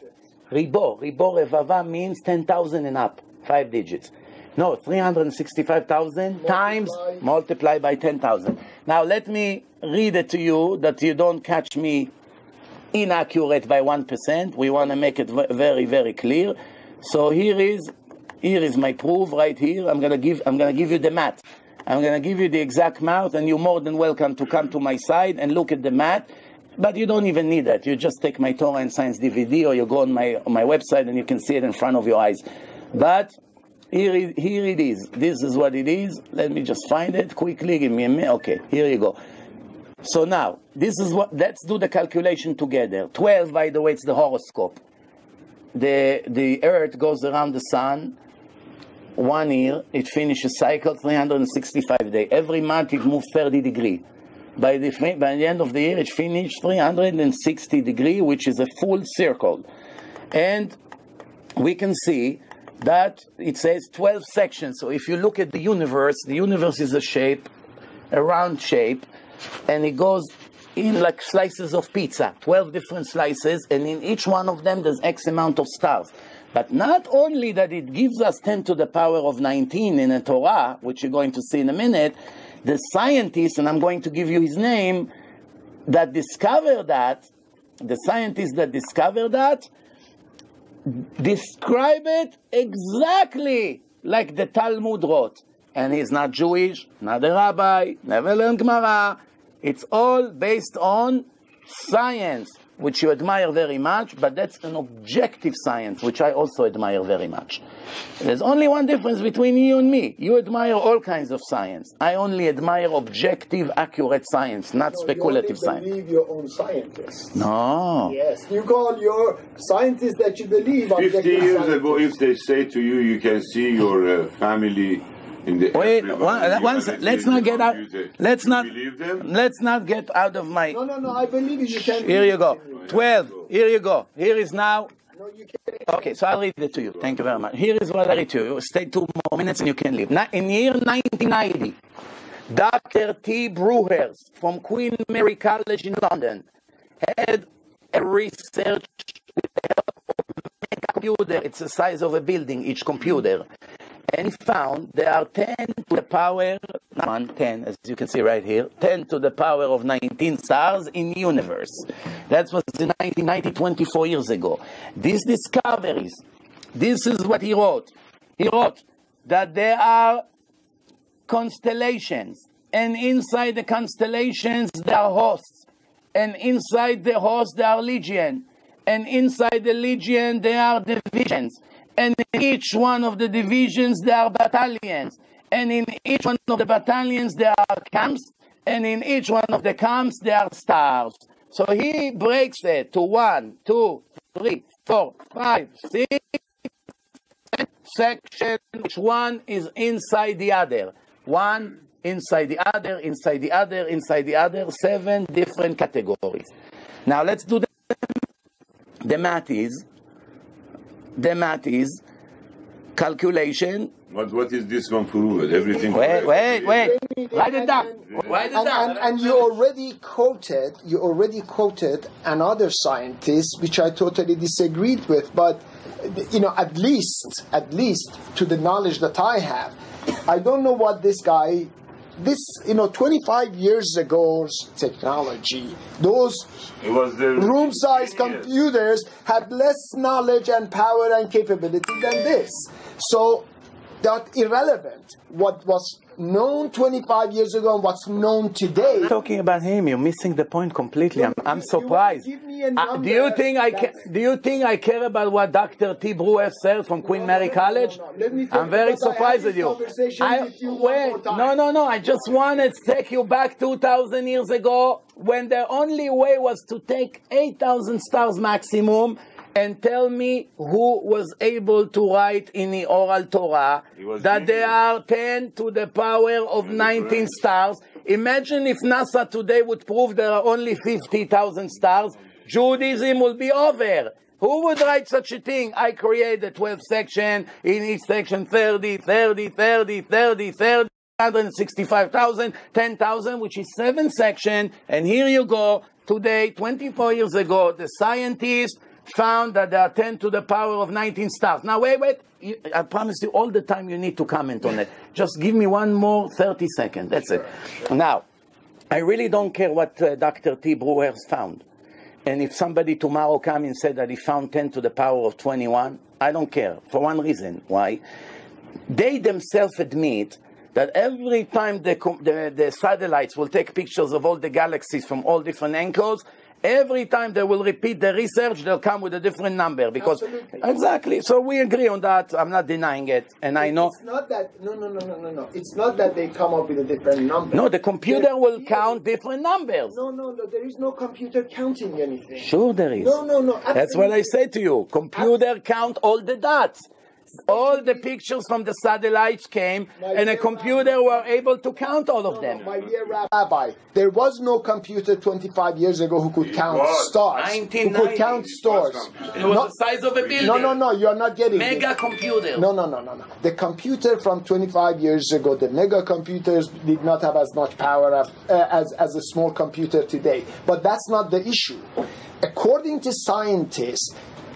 Ribo revava means 10,000 and up, 5 digits. No, 365,000 times multiplied by 10,000. Now let me read it to you that you don't catch me inaccurate by 1%. We want to make it very, very clear. So here is my proof right here. I'm gonna give you the math. I'm gonna give you the exact math, and you're more than welcome to come to my site and look at the math. But you don't even need that. You just take my Torah and Science DVD, or you go on my website and you can see it in front of your eyes. But here it is. This is what it is. Let me just find it quickly. Give me a minute. Okay, here you go. So now, this is what. Let's do the calculation together. 12, by the way, it's the horoscope. The Earth goes around the sun 1 year. It finishes cycle 365 days. Every month it moves 30 degrees. By the end of the year, it finished 360 degrees, which is a full circle. And we can see that it says 12 sections. So if you look at the universe is a round shape, and it goes in like slices of pizza, 12 different slices, and in each one of them there's X amount of stars. But not only that it gives us 10 to the power of 19 in a Torah, which you're going to see in a minute, the scientist, and I'm going to give you his name, that discovered that, the scientist that discovered that, describe it exactly like the Talmud wrote. And he's not Jewish, not a rabbi, never learned Gemara. It's all based on science, which you admire very much, but that's an objective science, which I also admire very much. There's only one difference between you and me. You admire all kinds of science. I only admire objective, accurate science, not speculative science. You believe your own scientists. No. Yes, you call your scientists that you believe. 50 years ago, if they say to you, you can see your family in the. Wait, let's not get out. Let's not get out of my. No, I believe you can. Here you go. 12. Here you go. Here is now. No, you can't. Okay, so I'll read it to you. Thank you very much. Here is what I read to you. Stay 2 more minutes and you can leave. Now, in the year 1990, Dr. T. Brewers from Queen Mary College in London had a research with the help of a computer. It's the size of a building, each computer. And he found there are 10 to the power, 10, as you can see right here, 10 to the power of 19 stars in the universe. That was in 1990, 24 years ago. These discoveries, this is what he wrote. He wrote that there are constellations, and inside the constellations there are hosts, and inside the hosts there are legion, and inside the legion there are divisions. And in each one of the divisions there are battalions. And in each one of the battalions there are camps. and in each one of the camps there are stars. So he breaks it to 1, 2, 3, 4, 5, 6 sections. Each one is inside the other. One inside the other, inside the other, inside the other. 7 different categories. Now let's do the math is calculation. But what is this one proved? Everything. Wait. Write it down. And you already quoted another scientist, which I totally disagreed with. But at least to the knowledge that I have, I don't know what this guy. 25 years ago's technology, those room-sized computers had less knowledge and power and capability than this. So that's irrelevant. What was known 25 years ago and what's known today. Talking about him, you're missing the point completely. I'm surprised. Do you think I care about what Dr. T. Brewer said from Queen Mary College? I'm very surprised at you. No. I just wanted to take you back 2,000 years ago when the only way was to take 8,000 stars maximum and tell me who was able to write in the oral Torah that there are 10 to the power of 19 stars. Imagine if NASA today would prove there are only 50,000 stars. Judaism will be over. Who would write such a thing? I create the 12th section, in each section 165,000, 10,000, which is 7 sections. And here you go. Today, 24 years ago, the scientists found that there are 10 to the power of 19 stars. Now, wait. I promise you all the time you need to comment on it. Just give me one more 30 seconds. That's it. Now, I really don't care what Dr. T. Brewer found. And if somebody tomorrow come and said that he found 10 to the power of 21, I don't care. For one reason. Why? They themselves admit that every time the satellites will take pictures of all the galaxies from all different angles, every time they will repeat the research, they'll come with a different number. Because exactly. So we agree on that. I'm not denying it. And I know. It's not that. No. It's not that they come up with a different number. No, the computer will count different numbers. No. There is no computer counting anything. Sure there is. No. That's what I say to you. Computer count all the dots. All the pictures from the satellites came, and a computer were able to count all of them. My dear Rabbi, there was no computer 25 years ago who could count stars. Who could count stars. It was the size of a building. No, you are not getting it. Mega computer. No. The computer from 25 years ago, the mega computers did not have as much power as a small computer today. But that's not the issue. According to scientists,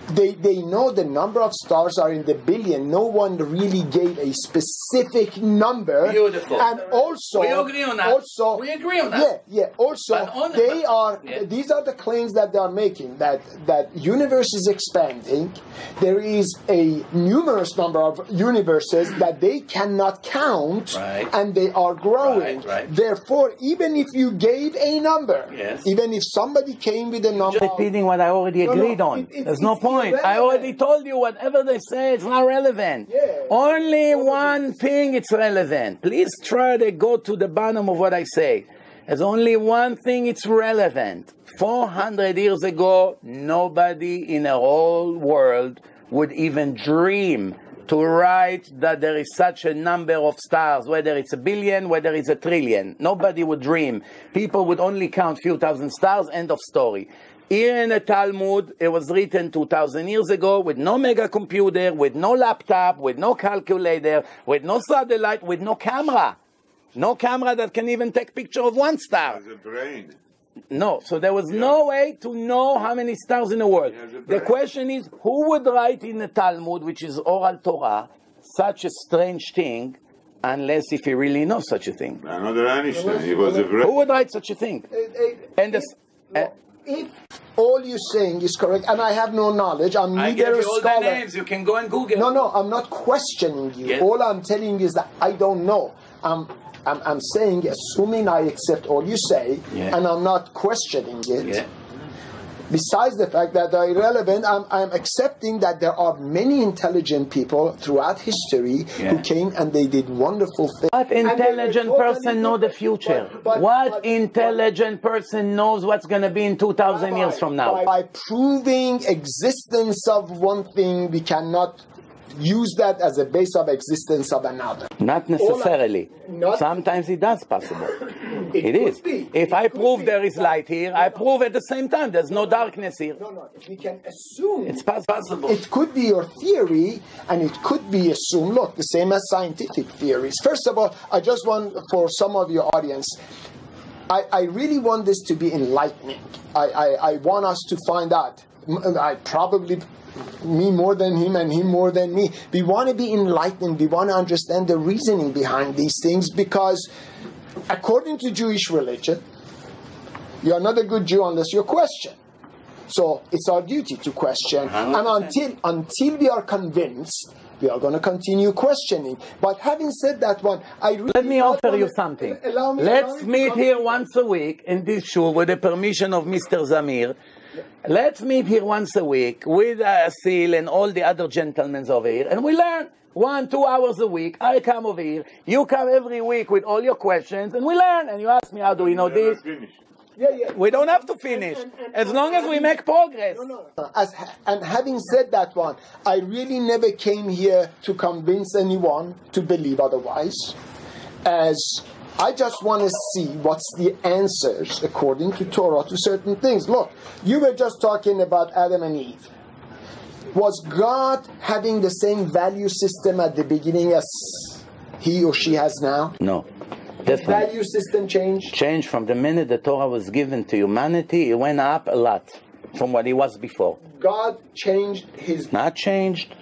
they know the number of stars are in the billion. No one really gave a specific number. Beautiful. And also, we agree on that. We agree on that. Yeah. Also, these are the claims that they are making, that universe is expanding. There is a numerous number of universes that they cannot count, and they are growing. Right. Therefore, even if you gave a number, yes. Even if somebody came with a number, just repeating what I already agreed on. There's no point. I already told you whatever they say, it's not relevant. Yeah. Only one thing it's relevant. Please try to go to the bottom of what I say. There's only one thing it's relevant. 400 years ago, nobody in the whole world would even dream to write that there is such a number of stars, whether it's a billion, whether it's a trillion. Nobody would dream. People would only count few thousand stars, end of story. Here in the Talmud, it was written 2,000 years ago with no mega computer, with no laptop, with no calculator, with no satellite, with no camera. No camera that can even take picture of one star. Has a brain. No, so there was no way to know how many stars in the world. The question is, who would write in the Talmud, which is oral Torah, such a strange thing, unless if he really knows such a thing? Another Einstein. He was a brain. Who would write such a thing? If all you're saying is correct, and I have no knowledge, I'm neither a scholar. All the names. You can go and Google. No, I'm not questioning you. Yes. All I'm telling you is that I don't know. I'm saying, assuming I accept all you say, and I'm not questioning it. besides the fact that they're irrelevant, I'm accepting that there are many intelligent people throughout history who came and they did wonderful things. What intelligent person knows the future? What intelligent person knows what's going to be in 2,000 years from now? By proving existence of one thing, we cannot use that as a base of existence of another. Not necessarily. Sometimes it does possible. It is. If I prove there is light here, I prove at the same time there's no darkness here. No. We can assume it's possible. It could be your theory, and it could be assumed. Look, the same as scientific theories. First of all, I just want, for some of your audience, I really want this to be enlightening. I want us to find out. Me more than him and him more than me. We want to be enlightened. We want to understand the reasoning behind these things, because according to Jewish religion, you're not a good Jew unless you question. So it's our duty to question. And until we are convinced, we are going to continue questioning. But having said that one, let me offer you something. Let's meet here once a week in this shul with the permission of Mr. Zamir. Let's meet here once a week with Asil and all the other gentlemen over here, and we learn 1-2 hours a week. I come over here, you come every week with all your questions, and we learn. And you ask me, how do we know this? We don't have to finish, as long as we make progress. And having said that one, I really never came here to convince anyone to believe otherwise, as I just want to see what's the answers according to Torah to certain things. Look, you were just talking about Adam and Eve. Was God having the same value system at the beginning as he or she has now? No. The value system changed? Changed from the minute the Torah was given to humanity. It went up a lot from what it was before. God changed his... Not changed.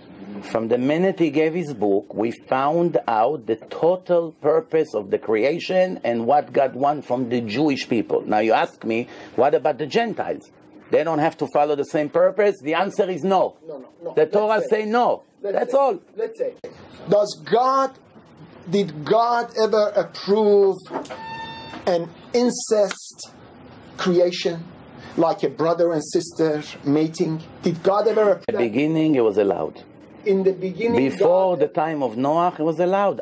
From the minute he gave his book, we found out the total purpose of the creation and what God wants from the Jewish people. Now you ask me, what about the Gentiles? They don't have to follow the same purpose? The answer is no. No. The Torah say no. That's all. Let's say, did God ever approve an incest creation? Like a brother and sister mating? Did God ever approve that? In the beginning it was allowed. In the beginning, before the time of Noah, it was allowed.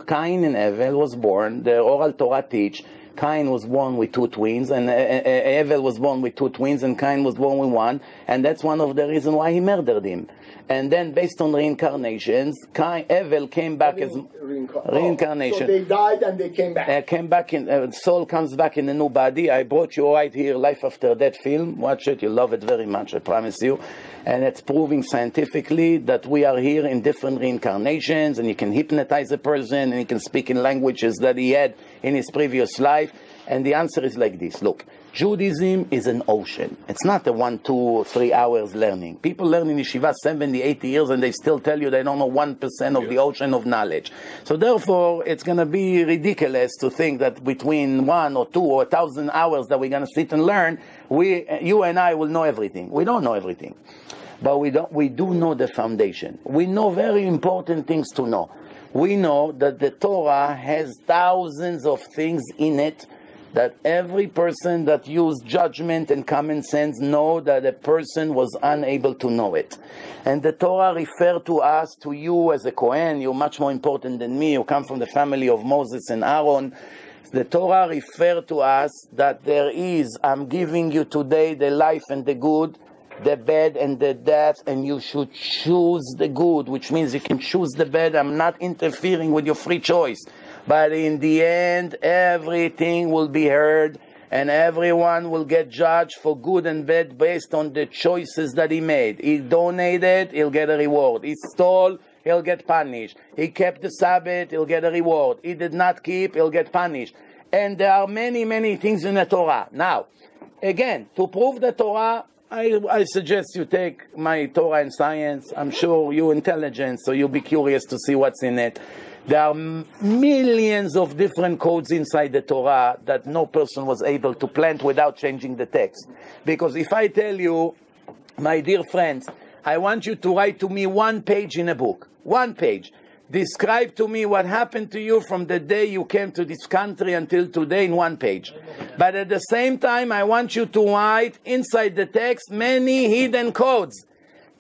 Cain and Abel was born. The oral Torah teach. Cain was born with 2 twins, and Abel was born with 2 twins, and Cain was born with 1, and that's one of the reasons why he murdered him. And then, based on reincarnations, Abel came back as reincarnation. So they died and they came back. Came back in. Soul comes back in a new body. I brought you right here, Life After Death film. Watch it. You love it very much. I promise you. And it's proving scientifically that we are here in different reincarnations, and you can hypnotize a person, and he can speak in languages that he had in his previous life. And the answer is like this. Look, Judaism is an ocean. It's not a 1, 2, 3 hours learning. People learn in yeshiva 70, 80 years, and they still tell you they don't know 1% of the ocean of knowledge. So therefore, it's going to be ridiculous to think that between 1 or 2 or 1,000 hours that we're going to sit and learn, you and I will know everything. We don't know everything. But we do know the foundation. We know very important things to know. We know that the Torah has thousands of things in it that every person that used judgment and common sense know that a person was unable to know it. And the Torah referred to us, to you as a Kohen. You're much more important than me. You come from the family of Moses and Aaron. The Torah referred to us that there is, I'm giving you today the life and the good, the bad and the death, and you should choose the good, which means you can choose the bad. I'm not interfering with your free choice. But in the end, everything will be heard, and everyone will get judged for good and bad based on the choices that he made. He donated, he'll get a reward. He stole, he'll get punished. He kept the Sabbath, he'll get a reward. He did not keep, he'll get punished. And there are many, many things in the Torah. Now, again, to prove the Torah, I suggest you take my Torah and Science. I'm sure you're intelligent, so you'll be curious to see what's in it. There are millions of different codes inside the Torah that no person was able to plant without changing the text. Because if I tell you, my dear friends, I want you to write to me 1 page in a book, 1 page. Describe to me what happened to you from the day you came to this country until today in one page. But at the same time, I want you to write inside the text many hidden codes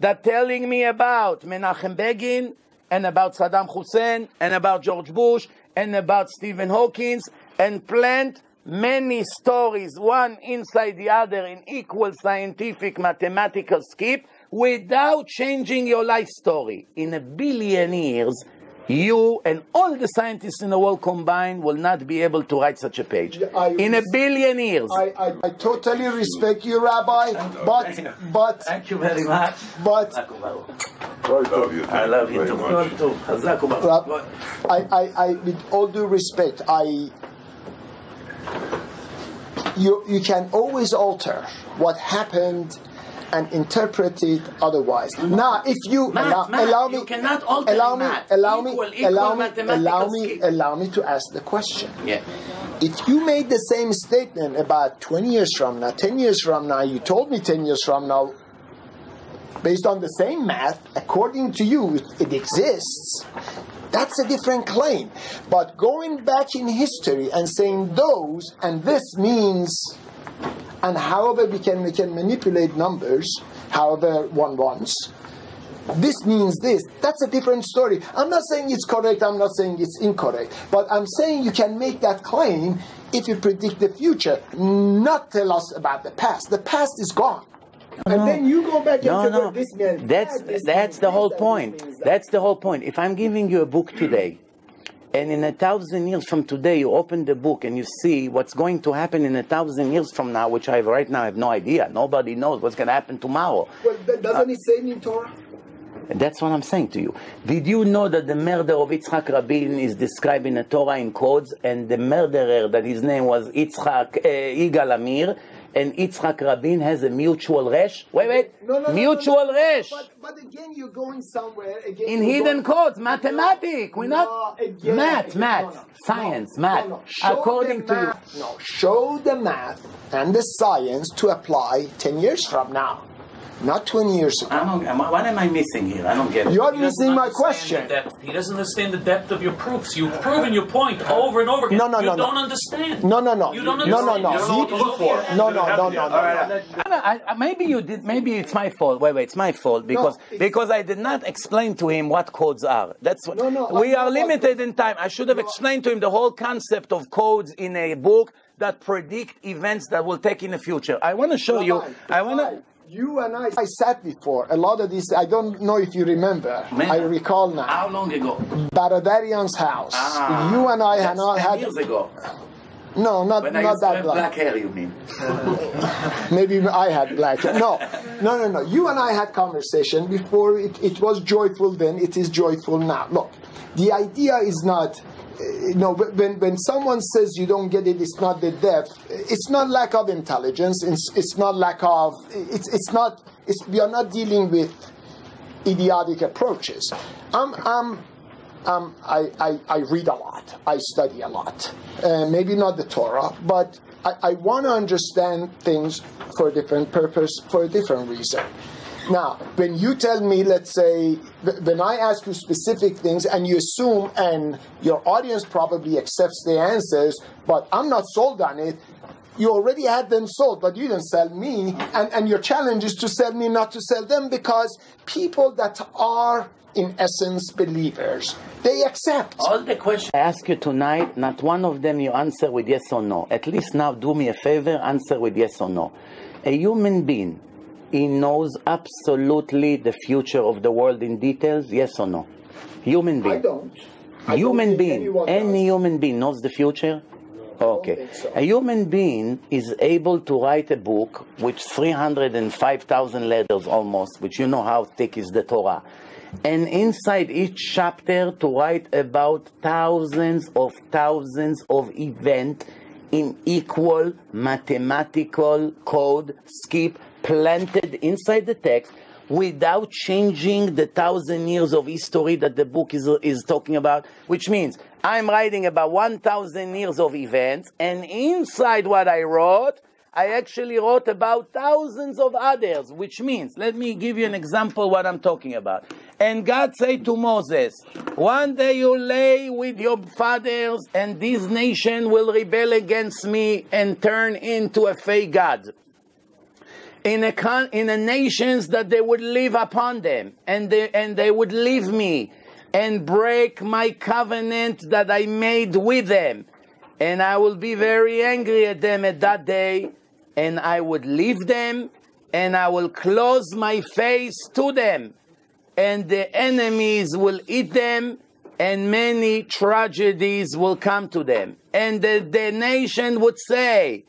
that telling me about Menachem Begin, and about Saddam Hussein, and about George Bush, and about Stephen Hawking, and plant many stories, one inside the other, in equal scientific mathematical skip, without changing your life story. In a billion years, you and all the scientists in the world combined will not be able to write such a page. In a billion years. I totally respect you, Rabbi, but thank you very much. But I love you too. I with all due respect, you can always alter what happened and interpret it otherwise. Now, if you allow me, you cannot alter allow me to ask the question. Yeah. If you made the same statement about 20 years from now, 10 years from now, you told me 10 years from now, based on the same math, according to you, it exists. That's a different claim. But going back in history and saying those, and this means, and however we can manipulate numbers, however one wants, this means this. That's a different story. I'm not saying it's correct, I'm not saying it's incorrect, but I'm saying you can make that claim if you predict the future, not tell us about the past. The past is gone. And then you go back and say, well, this meant that's the whole point. That's the whole point. If I'm giving you a book today, and in 1,000 years from today, you open the book and you see what's going to happen in 1,000 years from now, which I right now have no idea. Nobody knows what's going to happen tomorrow. Well, doesn't it say in Torah? That's what I'm saying to you. Did you know that the murder of Yitzhak Rabin is described in the Torah in codes, and the murderer, that his name was Yigal Amir, and Yitzhak Rabin has a mutual resh? Mutual resh. But again, you're going somewhere. Again, in hidden codes, mathematics. We're not science. According to you. No, show the math and the science to apply 10 years from now. Not 20 years ago. What am I missing here? I don't get it. You're missing my question. He doesn't understand the depth of your proofs. You've proven your point over and over again. You don't understand. No. You don't understand. No. Maybe you did. Maybe it's my fault. Wait. It's my fault because I did not explain to him what codes are. That's what. We are limited in time. I should have explained to him the whole concept of codes in a book that predict events that will take in the future. I want to show you. You and I sat before. A lot of these, I don't know if you remember. I recall now. How long ago? Baradarian's house. You and I had not had... years ago. No, not that black hair, you mean? Maybe I had black hair. No. You and I had conversation before. It was joyful then. It is joyful now. Look, the idea is not... when someone says you don't get it, it's not the depth. It's not lack of intelligence. It's not lack of. We are not dealing with idiotic approaches. I read a lot. I study a lot. Maybe not the Torah, but I want to understand things for a different purpose, for a different reason. Now, when you tell me, let's say, when I ask you specific things and you assume, and your audience probably accepts the answers, but I'm not sold on it, you already had them sold, but you didn't sell me, and your challenge is to sell me, not to sell them, because people that are, in essence, believers, they accept. All the questions I ask you tonight, not one of them you answer with yes or no. At least now, do me a favor, answer with yes or no. A human being, he knows absolutely the future of the world in details, yes or no? Human being. I don't. Any human being knows the future? Okay. So. A human being is able to write a book with 305,000 letters almost, which you know how thick is the Torah. And inside each chapter to write about thousands of events in equal mathematical code, skip, planted inside the text without changing the 1,000 years of history that the book is talking about, which means I'm writing about 1,000 years of events, and inside what I wrote, I actually wrote about thousands of others, which means, let me give you an example what I'm talking about. And God said to Moses, one day you lay with your fathers, and this nation will rebel against me and turn into a fake God. In a nations that they would live upon them, and they would leave me, and break my covenant that I made with them. And I will be very angry at them at that day, and I would leave them, and I will close my face to them, and the enemies will eat them, and many tragedies will come to them. And the nation would say,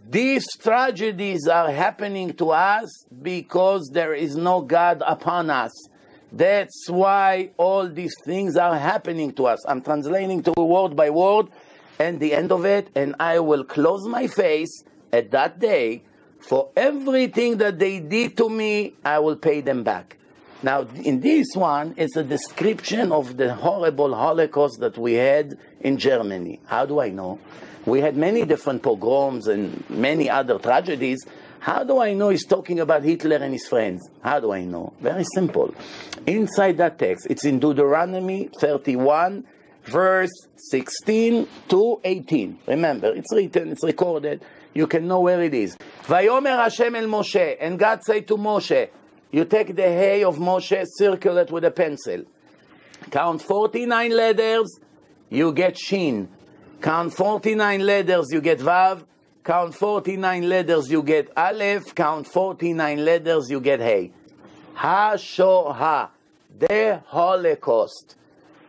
these tragedies are happening to us because there is no God upon us. That's why all these things are happening to us. I'm translating to word by word, and the end of it, and I will close my face at that day. For everything that they did to me, I will pay them back. Now, in this one, it's a description of the horrible Holocaust that we had in Germany. How do I know? We had many different pogroms and many other tragedies. How do I know he's talking about Hitler and his friends? How do I know? Very simple. Inside that text, it's in Deuteronomy 31, verse 16 to 18. Remember, it's written, it's recorded. You can know where it is. Vayomer Hashem el Moshe, and God said to Moshe, you take the hay of Moshe, circle it with a pencil. Count 49 letters, you get Shin. Count 49 letters, you get Vav. Count 49 letters, you get Aleph. Count 49 letters, you get Hey. Ha-Shoah, the Holocaust.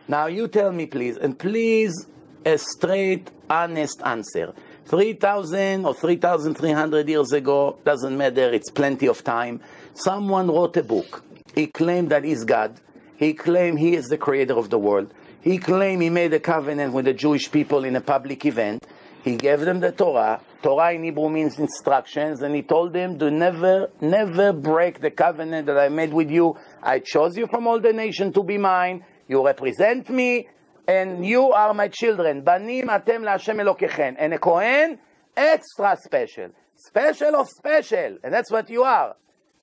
Now you tell me, please, and please, a straight, honest answer. 3,000 or 3,300 years ago, doesn't matter, it's plenty of time. Someone wrote a book. He claimed that he's God. He claimed he is the creator of the world. He claimed he made a covenant with the Jewish people in a public event. He gave them the Torah. Torah in Hebrew means instructions, and he told them to never break the covenant that I made with you. I chose you from all the nation to be mine. You represent me, and you are my children. Banim atem להשם אלוקיכם. And a Kohen, extra special. Special of special. And that's what you are.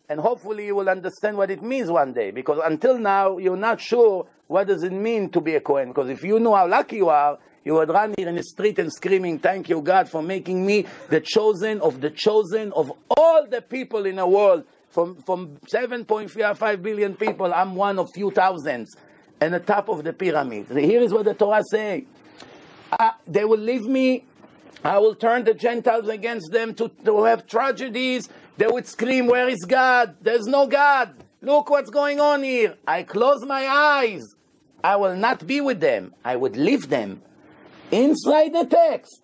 And hopefully you will understand what it means one day. Because until now, you're not sure what does it mean to be a Kohen. Because if you know how lucky you are, you would run here in the street and screaming, thank you, God, for making me the chosen of all the people in the world. From 7.5 billion people, I'm one of few thousands. And the top of the pyramid. Here is what the Torah says. They will leave me. I will turn the Gentiles against them to have tragedies. They would scream, where is God? There's no God. Look what's going on here. I close my eyes. I will not be with them. I would leave them. Inside the text,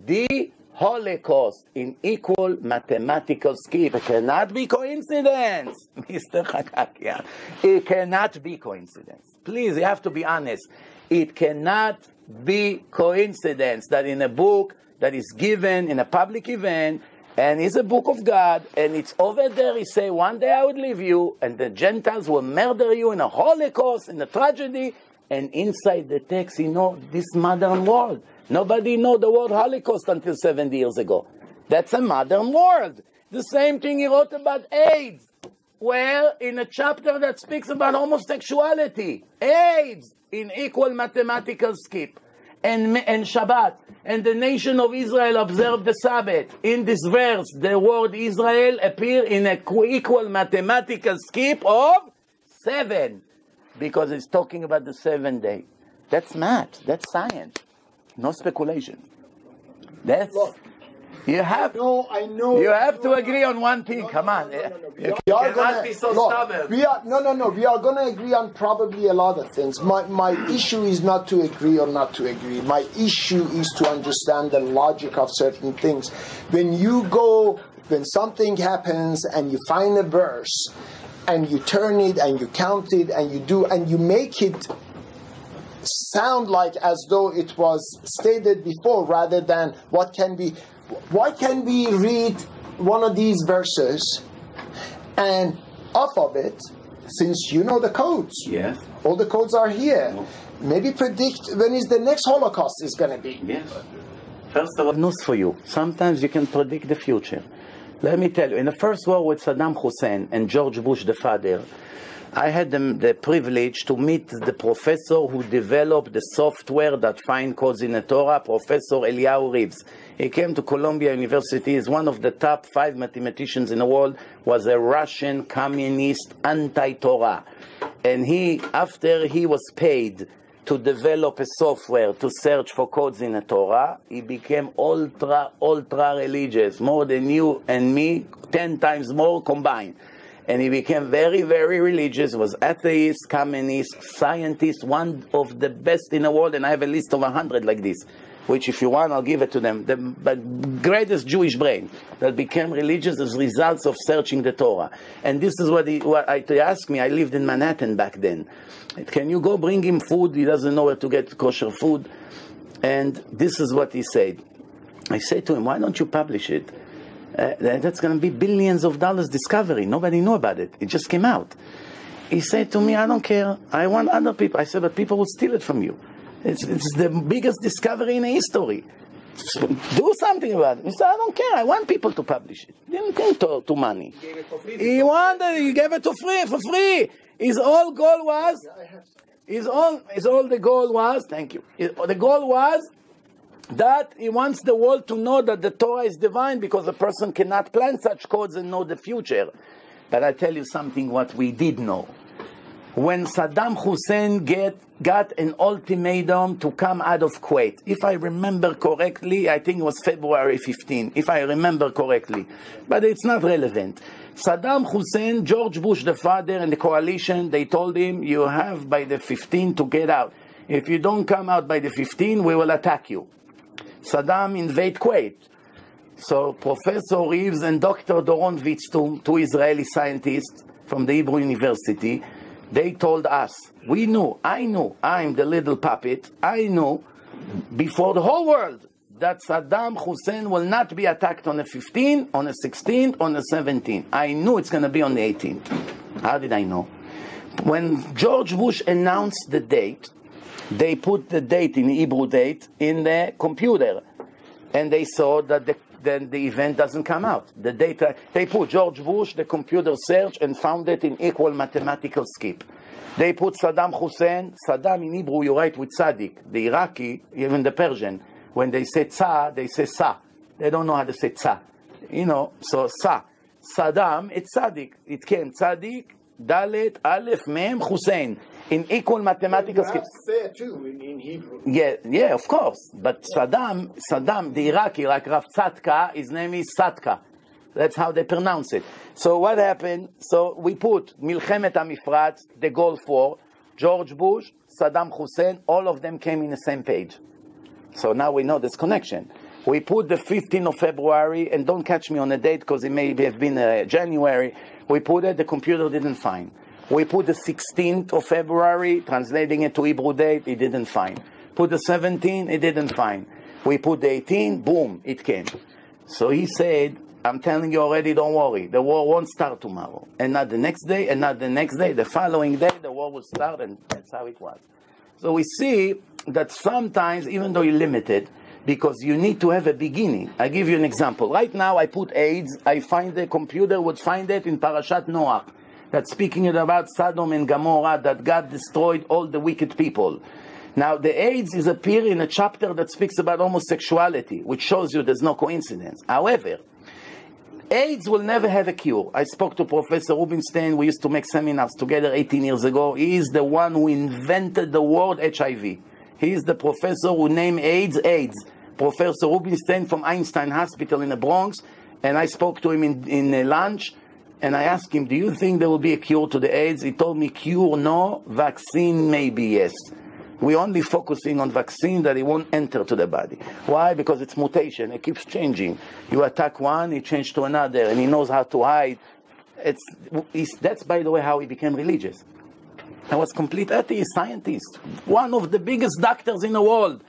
the Holocaust in equal mathematical scheme. It cannot be coincidence, Mr. Chakakia. It cannot be coincidence. Please, you have to be honest. It cannot be coincidence that in a book that is given in a public event, and it's a book of God, and it's over there, he say, one day I would leave you, and the Gentiles will murder you in a Holocaust, in a tragedy, and inside the text, you know, this modern world. Nobody know the word Holocaust until 70 years ago. That's a modern world. The same thing he wrote about AIDS, where in a chapter that speaks about homosexuality, AIDS in equal mathematical skip, and Shabbat, and the nation of Israel observed the Sabbath. In this verse, the word Israel appear in a equal mathematical skip of 7, because it's talking about the 7th day. That's math. That's science. No speculation. That's... Look, you have, I know. You have to agree on one thing. Come on. You cannot be so stubborn. We are going to agree on probably a lot of things. My issue is not to agree or not to agree. My issue is to understand the logic of certain things. When something happens and you find a verse and you turn it and you count it and you make it sound like as though it was stated before, rather than why can we read one of these verses and off of it, since you know the codes, yes, all the codes are here, maybe predict when is the next Holocaust is going to be. Yes. First of all, news for you. Sometimes you can predict the future. Let me tell you, in the first war with Saddam Hussein and George Bush the father, I had the privilege to meet the professor who developed the software that finds codes in the Torah, Professor Eliyahu Reeves. He came to Columbia University, is one of the top 5 mathematicians in the world, was a Russian communist anti-Torah. And after he was paid to develop a software to search for codes in the Torah, he became ultra religious, more than you and me, 10 times more combined. And he became very, very religious, was atheist, communist, scientist, one of the best in the world, and I have a list of 100 like this, which if you want, I'll give it to them. The greatest Jewish brain that became religious as results of searching the Torah. And this is what he asked me. I lived in Manhattan back then. Can you go bring him food? He doesn't know where to get kosher food. And this is what he said. I said to him, why don't you publish it? That's going to be billions of dollars discovery. Nobody knew about it. It just came out. He said to me, I don't care. I want other people. I said, but people will steal it from you. It's the biggest discovery in history. Do something about it. He said, I don't care. I want people to publish it. He didn't think to money. He gave it for free. His whole goal was, the goal was, thank you. The goal was that he wants the world to know that the Torah is divine, because a person cannot plan such codes and know the future. But I tell you something what we did know. When Saddam Hussein got an ultimatum to come out of Kuwait, if I remember correctly, I think it was February 15, if I remember correctly, but it's not relevant. Saddam Hussein, George Bush the father, and the coalition, they told him, you have by the 15 to get out. If you don't come out by the 15, we will attack you. Saddam invade Kuwait. So Professor Reeves and Dr. Doron Witztum, 2 Israeli scientists from the Hebrew University, they told us, I knew, I'm the little puppet, I knew before the whole world that Saddam Hussein will not be attacked on the 15th, on the 16th, on the 17th. I knew it's going to be on the 18th. How did I know? When George Bush announced the date, they put the date, in the Hebrew date, in the computer. And they saw that the event doesn't come out. The data, they put George Bush, the computer search, and found it in equal mathematical skip. They put Saddam Hussein. Saddam in Hebrew, you write with Tzaddik. The Iraqi, even the Persian, when they say Tza, they say Sa. They don't know how to say Tza. So Sa. Saddam, it's Tzaddik. It came Tzaddik, Dalet, Aleph, Mem, Hussein. In equal mathematical skip. Fair too in Hebrew. Yeah, of course. But Saddam, the Iraqi, like Rav Tzadka, his name is Sadka. That's how they pronounce it. So what happened? So we put Milchemet HaMifratz, the Gulf War, George Bush, Saddam Hussein, all of them came in the same page. So now we know this connection. We put the 15th of February, and don't catch me on the date because it may have been January. We put it, the computer didn't find. We put the 16th of February, translating it to Hebrew date, it didn't find. Put the 17th, it didn't find. We put the 18th, boom, it came. So he said, I'm telling you already, don't worry. The war won't start tomorrow. And not the next day, and not the next day. The following day, the war will start, and that's how it was. So we see that sometimes, even though you're limited, because you need to have a beginning. I give you an example. Right now, I put AIDS. I find the computer would find it in Parashat Noach. That's speaking about Sodom and Gomorrah, that God destroyed all the wicked people. Now, the AIDS is appear in a chapter that speaks about homosexuality, which shows you there's no coincidence. However, AIDS will never have a cure. I spoke to Professor Rubinstein. We used to make seminars together 18 years ago. He is the one who invented the word HIV. He is the professor who named AIDS. Professor Rubinstein from Einstein Hospital in the Bronx. And I spoke to him in lunch. And I asked him, do you think there will be a cure to the AIDS? He told me, cure no, vaccine maybe yes. We're only focusing on vaccine that it won't enter to the body. Why? Because it's mutation. It keeps changing. You attack one, it changes to another, and he knows how to hide. That's, by the way, how he became religious. I was complete atheist, scientist. One of the biggest doctors in the world.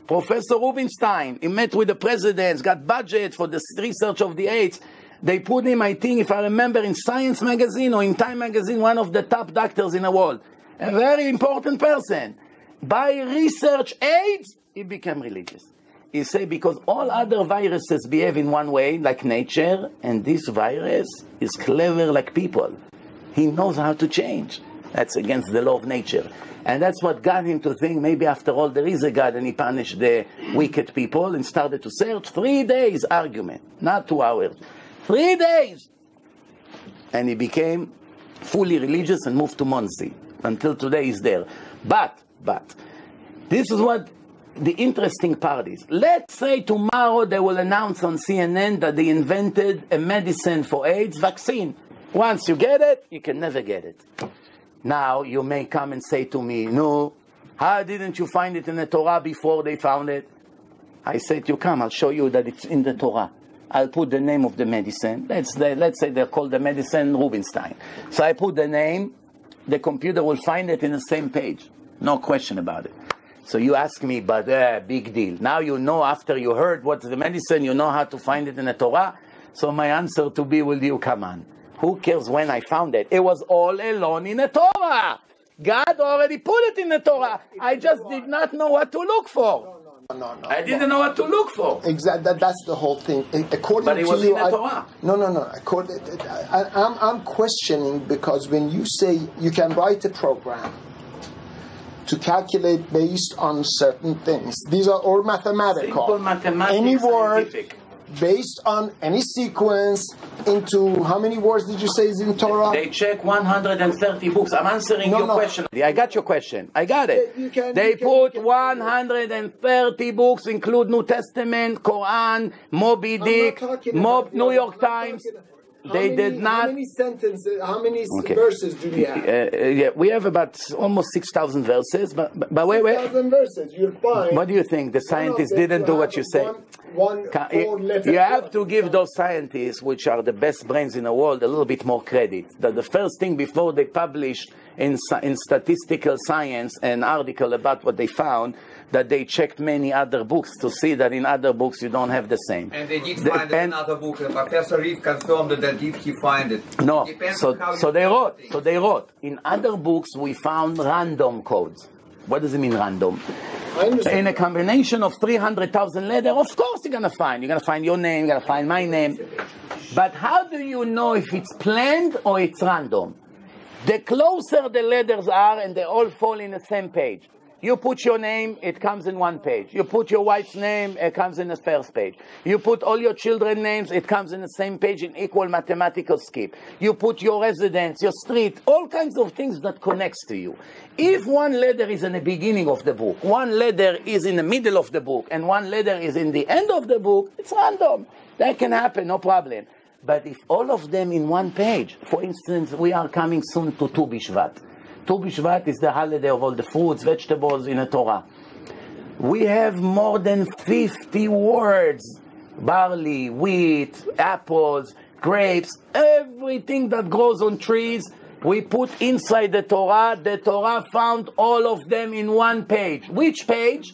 Professor Rubinstein. He met with the presidents, got budget for the research of the AIDS. They put him, I think, if I remember, in Science magazine or in Time magazine, one of the top doctors in the world. A very important person. By research AIDS, he became religious. He said, because all other viruses behave in one way, like nature, and this virus is clever like people. He knows how to change. That's against the law of nature. And that's what got him to think, maybe after all there is a God, and he punished the wicked people and started to search. 3 days argument, not 2 hours. 3 days! And he became fully religious and moved to Muncie. Until today he's there. But, this is what the interesting part is. Let's say tomorrow they will announce on CNN that they invented a medicine for AIDS vaccine. Once you get it, you can never get it. Now you may come and say to me, no, how didn't you find it in the Torah before they found it? I say to you, come, I'll show you that it's in the Torah. I'll put the name of the medicine. Let's say they're called the medicine Rubinstein. So I put the name, the computer will find it in the same page. No question about it. So you ask me, but big deal. Now you know, after you heard what's the medicine, you know how to find it in the Torah. So my answer to be with you, come on. Who cares when I found it? It was all alone in the Torah. God already put it in the Torah. I just did not know what to look for. No. I didn't know what to look for. Exactly. That's the whole thing. According but it was to you, in the Torah. No. I'm questioning, because when you say you can write a program to calculate based on certain things, these are all mathematical. Simple mathematics, any word scientific. Based on any sequence into how many words did you say is in Torah? They check 130 books. I'm answering your question. I got your question. I got it. They put 130 books, include New Testament, Quran, Moby Dick, New York Times. They did not. How many sentences? How many verses do we have? We have about almost 6,000 verses. But wait. 6,000 verses. You're fine. What do you think? The scientists didn't do what you say. You have to give those scientists, which are the best brains in the world, a little bit more credit. That the first thing before they published in statistical science an article about what they found, that they checked many other books to see that in other books you don't have the same. And they did find another book. Professor Reed confirmed that did he find it. No. So they wrote. In other books we found random codes. What does it mean, random? In a combination of 300,000 letters, of course you're going to find. You're going to find your name, you're going to find my name. But how do you know if it's planned or it's random? The closer the letters are, and they all fall in the same page. You put your name, it comes in one page. You put your wife's name, it comes in the first page. You put all your children's names, it comes in the same page in equal mathematical skip. You put your residence, your street, all kinds of things that connects to you. If one letter is in the beginning of the book, one letter is in the middle of the book, and one letter is in the end of the book, it's random. That can happen, no problem. But if all of them in one page, for instance, we are coming soon to Tu B'Shvat. Tu B'Shvat is the holiday of all the fruits, vegetables in the Torah. We have more than 50 words. Barley, wheat, apples, grapes, everything that grows on trees, we put inside the Torah. The Torah found all of them in one page. Which page?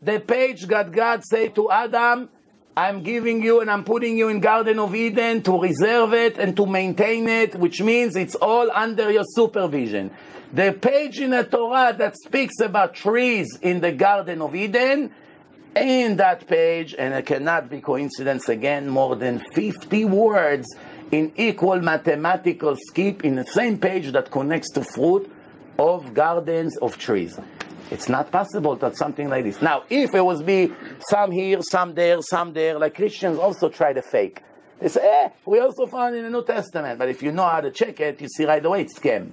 The page that God said to Adam, I'm giving you and I'm putting you in Garden of Eden to reserve it and to maintain it, which means it's all under your supervision. The page in the Torah that speaks about trees in the Garden of Eden, in that page, and it cannot be coincidence again, more than 50 words in equal mathematical skip in the same page that connects to fruit of gardens of trees. It's not possible that something like this. Now, if it was be some here, some there, like Christians also try to fake. They say, we also found in the New Testament. But if you know how to check it, you see right away it's scam.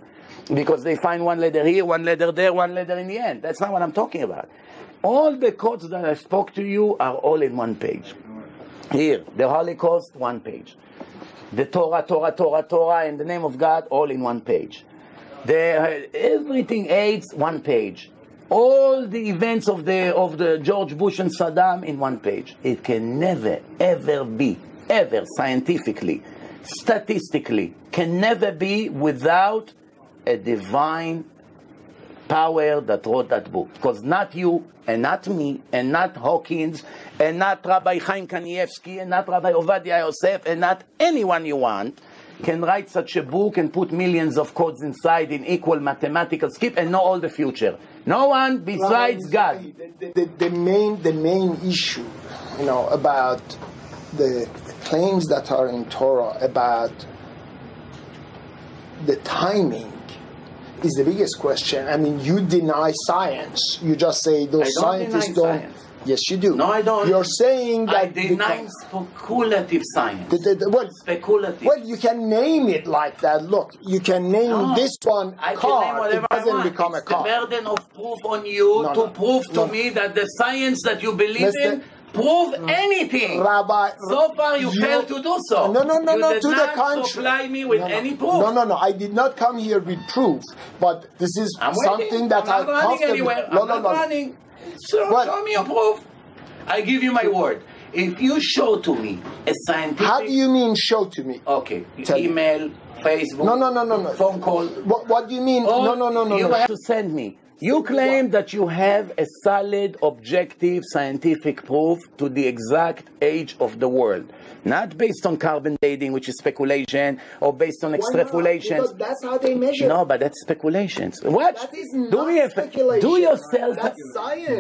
Because they find one letter here, one letter there, one letter in the end. That's not what I'm talking about. All the codes that I spoke to you are all in one page. Here, the Holocaust, one page. The Torah, in the name of God, all in one page. Everything AIDS, one page. All the events of the George Bush and Saddam in one page. It can never, ever be, ever scientifically, statistically, can never be without a divine power that wrote that book. Because not you, and not me, and not Hawkins, and not Rabbi Chaim Kanievsky, and not Rabbi Ovadia Yosef, and not anyone you want, can write such a book and put millions of codes inside in equal mathematical skip and know all the future. No one besides God. The main issue, about the claims that are in Torah about the timing is the biggest question. I mean, you deny science. You just say those scientists don't. Science. Yes, you do. No, I don't. You're saying that... I deny speculative science. Speculative. Well, you can name it like that. Look, you can name this one I car. Can name whatever it doesn't I want. become It's a car. the burden of proof on you to prove to me that the science that you believe in prove anything. Rabbi, so far you failed to do so. No, to the contrary. contrary. Supply me with any proof. No, I did not come here with proof. But this is something that I'm not running anywhere. I'm not running. Show me your proof. I give you my word. If you show to me a scientific... How do you mean show to me? Okay. Email, Facebook, no. phone call. What do you mean? No. You have to send me. You claim that you have a solid, objective, scientific proof to the exact age of the world. Not based on carbon dating, which is speculation, or based on extrapolations. Because that's how they measure. No, but that's speculations. What? That is not speculation.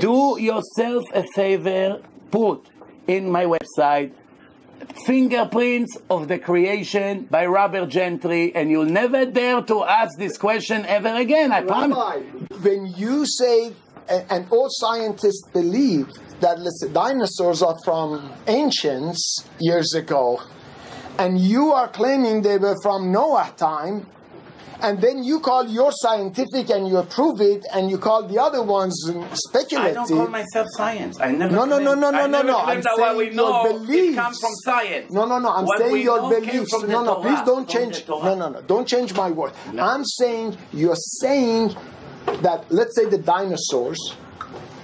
Do yourself a favor. Put in my website fingerprints of the creation by Robert Gentry, and you'll never dare to ask this question ever again. I promise. When you say, and all scientists believe that, listen, dinosaurs are from ancients years ago, and you are claiming they were from Noah time, and then you call your scientific and you approve it, and you call the other ones speculative. I don't call myself science. I never No. I'm saying what we know it comes from science. No. I'm what saying your beliefs. No. Please don't change. No. Don't change my word. No. I'm saying you're saying that, let's say the dinosaurs,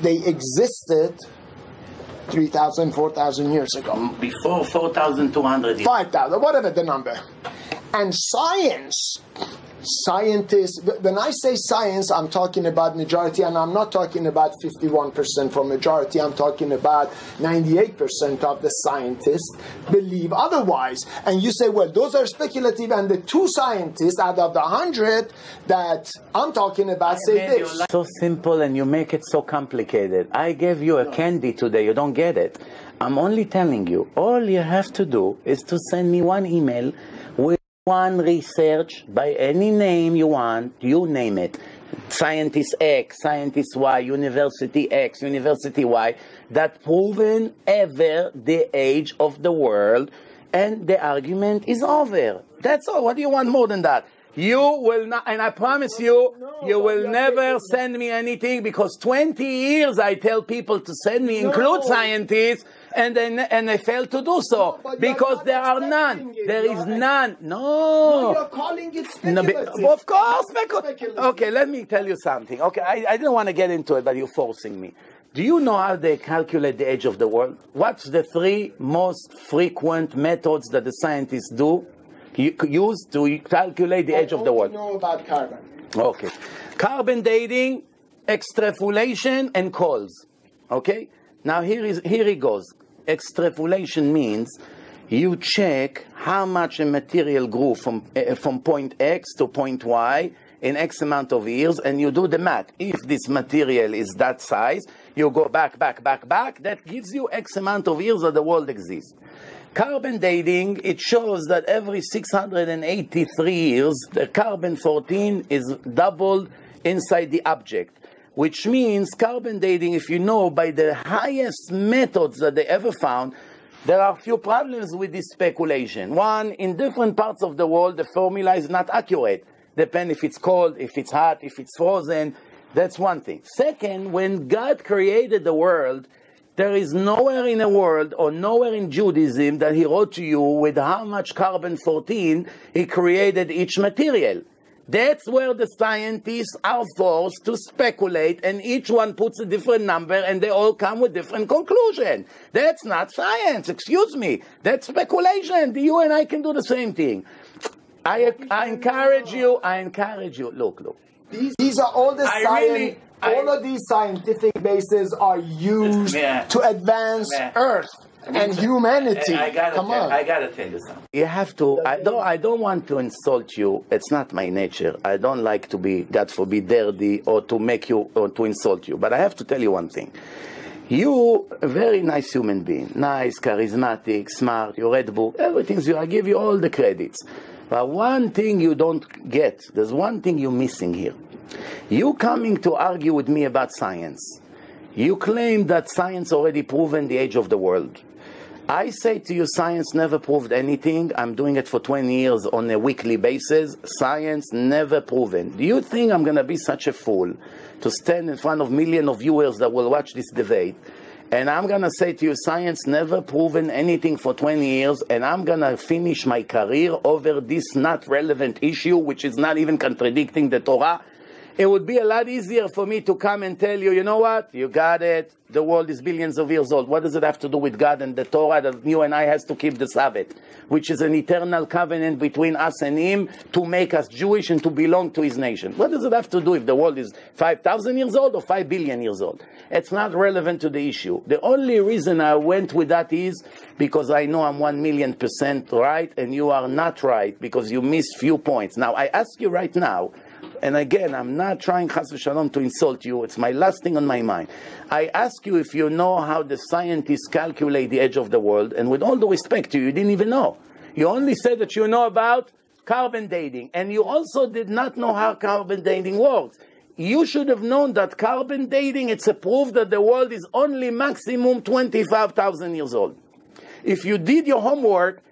they existed 3,000, 4,000 years ago. Before 4,200 years. 5,000, whatever the number. And scientists, when I say science, I'm talking about majority, and I'm not talking about 51% from majority, I'm talking about 98% of the scientists believe otherwise. And you say, well, those are speculative, and the two scientists out of the 100 that I'm talking about say this. So simple, and you make it so complicated. I gave you a candy today, you don't get it. I'm only telling you, all you have to do is to send me one email with one research by any name you want, you name it. Scientist X, Scientist Y, University X, University Y, that proven ever the age of the world, and the argument is over. That's all. What do you want more than that? You will not, and I promise you, you will never send me anything, because 20 years I tell people to send me, include scientists, and they fail to do so, because there are none. There is none. No. You're calling it speculative. No, of course, speculative. Okay, let me tell you something. Okay, I didn't want to get into it, but you're forcing me. Do you know how they calculate the age of the world? What's the three most frequent methods that the scientists use to calculate the age of the world? I know about carbon. Okay. Carbon dating, extrapolation, and calls. Okay? Now here it goes. Extrapolation means you check how much a material grew from point X to point Y in X amount of years, and you do the math. If this material is that size, you go back. That gives you X amount of years that the world exists. Carbon dating, it shows that every 683 years, the carbon-14 is doubled inside the object. Which means carbon dating, if you know, by the highest methods that they ever found, there are a few problems with this speculation. One, in different parts of the world, the formula is not accurate. Depends if it's cold, if it's hot, if it's frozen. That's one thing. Second, when God created the world, there is nowhere in the world or nowhere in Judaism that he wrote to you with how much carbon-14 he created each material. That's where the scientists are forced to speculate, and each one puts a different number, and they all come with different conclusions. That's not science, excuse me. That's speculation. You and I can do the same thing. I encourage you. Look. These are all the science. All of these scientific bases are used to advance Earth. and humanity. I gotta tell you something. You have to. I don't want to insult you. It's not my nature. I don't like to be, God forbid, dirty or to make you or to insult you. But I have to tell you one thing. You, a very nice human being, nice, charismatic, smart. You read book, everything's you. I give you all the credits. But one thing you don't get. There's one thing you're missing here. You coming to argue with me about science. You claim that science already proven the age of the world. I say to you, science never proved anything. I'm doing it for 20 years on a weekly basis. Science never proven. Do you think I'm going to be such a fool to stand in front of millions of viewers that will watch this debate, and I'm going to say to you, science never proven anything for 20 years, and I'm going to finish my career over this not relevant issue, which is not even contradicting the Torah? It would be a lot easier for me to come and tell you, you know what, you got it, the world is billions of years old. What does it have to do with God and the Torah that you and I has to keep the Sabbath, which is an eternal covenant between us and Him to make us Jewish and to belong to His nation? What does it have to do if the world is 5,000 years old or 5 billion years old? It's not relevant to the issue. The only reason I went with that is because I know I'm 1,000,000% right and you are not right because you missed few points. Now, I ask you right now, and again, I'm not trying, chas v'shalom, to insult you. It's my last thing on my mind. I ask you if you know how the scientists calculate the age of the world, and with all the respect to you, you didn't even know. You only said that you know about carbon dating, and you also did not know how carbon dating works. You should have known that carbon dating, it's a proof that the world is only maximum 25,000 years old. If you did your homework,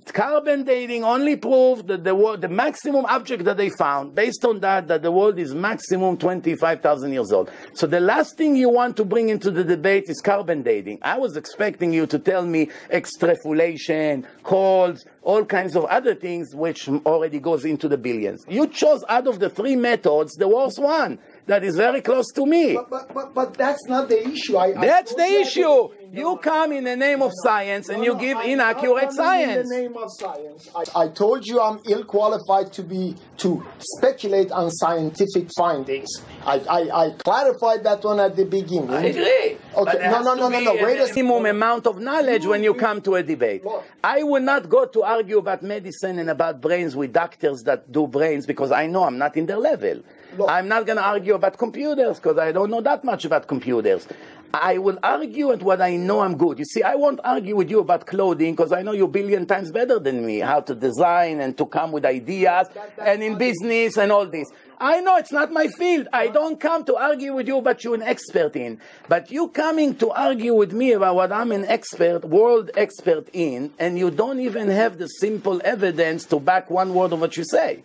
carbon dating only proved that the maximum object that they found, based on that the world is maximum 25,000 years old. So the last thing you want to bring into the debate is carbon dating. I was expecting you to tell me extrapolation, holds, all kinds of other things which already goes into the billions. You chose out of the three methods the worst one. That is very close to me. But that's not the issue. That's the issue. You come in the name of science and you give inaccurate science. In the name of science. I told you I'm ill-qualified to speculate on scientific findings. I clarified that one at the beginning. I agree. Okay. No. Wait a minimum amount of knowledge when you come to a debate. I will not go to argue about medicine and about brains with doctors that do brains because I know I'm not in their level. I'm not going to argue about computers because I don't know that much about computers. I will argue at what I know I'm good. You see, I won't argue with you about clothing because I know you 1 billion times better than me, how to design and to come with ideas and in business and all this. I know it's not my field. I don't come to argue with you about you're an expert in. But you coming to argue with me about what I'm an expert, world expert in, and you don't even have the simple evidence to back one word of what you say.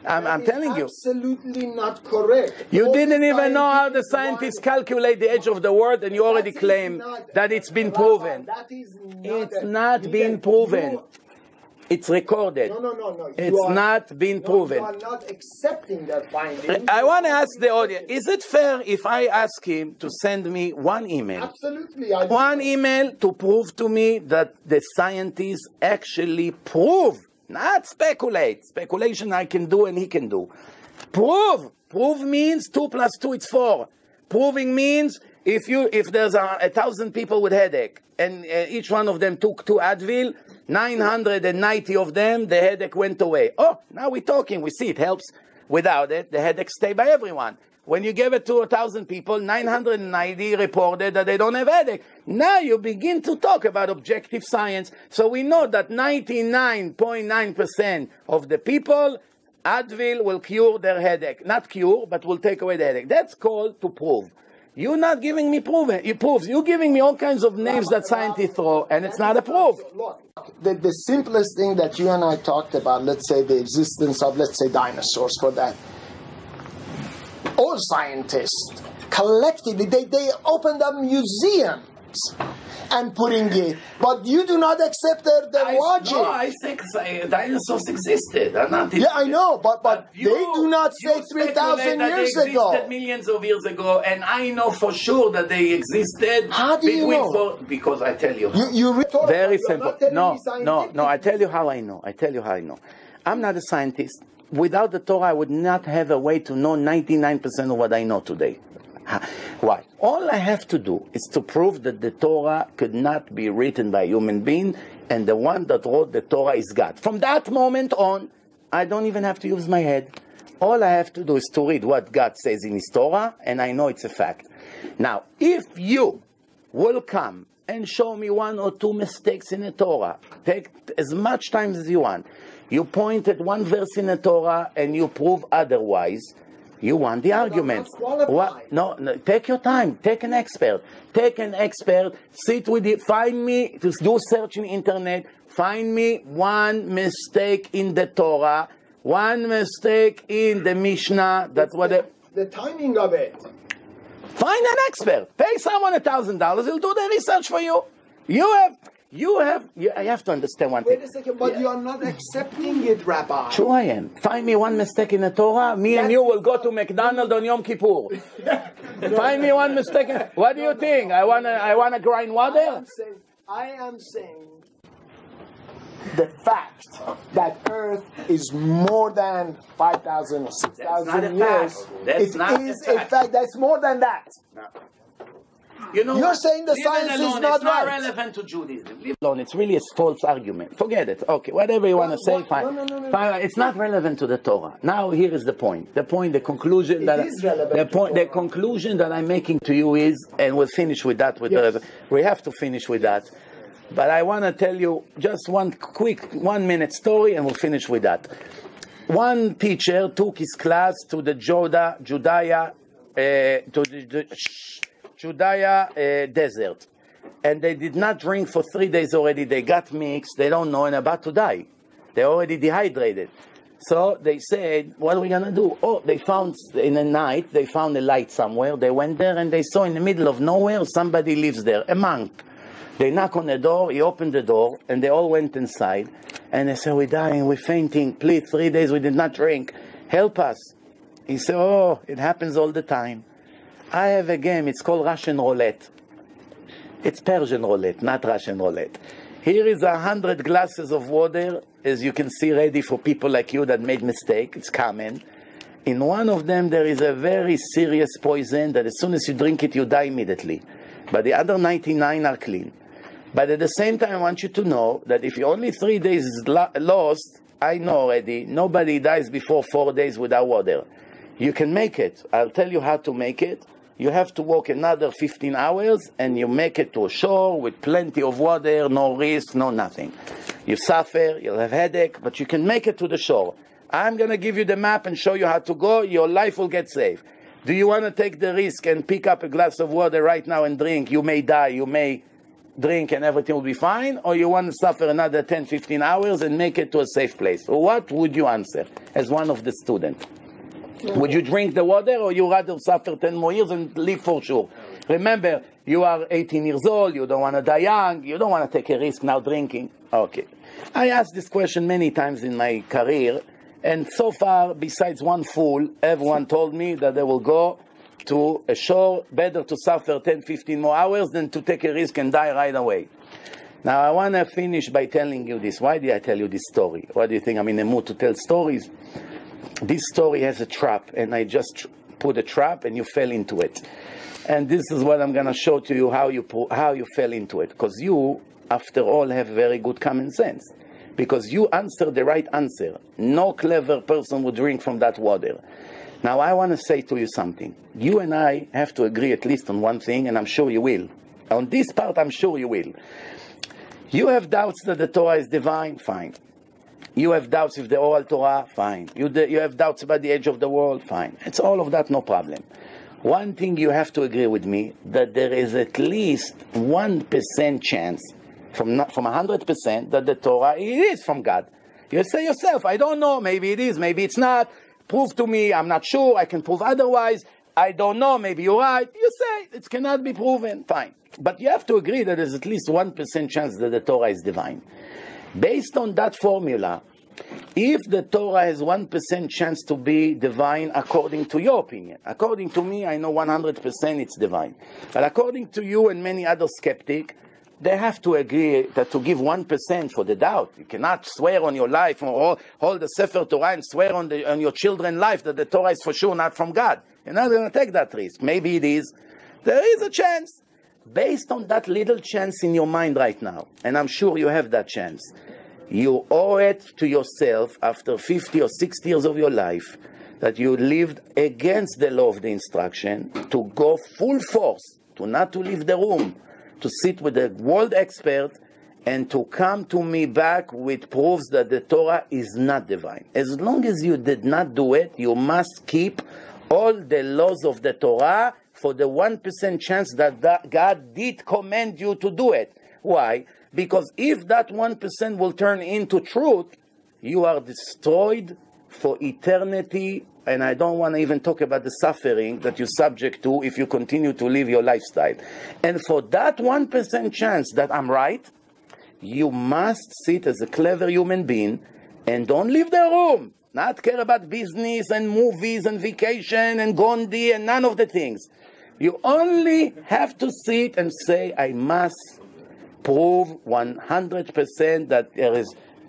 I'm telling you. Absolutely not correct. You didn't even know how the scientists calculate the age of the world, and you already claim that it's been proven. It's not been proven. It's recorded. No. It's not been proven. You are not accepting that finding. I want to ask the audience, is it fair if I ask him to send me one email? Absolutely. One email to prove to me that the scientists actually prove. Not speculate. Speculation I can do and he can do. Prove. Prove means 2 plus 2 is 4. Proving means if there's 1,000 people with headache and each one of them took 2 Advil, 990 of them, the headache went away. Oh, now we're talking. We see it helps. Without it, the headache stay by everyone. When you give it to 1,000 people, 990 reported that they don't have headache. Now you begin to talk about objective science. So we know that 99.9% of the people, Advil will cure their headache. Not cure, but will take away the headache. That's called to prove. You're not giving me proven. You're giving me all kinds of names that scientists throw, and it's not a proof. Look, the simplest thing that you and I talked about, let's say the existence of, let's say, dinosaurs for that. All scientists, collectively, they opened up museums and putting it. But you do not accept the logic. No, I think dinosaurs existed. Yeah, I know, but they do not say 3,000 years ago. They existed millions of years ago, and I know for sure that they existed. How do you know? Because I tell you. Very simple. No, I tell you how I know. I'm not a scientist. Without the Torah, I would not have a way to know 99% of what I know today. Why? All I have to do is to prove that the Torah could not be written by a human being, and the one that wrote the Torah is God. From that moment on, I don't even have to use my head. All I have to do is to read what God says in His Torah, and I know it's a fact. Now, if you will come and show me 1 or 2 mistakes in the Torah, take as much time as you want. You point at one verse in the Torah and you prove otherwise, you won the argument. What? No, take your time. Take an expert. Take an expert. Sit with it. Find me, just do search in the internet. Find me 1 mistake in the Torah, 1 mistake in the Mishnah. That's what the timing of it. Find an expert. Pay someone $1,000. He'll do the research for you. I have to understand one thing. Wait a second, but you are not accepting it, Rabbi. Sure I am. Find me 1 mistake in the Torah, and you will go to McDonald's on Yom Kippur. Find me 1 mistake. What do you think? I wanna grind water? I am saying the fact that Earth is more than 5,000 or 6,000 years. That's not a fact. That's more than that. No. You know, you're saying the science is not it's not relevant to Judaism. Leave alone. It's really a false argument. Forget it. Okay, whatever you want to say, fine. No. Fine. It's not relevant to the Torah. Now here is the point. The conclusion the conclusion that I'm making to you is, and we'll finish with that. We have to finish with that. But I want to tell you just one quick 1 minute story, and we'll finish with that. One teacher took his class to the Judea desert, and they did not drink for 3 days already. They got mixed, they don't know, and about to die. They're already dehydrated. So they said, what are we going to do? Oh, they found in the night, they found a light somewhere. They went there and they saw in the middle of nowhere somebody lives there, a monk. They knock on the door, he opened the door, and they all went inside. And they said, we're dying, we're fainting, please, 3 days we did not drink, help us. He said, oh, it happens all the time. I have a game, it's called Russian roulette. It's Persian roulette, not Russian roulette. Here is 100 glasses of water, as you can see, ready for people like you that made mistake. It's common. In one of them, there is a very serious poison that as soon as you drink it, you die immediately. But the other 99 are clean. But at the same time, I want you to know that if you're only 3 days lost, I know already, nobody dies before 4 days without water. You can make it. I'll tell you how to make it. You have to walk another 15 hours, and you make it to a shore with plenty of water, no risk, no nothing. You suffer, you'll have headache, but you can make it to the shore. I'm going to give you the map and show you how to go. Your life will get saved. Do you want to take the risk and pick up a glass of water right now and drink? You may die, you may drink and everything will be fine, or you want to suffer another 10, 15 hours and make it to a safe place? What would you answer as one of the students? Would you drink the water, or you rather suffer 10 more years and live for sure? Remember, you are 18 years old, you don't want to die young, you don't want to take a risk now drinking. Okay. I asked this question many times in my career, and so far, besides one fool, everyone told me that they will go to a shore, better to suffer 10, 15 more hours than to take a risk and die right away. Now, I want to finish by telling you this. Why did I tell you this story? Why do you think I'm in the mood to tell stories? This story has a trap, and I just put a trap, and you fell into it. And this is what I'm going to show to you, how you fell into it. Because you, after all, have very good common sense. Because you answered the right answer. No clever person would drink from that water. Now, I want to say to you something. You and I have to agree at least on one thing, and I'm sure you will. On this part, I'm sure you will. You have doubts that the Torah is divine? Fine. You have doubts if the oral Torah? Fine. You have doubts about the age of the world? Fine. It's all of that, no problem. One thing you have to agree with me, that there is at least 1% chance, from 100%, that the Torah is from God. You say yourself, I don't know, maybe it is, maybe it's not. Prove to me, I'm not sure, I can prove otherwise. I don't know, maybe you're right. You say, it cannot be proven. Fine. But you have to agree that there's at least 1% chance that the Torah is divine. Based on that formula, if the Torah has 1% chance to be divine according to your opinion, according to me, I know 100% it's divine. But according to you and many other skeptics, they have to agree that to give 1% for the doubt. You cannot swear on your life or hold the Sefer Torah and swear on your children's life that the Torah is for sure not from God. You're not going to take that risk. Maybe it is, There is a chance. Based on that little chance in your mind right now, and I'm sure you have that chance, you owe it to yourself after 50 or 60 years of your life that you lived against the law of the instruction to go full force, to not to leave the room, to sit with a world expert and to come to me back with proofs that the Torah is not divine. As long as you did not do it, you must keep all the laws of the Torah for the 1% chance that God did command you to do it. Why? Because if that 1% will turn into truth, you are destroyed for eternity, and I don't want to even talk about the suffering that you're subject to if you continue to live your lifestyle. And for that 1% chance that I'm right, you must sit as a clever human being and don't leave the room. Not care about business and movies and vacation and Gandhi and none of the things. You only have to sit and say, I must prove 100% that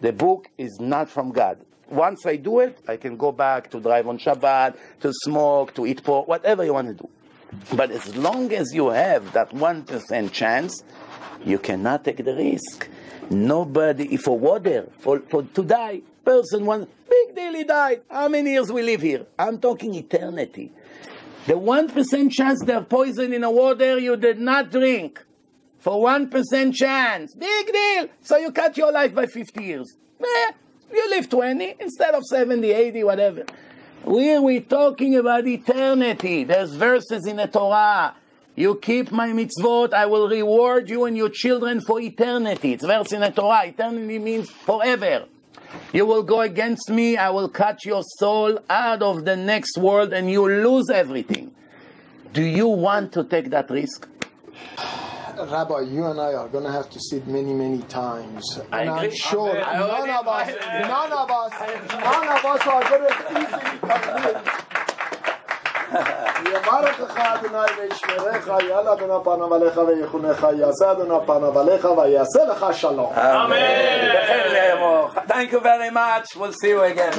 the book is not from God. Once I do it, I can go back to drive on Shabbat, to smoke, to eat pork, whatever you want to do. But as long as you have that 1% chance, you cannot take the risk. Nobody, for water, for to die, person one, big deal, he died. How many years we live here? I'm talking eternity. The 1% chance there's poison in the water you did not drink. For 1% chance. Big deal. So you cut your life by 50 years. You live 20 instead of 70, 80, whatever. We're talking about eternity. There's verses in the Torah. You keep my mitzvot, I will reward you and your children for eternity. It's verse in the Torah. Eternity means forever. You will go against me, I will cut your soul out of the next world and you lose everything. Do you want to take that risk? Rabbi, you and I are going to have to sit many, many times. And I'm sure none of us are going to easily complete. יברך לך אדוני וישמרך, יעלה אדוני פניו עליך ויחונך, יעשה אדוני פניו עליך ויעשה לך שלום. Amen. Thank you very much. We'll see you again.